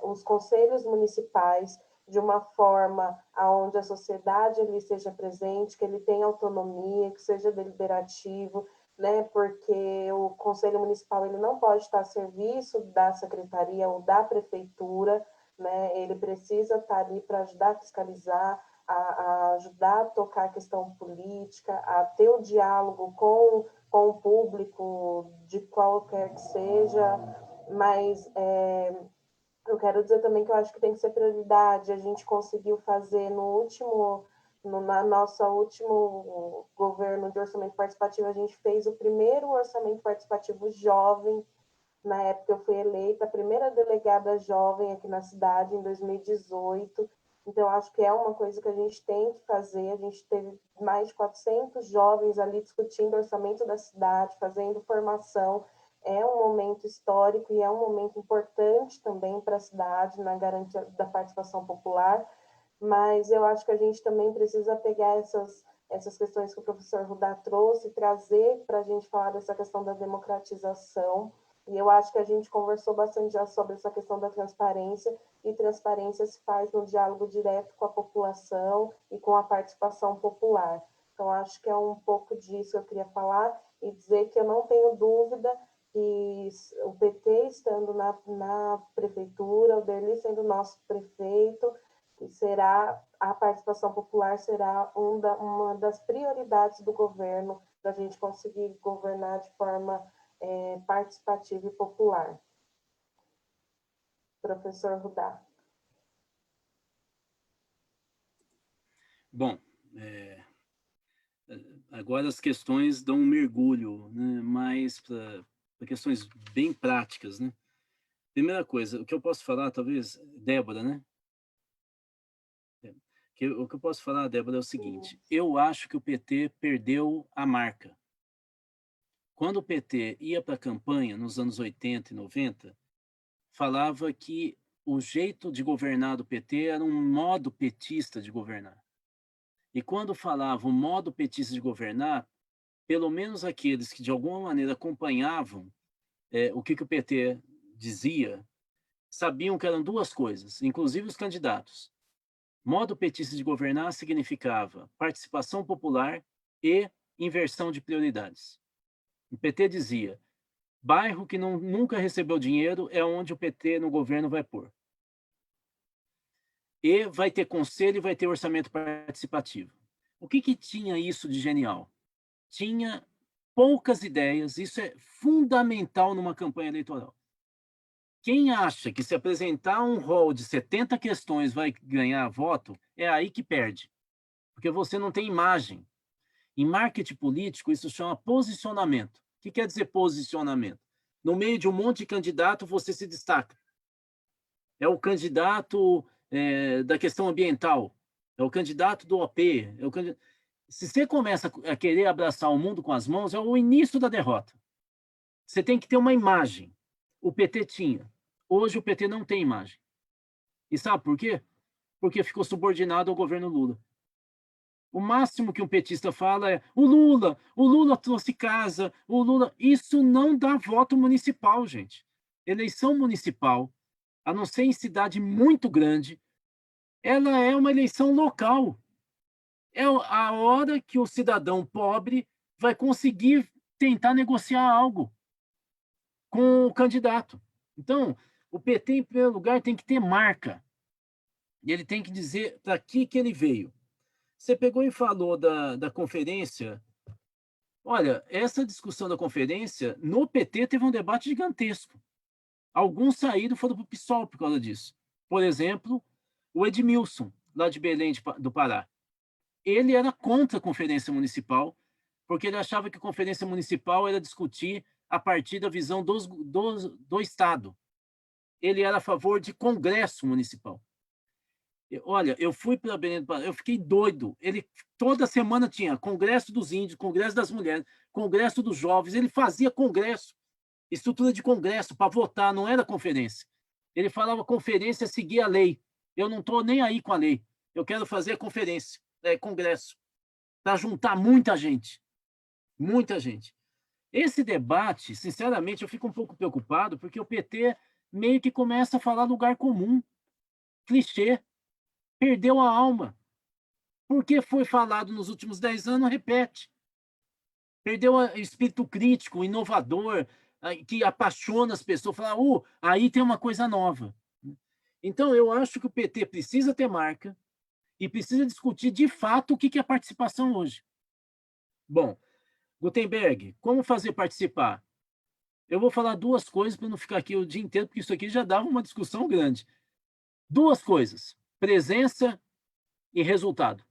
os conselhos municipais de uma forma onde a sociedade ali seja presente, que ele tenha autonomia, que seja deliberativo, né? Porque o Conselho Municipal ele não pode estar a serviço da Secretaria ou da Prefeitura, né? Ele precisa estar ali para ajudar a fiscalizar, a ajudar a tocar a questão política, a ter o diálogo com o público, de qualquer que seja, mas eu quero dizer também que eu acho que tem que ser prioridade. A gente conseguiu fazer na nosso último governo de orçamento participativo, a gente fez o primeiro orçamento participativo jovem. Na época eu fui eleita a primeira delegada jovem aqui na cidade, em 2018. Então, acho que é uma coisa que a gente tem que fazer. A gente teve mais de 400 jovens ali discutindo o orçamento da cidade, fazendo formação. É um momento histórico e é um momento importante também para a cidade, na garantia da participação popular, mas eu acho que a gente também precisa pegar essas questões que o professor Rudá trouxe e trazer para a gente falar dessa questão da democratização, e eu acho que a gente conversou bastante já sobre essa questão da transparência, e transparência se faz no diálogo direto com a população e com a participação popular. Então, acho que é um pouco disso que eu queria falar, e dizer que eu não tenho dúvida que o PT estando na prefeitura, o Derli sendo nosso prefeito, a participação popular será uma das prioridades do governo para a gente conseguir governar de forma participativa e popular. Professor Rudá. Bom, agora as questões dão um mergulho, né, mais para questões bem práticas, né? Primeira coisa, o que eu posso falar, talvez, Débora, né? O que eu posso falar, Débora, é o seguinte: eu acho que o PT perdeu a marca. Quando o PT ia para a campanha, nos anos 80 e 90, falava que o jeito de governar do PT era um modo petista de governar. E quando falava o modo petista de governar, pelo menos aqueles que de alguma maneira acompanhavam o que o PT dizia, sabiam que eram duas coisas, inclusive os candidatos. Modo petista de governar significava participação popular e inversão de prioridades. O PT dizia, bairro que nunca recebeu dinheiro é onde o PT no governo vai pôr. E vai ter conselho e vai ter orçamento participativo. O que tinha isso de genial? Tinha poucas ideias, isso é fundamental numa campanha eleitoral. Quem acha que se apresentar um rol de 70 questões vai ganhar voto, é aí que perde. Porque você não tem imagem. Em marketing político, isso chama posicionamento. O que quer dizer posicionamento? No meio de um monte de candidato, você se destaca. É o candidato da questão ambiental, é o candidato do OP. Se você começa a querer abraçar o mundo com as mãos, é o início da derrota. Você tem que ter uma imagem. O PT tinha. Hoje o PT não tem imagem. E sabe por quê? Porque ficou subordinado ao governo Lula. O máximo que um petista fala é o Lula trouxe casa, o Lula... Isso não dá voto municipal, gente. Eleição municipal, a não ser em cidade muito grande, ela é uma eleição local. É a hora que o cidadão pobre vai conseguir tentar negociar algo com o candidato. Então, o PT, em primeiro lugar, tem que ter marca. E ele tem que dizer para que ele veio. Você pegou e falou da conferência. Olha, essa discussão da conferência, no PT teve um debate gigantesco. Alguns saíram e foram para o PSOL por causa disso. Por exemplo, o Edmilson, lá de Belém do Pará. Ele era contra a conferência municipal, porque ele achava que a conferência municipal era discutir a partir da visão do Estado. Ele era a favor de congresso municipal. Olha, eu fui para Belém do Pará, eu fiquei doido. Ele toda semana tinha congresso dos índios, congresso das mulheres, Congresso dos Jovens, ele fazia congresso, estrutura de congresso para votar, não era conferência. Ele falava conferência, seguir a lei. Eu não estou nem aí com a lei. Eu quero fazer conferência, congresso, para juntar muita gente. Muita gente. Esse debate, sinceramente, eu fico um pouco preocupado, porque o PT meio que começa a falar lugar comum, clichê, perdeu a alma. Porque foi falado nos últimos 10 anos, repete. Perdeu o espírito crítico, inovador, que apaixona as pessoas, fala, aí tem uma coisa nova. Então, eu acho que o PT precisa ter marca e precisa discutir, de fato, o que é participação hoje. Bom, Gutenberg, como fazer participar? Eu vou falar duas coisas para não ficar aqui o dia inteiro, porque isso aqui já dava uma discussão grande. Duas coisas, presença e resultado.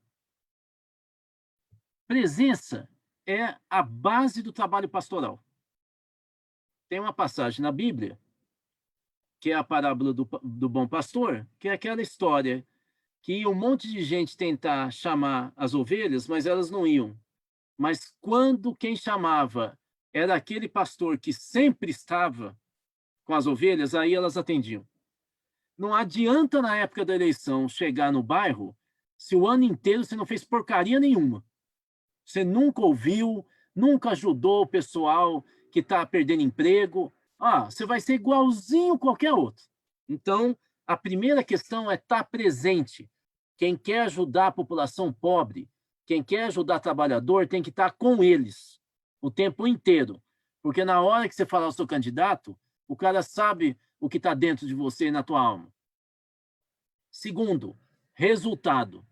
Presença é a base do trabalho pastoral. Tem uma passagem na Bíblia, que é a parábola do bom pastor, que é aquela história que ia um monte de gente tentar chamar as ovelhas, mas elas não iam. Mas quando quem chamava era aquele pastor que sempre estava com as ovelhas, aí elas atendiam. Não adianta, na época da eleição, chegar no bairro se o ano inteiro você não fez porcaria nenhuma. Você nunca ouviu, nunca ajudou o pessoal que está perdendo emprego. Você vai ser igualzinho qualquer outro. Então, a primeira questão é estar presente. Quem quer ajudar a população pobre, quem quer ajudar o trabalhador, tem que estar com eles o tempo inteiro. Porque na hora que você falar o seu candidato, o cara sabe o que está dentro de você e na tua alma. Segundo, resultado.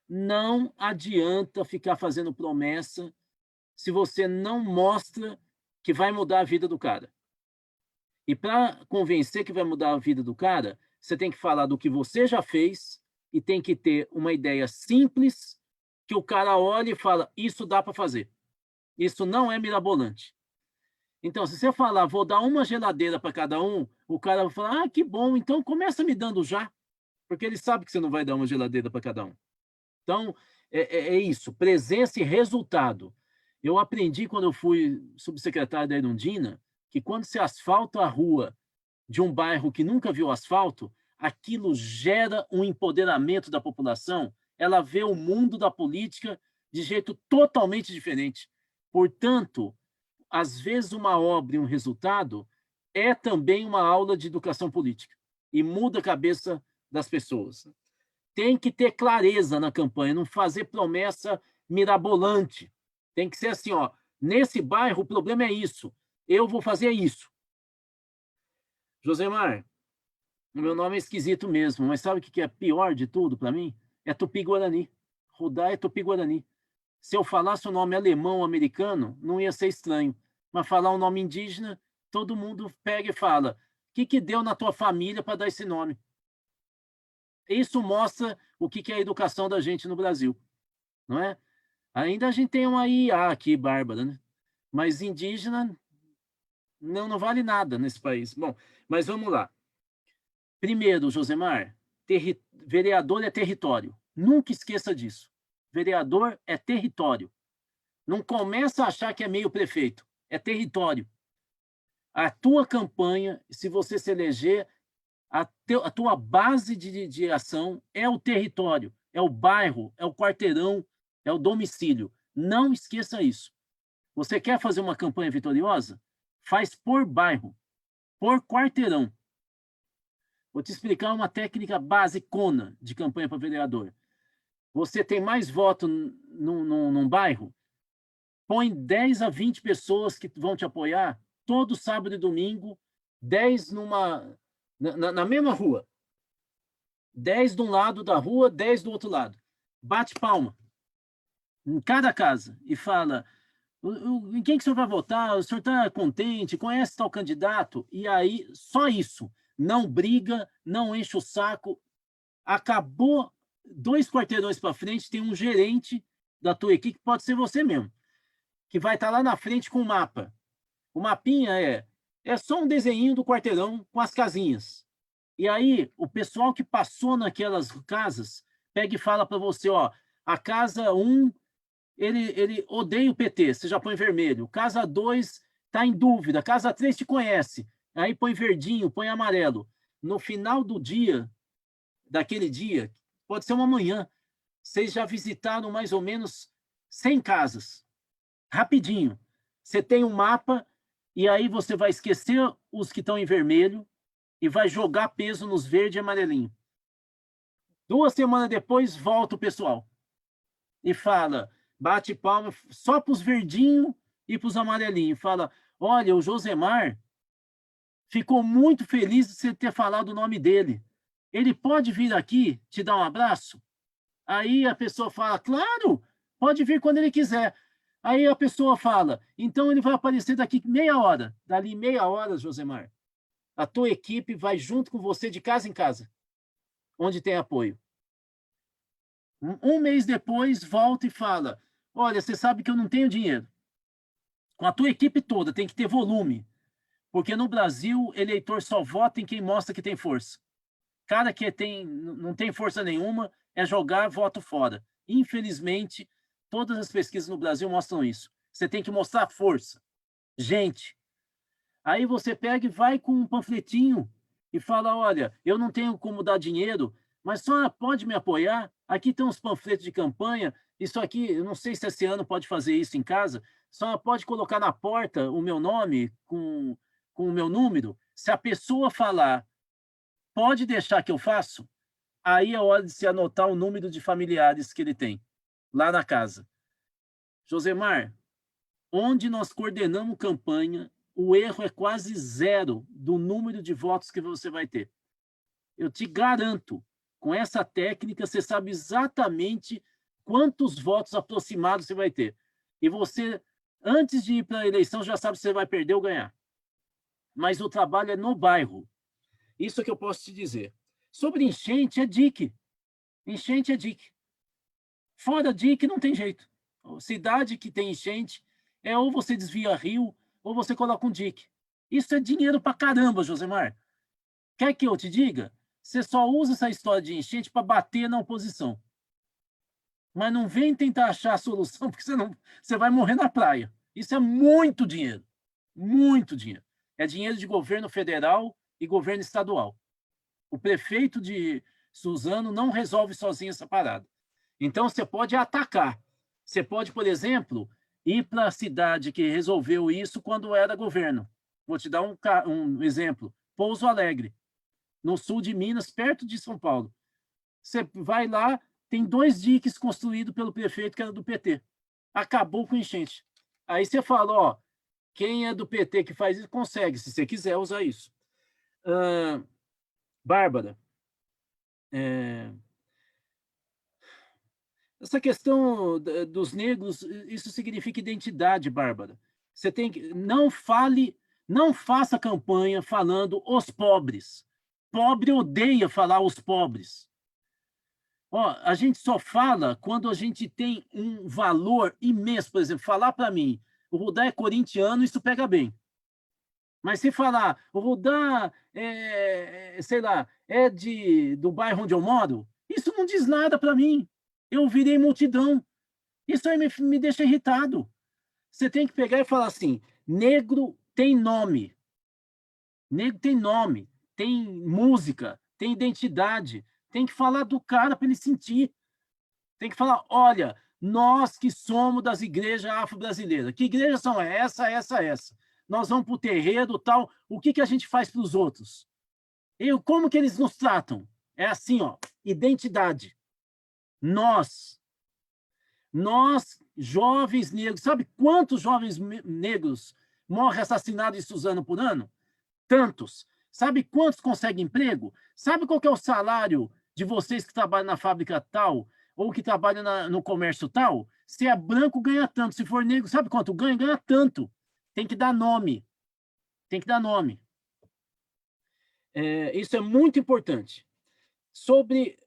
Não adianta ficar fazendo promessa se você não mostra que vai mudar a vida do cara. E para convencer que vai mudar a vida do cara, você tem que falar do que você já fez e tem que ter uma ideia simples que o cara olha e fala, isso dá para fazer. Isso não é mirabolante. Então, se você falar, vou dar uma geladeira para cada um, o cara vai falar, que bom, então começa me dando já, porque ele sabe que você não vai dar uma geladeira para cada um. Então, é isso, presença e resultado. Eu aprendi quando eu fui subsecretário da Erundina, que quando se asfalta a rua de um bairro que nunca viu asfalto, aquilo gera um empoderamento da população, ela vê o mundo da política de jeito totalmente diferente. Portanto, às vezes uma obra e um resultado é também uma aula de educação política e muda a cabeça das pessoas. Tem que ter clareza na campanha, não fazer promessa mirabolante. Tem que ser assim, nesse bairro o problema é isso, eu vou fazer isso. Josemar, o meu nome é esquisito mesmo, mas sabe o que é pior de tudo para mim? É Tupi-Guarani. Rudá é Tupi-Guarani. Se eu falasse o nome alemão ou americano, não ia ser estranho. Mas falar um nome indígena, todo mundo pega e fala, o que deu na tua família para dar esse nome? Isso mostra o que é a educação da gente no Brasil, não é? Ainda a gente tem uma IA aqui, bárbara, né? Mas indígena não vale nada nesse país. Bom, mas vamos lá. Primeiro, Josemar, vereador é território. Nunca esqueça disso. Vereador é território. Não começa a achar que é meio prefeito. É território. A tua campanha, se você se eleger, a tua base de ação é o território, é o bairro, é o quarteirão, é o domicílio. Não esqueça isso. Você quer fazer uma campanha vitoriosa? Faz por bairro, por quarteirão. Vou te explicar uma técnica basicona de campanha para vereador. Você tem mais voto num bairro? Põe 10 a 20 pessoas que vão te apoiar todo sábado e domingo, 10 na mesma rua. 10 de um lado da rua, 10 do outro lado. Bate palma em cada casa e fala, em quem que o senhor vai votar? O senhor está contente? Conhece tal candidato? E aí, só isso. Não briga, não enche o saco. Acabou 2 quarteirões para frente, tem um gerente da tua equipe, pode ser você mesmo, que vai estar lá na frente com o mapa. O mapinha é só um desenho do quarteirão com as casinhas. E aí, o pessoal que passou naquelas casas pega e fala para você, a casa 1 ele odeia o PT, você já põe vermelho. Casa 2 está em dúvida. Casa 3 te conhece. Aí põe verdinho, põe amarelo. No final do dia, daquele dia, pode ser uma manhã, vocês já visitaram mais ou menos 100 casas. Rapidinho. Você tem um mapa e aí você vai esquecer os que estão em vermelho e vai jogar peso nos verde e amarelinho. 2 semanas depois, volta o pessoal e fala, bate palma só para os verdinhos e para os amarelinhos. Fala, olha, o Josemar ficou muito feliz de você ter falado o nome dele. Ele pode vir aqui te dar um abraço? Aí a pessoa fala, claro, pode vir quando ele quiser. Aí a pessoa fala, então ele vai aparecer daqui meia hora. Dali meia hora, Josemar, a tua equipe vai junto com você de casa em casa, onde tem apoio. Um mês depois, volta e fala, olha, você sabe que eu não tenho dinheiro. Com a tua equipe toda, tem que ter volume. Porque no Brasil, eleitor só vota em quem mostra que tem força. Cara que não tem força nenhuma, é jogar voto fora. Infelizmente, todas as pesquisas no Brasil mostram isso. Você tem que mostrar força. Gente. Aí você pega e vai com um panfletinho e fala, olha, eu não tenho como dar dinheiro, mas só pode me apoiar. Aqui tem uns panfletos de campanha. Isso aqui, eu não sei se esse ano pode fazer isso em casa. Só pode colocar na porta o meu nome com o meu número. Se a pessoa falar, pode deixar que eu faço, aí é hora de se anotar o número de familiares que ele tem, lá na casa. Josemar, onde nós coordenamos campanha, o erro é quase zero do número de votos que você vai ter. Eu te garanto, com essa técnica, você sabe exatamente quantos votos aproximados você vai ter. E você, antes de ir para a eleição, já sabe se você vai perder ou ganhar. Mas o trabalho é no bairro. Isso é que eu posso te dizer. Sobre enchente, é DIC. Enchente é DIC. Fora DIC, não tem jeito. Cidade que tem enchente, é ou você desvia rio, ou você coloca um DIC. Isso é dinheiro pra caramba, Josemar. Quer que eu te diga? Você só usa essa história de enchente para bater na oposição. Mas não vem tentar achar a solução, porque você vai morrer na praia. Isso é muito dinheiro. Muito dinheiro. É dinheiro de governo federal e governo estadual. O prefeito de Suzano não resolve sozinho essa parada. Então, você pode atacar. Você pode, por exemplo, ir para a cidade que resolveu isso quando era governo. Vou te dar um exemplo. Pouso Alegre, no sul de Minas, perto de São Paulo. Você vai lá, tem 2 diques construídos pelo prefeito que era do PT. Acabou com enchente. Aí você fala, ó, quem é do PT que faz isso, consegue, se você quiser usar isso. Bárbara, essa questão dos negros, isso significa identidade, Bárbara. Você tem que não faça campanha falando os pobres. Pobre odeia falar os pobres. Ó, a gente só fala quando a gente tem um valor imenso. Por exemplo, falar para mim, o Rudá é corintiano, isso pega bem. Mas se falar, o Rudá sei lá, é do bairro onde eu moro, isso não diz nada para mim. Eu virei multidão. Isso aí me deixa irritado. Você tem que pegar e falar assim, negro tem nome. Negro tem nome, tem música, tem identidade. Tem que falar do cara para ele sentir. Tem que falar, olha, nós que somos das igrejas afro-brasileiras. Que igrejas são essa? Nós vamos para o terreiro, tal. O que a gente faz para os outros? Como que eles nos tratam? É assim, ó, identidade. Nós, jovens negros, sabe quantos jovens negros morrem assassinados em Suzano por ano? Tantos. Sabe quantos conseguem emprego? Sabe qual que é o salário de vocês que trabalham na fábrica tal, ou que trabalham no comércio tal? Se é branco, ganha tanto. Se for negro, sabe quanto ganha? Ganha tanto. Tem que dar nome. Tem que dar nome. Isso é muito importante. Sobre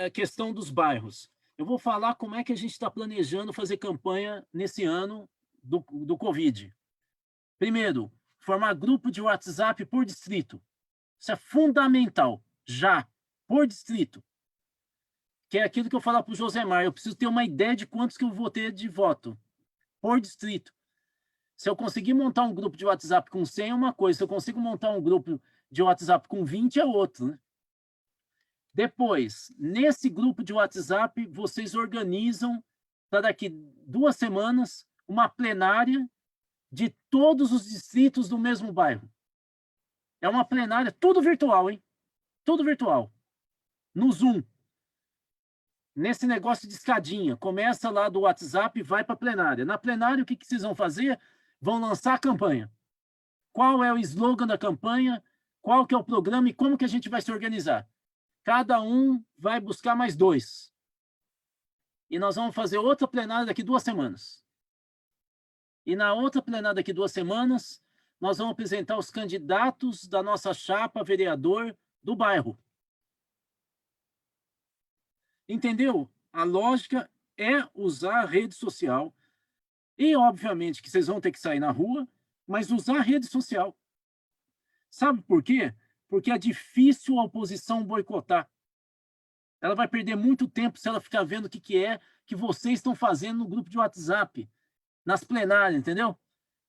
a questão dos bairros. Eu vou falar como é que a gente está planejando fazer campanha nesse ano do Covid. Primeiro, formar grupo de WhatsApp por distrito. Isso é fundamental, já, por distrito. que é aquilo que eu falava para o Josemar, eu preciso ter uma ideia de quantos que eu vou ter de voto por distrito. Se eu conseguir montar um grupo de WhatsApp com 100 é uma coisa, se eu consigo montar um grupo de WhatsApp com 20 é outro, né? Depois, nesse grupo de WhatsApp, vocês organizam para daqui 2 semanas uma plenária de todos os distritos do mesmo bairro. É uma plenária, tudo virtual, hein? Tudo virtual. No Zoom. Nesse negócio de escadinha. Começa lá do WhatsApp e vai para a plenária. Na plenária, o que vocês vão fazer? Vão lançar a campanha. Qual é o slogan da campanha? Qual que é o programa e como que a gente vai se organizar? Cada um vai buscar mais 2. E nós vamos fazer outra plenária daqui 2 semanas. E na outra plenária daqui 2 semanas, nós vamos apresentar os candidatos da nossa chapa vereador do bairro. Entendeu? A lógica é usar a rede social. E, obviamente, que vocês vão ter que sair na rua, mas usar a rede social. Sabe por quê? Porque é difícil a oposição boicotar. Ela vai perder muito tempo se ela ficar vendo o que é que vocês estão fazendo no grupo de WhatsApp, nas plenárias, entendeu?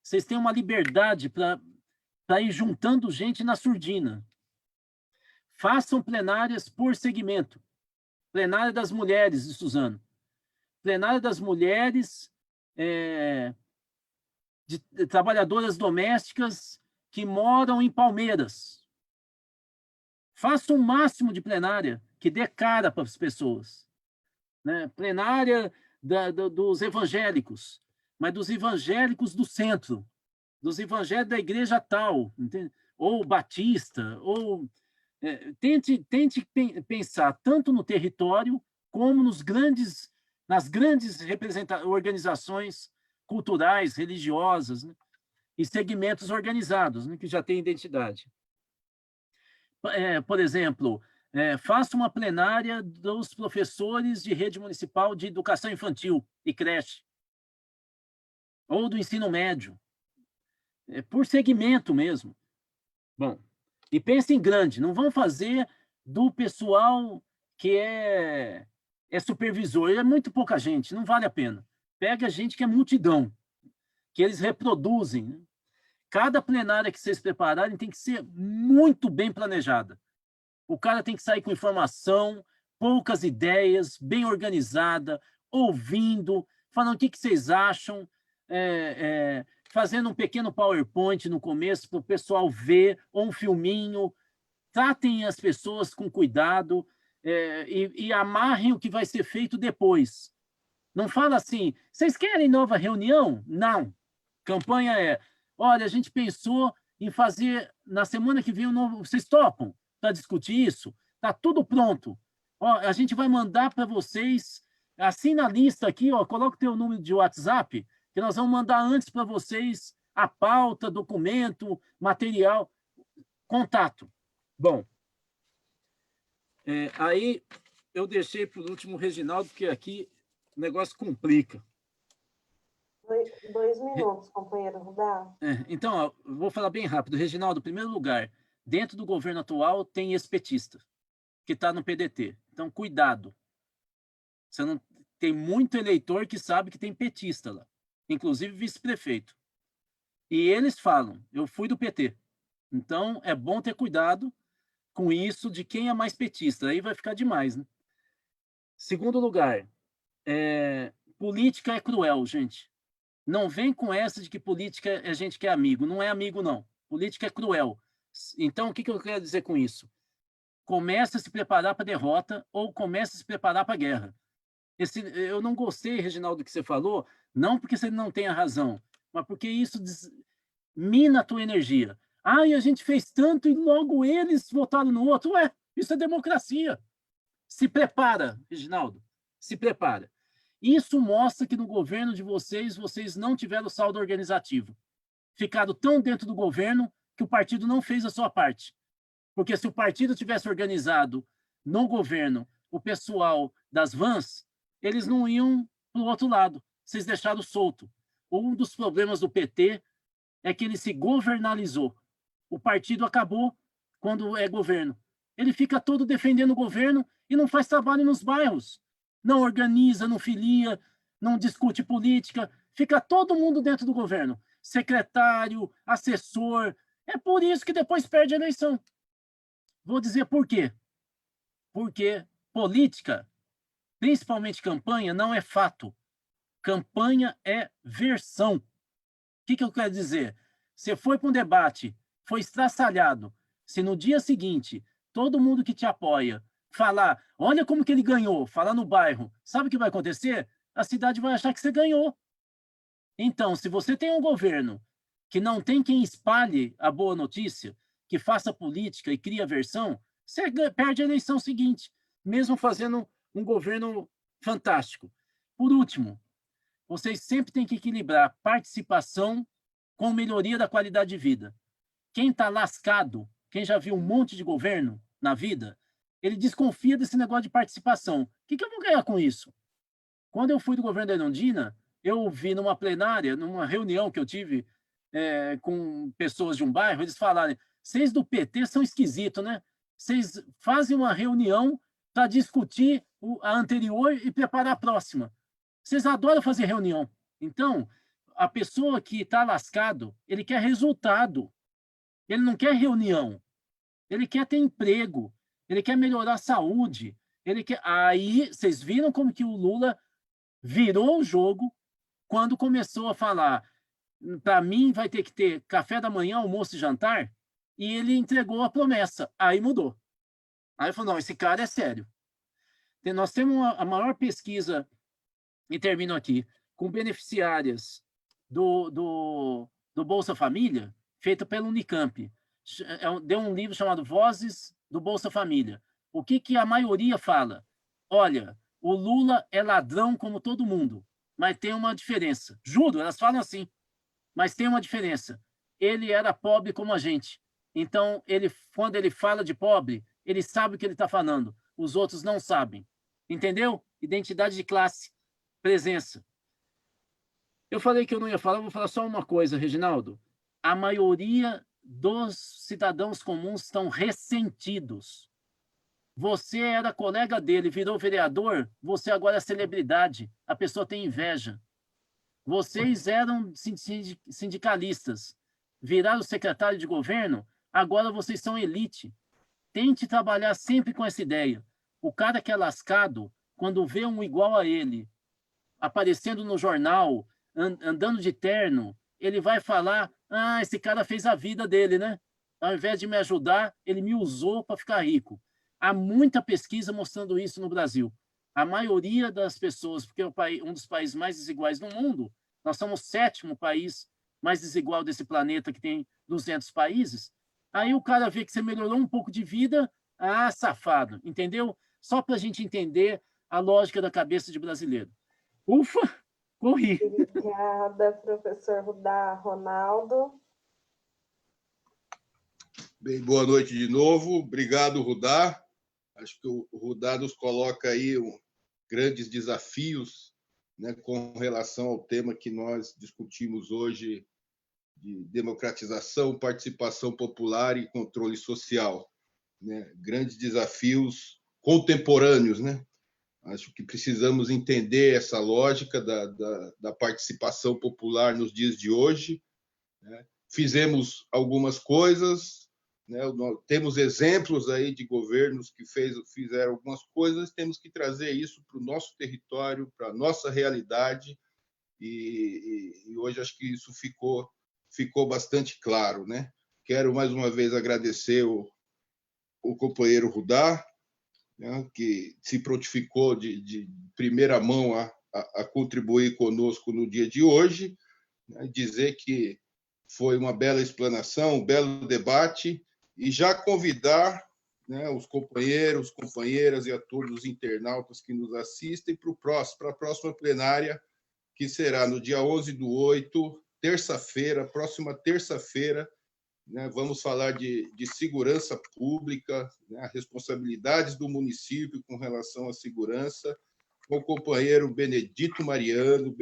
Vocês têm uma liberdade para ir juntando gente na surdina. Façam plenárias por segmento. Plenária das mulheres de Suzano. Plenária das mulheres de trabalhadoras domésticas que moram em Palmeiras. Faça o máximo de plenária que dê cara para as pessoas. Né? Plenária dos evangélicos, mas dos evangélicos do centro, dos evangélicos da igreja tal, entende? Ou batista, ou... tente pensar tanto no território como nas grandes organizações culturais, religiosas, né? E segmentos organizados, né? Que já têm identidade. Por exemplo, faça uma plenária dos professores de rede municipal de educação infantil e creche, ou do ensino médio, por segmento mesmo. Bom, e pense em grande, não vão fazer do pessoal que é supervisor, é muito pouca gente, não vale a pena. Pega gente que é multidão, que eles reproduzem. Né? Cada plenária que vocês prepararem tem que ser muito bem planejada. O cara tem que sair com informação, poucas ideias, bem organizada, ouvindo, falando o que vocês acham, fazendo um pequeno PowerPoint no começo para o pessoal ver, ou um filminho. Tratem as pessoas com cuidado e amarrem o que vai ser feito depois. Não fala assim, vocês querem nova reunião? Não. Campanha olha, a gente pensou em fazer na semana que vem um novo... Vocês topam para discutir isso? Está tudo pronto. Ó, a gente vai mandar para vocês, assina a lista aqui, ó, coloca o teu número de WhatsApp, que nós vamos mandar antes para vocês a pauta, documento, material, contato. Bom, aí eu deixei por último o Reginaldo, porque aqui o negócio complica. 2 minutos, companheiro Rudá. Então, ó, vou falar bem rápido. Reginaldo, em primeiro lugar, dentro do governo atual tem ex-petista, que está no PDT. Então, cuidado. Você não... Tem muito eleitor que sabe que tem petista lá, inclusive vice-prefeito. E eles falam, eu fui do PT. Então, é bom ter cuidado com isso de quem é mais petista. Aí vai ficar demais, né? Segundo lugar, política é cruel, gente. Não vem com essa de que política é gente que é amigo. Não é amigo, não. Política é cruel. Então, o que eu quero dizer com isso? Começa a se preparar para a derrota ou começa a se preparar para a guerra. Eu não gostei, Reginaldo, do que você falou, não porque você não tenha razão, mas porque isso mina a tua energia. E a gente fez tanto e logo eles votaram no outro. Isso é democracia. Se prepara, Reginaldo. Se prepara. Isso mostra que no governo de vocês não tiveram saldo organizativo. Ficaram tão dentro do governo que o partido não fez a sua parte. Porque se o partido tivesse organizado no governo o pessoal das vans, eles não iam para o outro lado. Vocês deixaram solto. Um dos problemas do PT é que ele se governalizou. O partido acabou quando é governo. Ele fica todo defendendo o governo e não faz trabalho nos bairros. Não organiza, não filia, não discute política. Fica todo mundo dentro do governo. Secretário, assessor. É por isso que depois perde a eleição. Vou dizer por quê. Porque política, principalmente campanha, não é fato. Campanha é versão. O que eu quero dizer? Você foi para um debate, foi estraçalhado. Se no dia seguinte, todo mundo que te apoia falar, olha como que ele ganhou, falar no bairro, sabe o que vai acontecer? A cidade vai achar que você ganhou. Então, se você tem um governo que não tem quem espalhe a boa notícia, que faça política e cria versão, você perde a eleição seguinte, mesmo fazendo um governo fantástico. Por último, vocês sempre têm que equilibrar participação com melhoria da qualidade de vida. Quem está lascado, quem já viu um monte de governo na vida, ele desconfia desse negócio de participação. O que eu vou ganhar com isso? Quando eu fui do governo da Erundina, eu vi numa plenária, numa reunião que eu tive com pessoas de um bairro, eles falaram, vocês do PT são esquisitos, né? Vocês fazem uma reunião para discutir a anterior e preparar a próxima. Vocês adoram fazer reunião. Então, a pessoa que está lascado, ele quer resultado. Ele não quer reunião. Ele quer ter emprego. Ele quer melhorar a saúde. Ele quer... Aí, vocês viram como que o Lula virou o jogo quando começou a falar, para mim vai ter que ter café da manhã, almoço e jantar, e ele entregou a promessa. Aí mudou. Aí falou, não, esse cara é sério. Nós temos a maior pesquisa, e termino aqui, com beneficiárias do Bolsa Família, feita pelo Unicamp. Deu um livro chamado Vozes do Bolsa Família. O que a maioria fala? Olha, o Lula é ladrão como todo mundo, mas tem uma diferença. Juro, elas falam assim, mas tem uma diferença. Ele era pobre como a gente. Então, quando ele fala de pobre, ele sabe o que ele está falando. Os outros não sabem. Entendeu? Identidade de classe, presença. Eu falei que eu não ia falar, vou falar só uma coisa, Reginaldo. A maioria dos cidadãos comuns estão ressentidos. Você era colega dele, virou vereador, você agora é celebridade. A pessoa tem inveja. Vocês eram sindicalistas, viraram secretário de governo, agora vocês são elite. Tente trabalhar sempre com essa ideia. O cara que é lascado, quando vê um igual a ele, aparecendo no jornal, andando de terno, ele vai falar, esse cara fez a vida dele, né? Ao invés de me ajudar, ele me usou para ficar rico. Há muita pesquisa mostrando isso no Brasil. A maioria das pessoas, porque é um dos países mais desiguais do mundo, nós somos o 7º país mais desigual desse planeta, que tem 200 países, aí o cara vê que você melhorou um pouco de vida, safado, entendeu? Só para a gente entender a lógica da cabeça de brasileiro. Ufa, corri. Obrigada, professor Rudá. Ronaldo. Bem, boa noite de novo. Obrigado, Rudá. Acho que o Rudá nos coloca aí grandes desafios, né, com relação ao tema que nós discutimos hoje de democratização, participação popular e controle social, né? Grandes desafios contemporâneos, né? Acho que precisamos entender essa lógica da participação popular nos dias de hoje, né? Fizemos algumas coisas, né? Temos exemplos aí de governos que fizeram algumas coisas, temos que trazer isso para o nosso território, para a nossa realidade, e hoje acho que isso ficou bastante claro, né? Quero mais uma vez agradecer o companheiro Rudá, né, que se prontificou de primeira mão a contribuir conosco no dia de hoje, né, dizer que foi uma bela explanação, um belo debate, e já convidar, né, os companheiros, companheiras e a todos os internautas que nos assistem para a próxima plenária, que será no dia 11/8, terça-feira, próxima terça-feira, né, vamos falar de segurança pública, né, responsabilidades do município com relação à segurança, com o companheiro Benedito Mariano,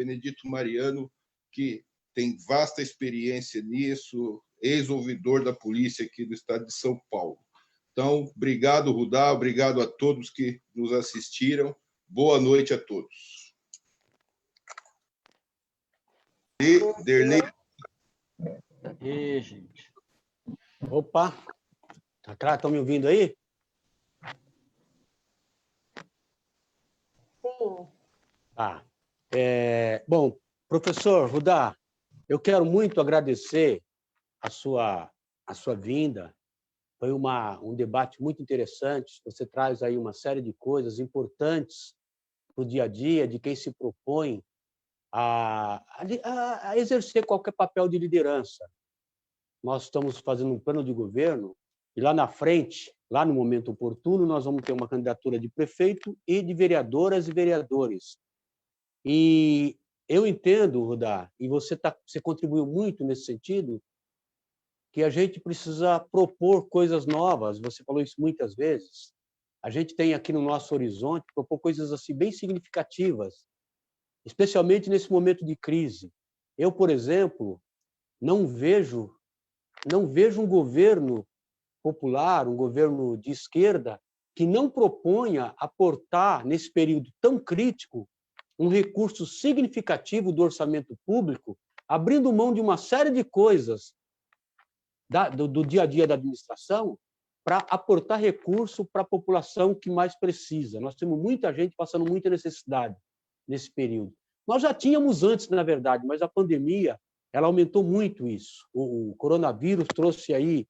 que tem vasta experiência nisso, ex-ouvidor da polícia aqui do estado de São Paulo. Então, obrigado, Rudá, obrigado a todos que nos assistiram. Boa noite a todos. E Derlei. E, gente. Opa! Tá claro? Estão me ouvindo aí? Sim. Tá. Bom, professor Rudá, eu quero muito agradecer a sua vinda. Foi um debate muito interessante. Você traz aí uma série de coisas importantes para o dia a dia de quem se propõe a exercer qualquer papel de liderança. Nós estamos fazendo um plano de governo e lá na frente, lá no momento oportuno, nós vamos ter uma candidatura de prefeito e de vereadoras e vereadores. E eu entendo, Rudá, e você contribuiu muito nesse sentido, que a gente precisa propor coisas novas. Você falou isso muitas vezes. A gente tem aqui no nosso horizonte propor coisas assim bem significativas, especialmente nesse momento de crise. Eu, por exemplo, não vejo um governo popular, um governo de esquerda, que não proponha aportar, nesse período tão crítico, um recurso significativo do orçamento público, abrindo mão de uma série de coisas do dia a dia da administração para aportar recurso para a população que mais precisa. Nós temos muita gente passando muita necessidade nesse período. Nós já tínhamos antes, na verdade, mas a pandemia ela aumentou muito isso. O coronavírus trouxe aí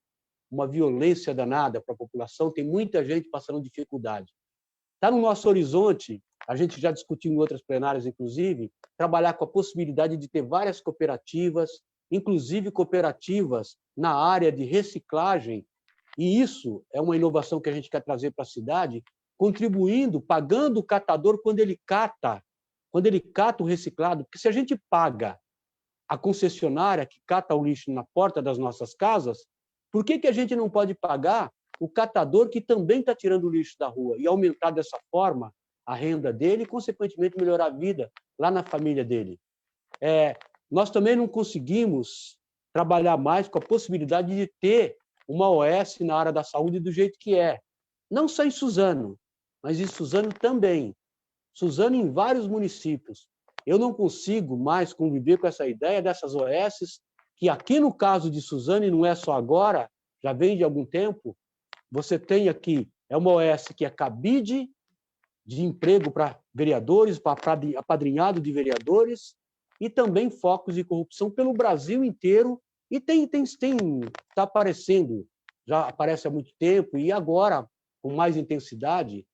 uma violência danada para a população, tem muita gente passando dificuldade. Está no nosso horizonte, a gente já discutiu em outras plenárias, inclusive, trabalhar com a possibilidade de ter várias cooperativas, inclusive cooperativas na área de reciclagem, e isso é uma inovação que a gente quer trazer para a cidade, contribuindo, pagando o catador quando ele cata o reciclado, porque se a gente paga a concessionária que cata o lixo na porta das nossas casas, por que a gente não pode pagar o catador que também está tirando o lixo da rua e aumentar dessa forma a renda dele e, consequentemente, melhorar a vida lá na família dele? Nós também não conseguimos trabalhar mais com a possibilidade de ter uma OS na área da saúde do jeito que é. Não só em Suzano, mas em Suzano também. Suzano em vários municípios. Eu não consigo mais conviver com essa ideia dessas OS, que aqui no caso de Suzano, e não é só agora, já vem de algum tempo, você tem aqui, é uma OS que é cabide de emprego para vereadores, para apadrinhado de vereadores, e também focos de corrupção pelo Brasil inteiro, e está aparecendo, já aparece há muito tempo, e agora, com mais intensidade,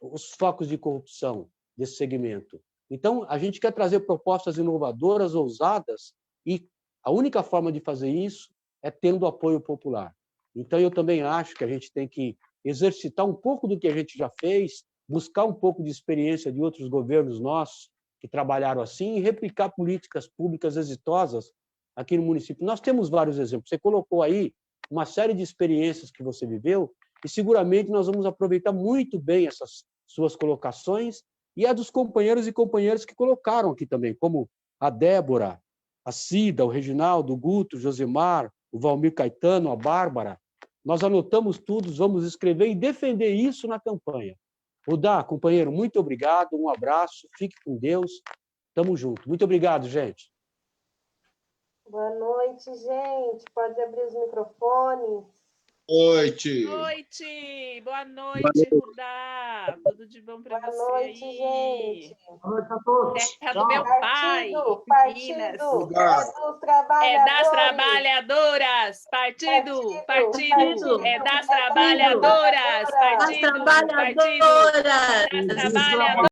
os focos de corrupção desse segmento. Então, a gente quer trazer propostas inovadoras, ousadas, e a única forma de fazer isso é tendo apoio popular. Então, eu também acho que a gente tem que exercitar um pouco do que a gente já fez, buscar um pouco de experiência de outros governos nossos que trabalharam assim e replicar políticas públicas exitosas aqui no município. Nós temos vários exemplos. Você colocou aí uma série de experiências que você viveu e seguramente nós vamos aproveitar muito bem essas suas colocações e a dos companheiros e companheiras que colocaram aqui também, como a Débora, a Cida, o Reginaldo, o Guto, o Josemar, o Valmir Caetano, a Bárbara. Nós anotamos tudo, vamos escrever e defender isso na campanha. Rudá, companheiro, muito obrigado, um abraço, fique com Deus, tamo junto. Muito obrigado, gente. Boa noite, gente. Pode abrir os microfones. Noite. Boa noite, Rudá. Tudo de bom para você? Boa noite, aí? gente. Boa noite a todos. Terra do meu pai. Partido É das trabalhadoras. Partido é das trabalhadoras. Partido. Das trabalhadoras.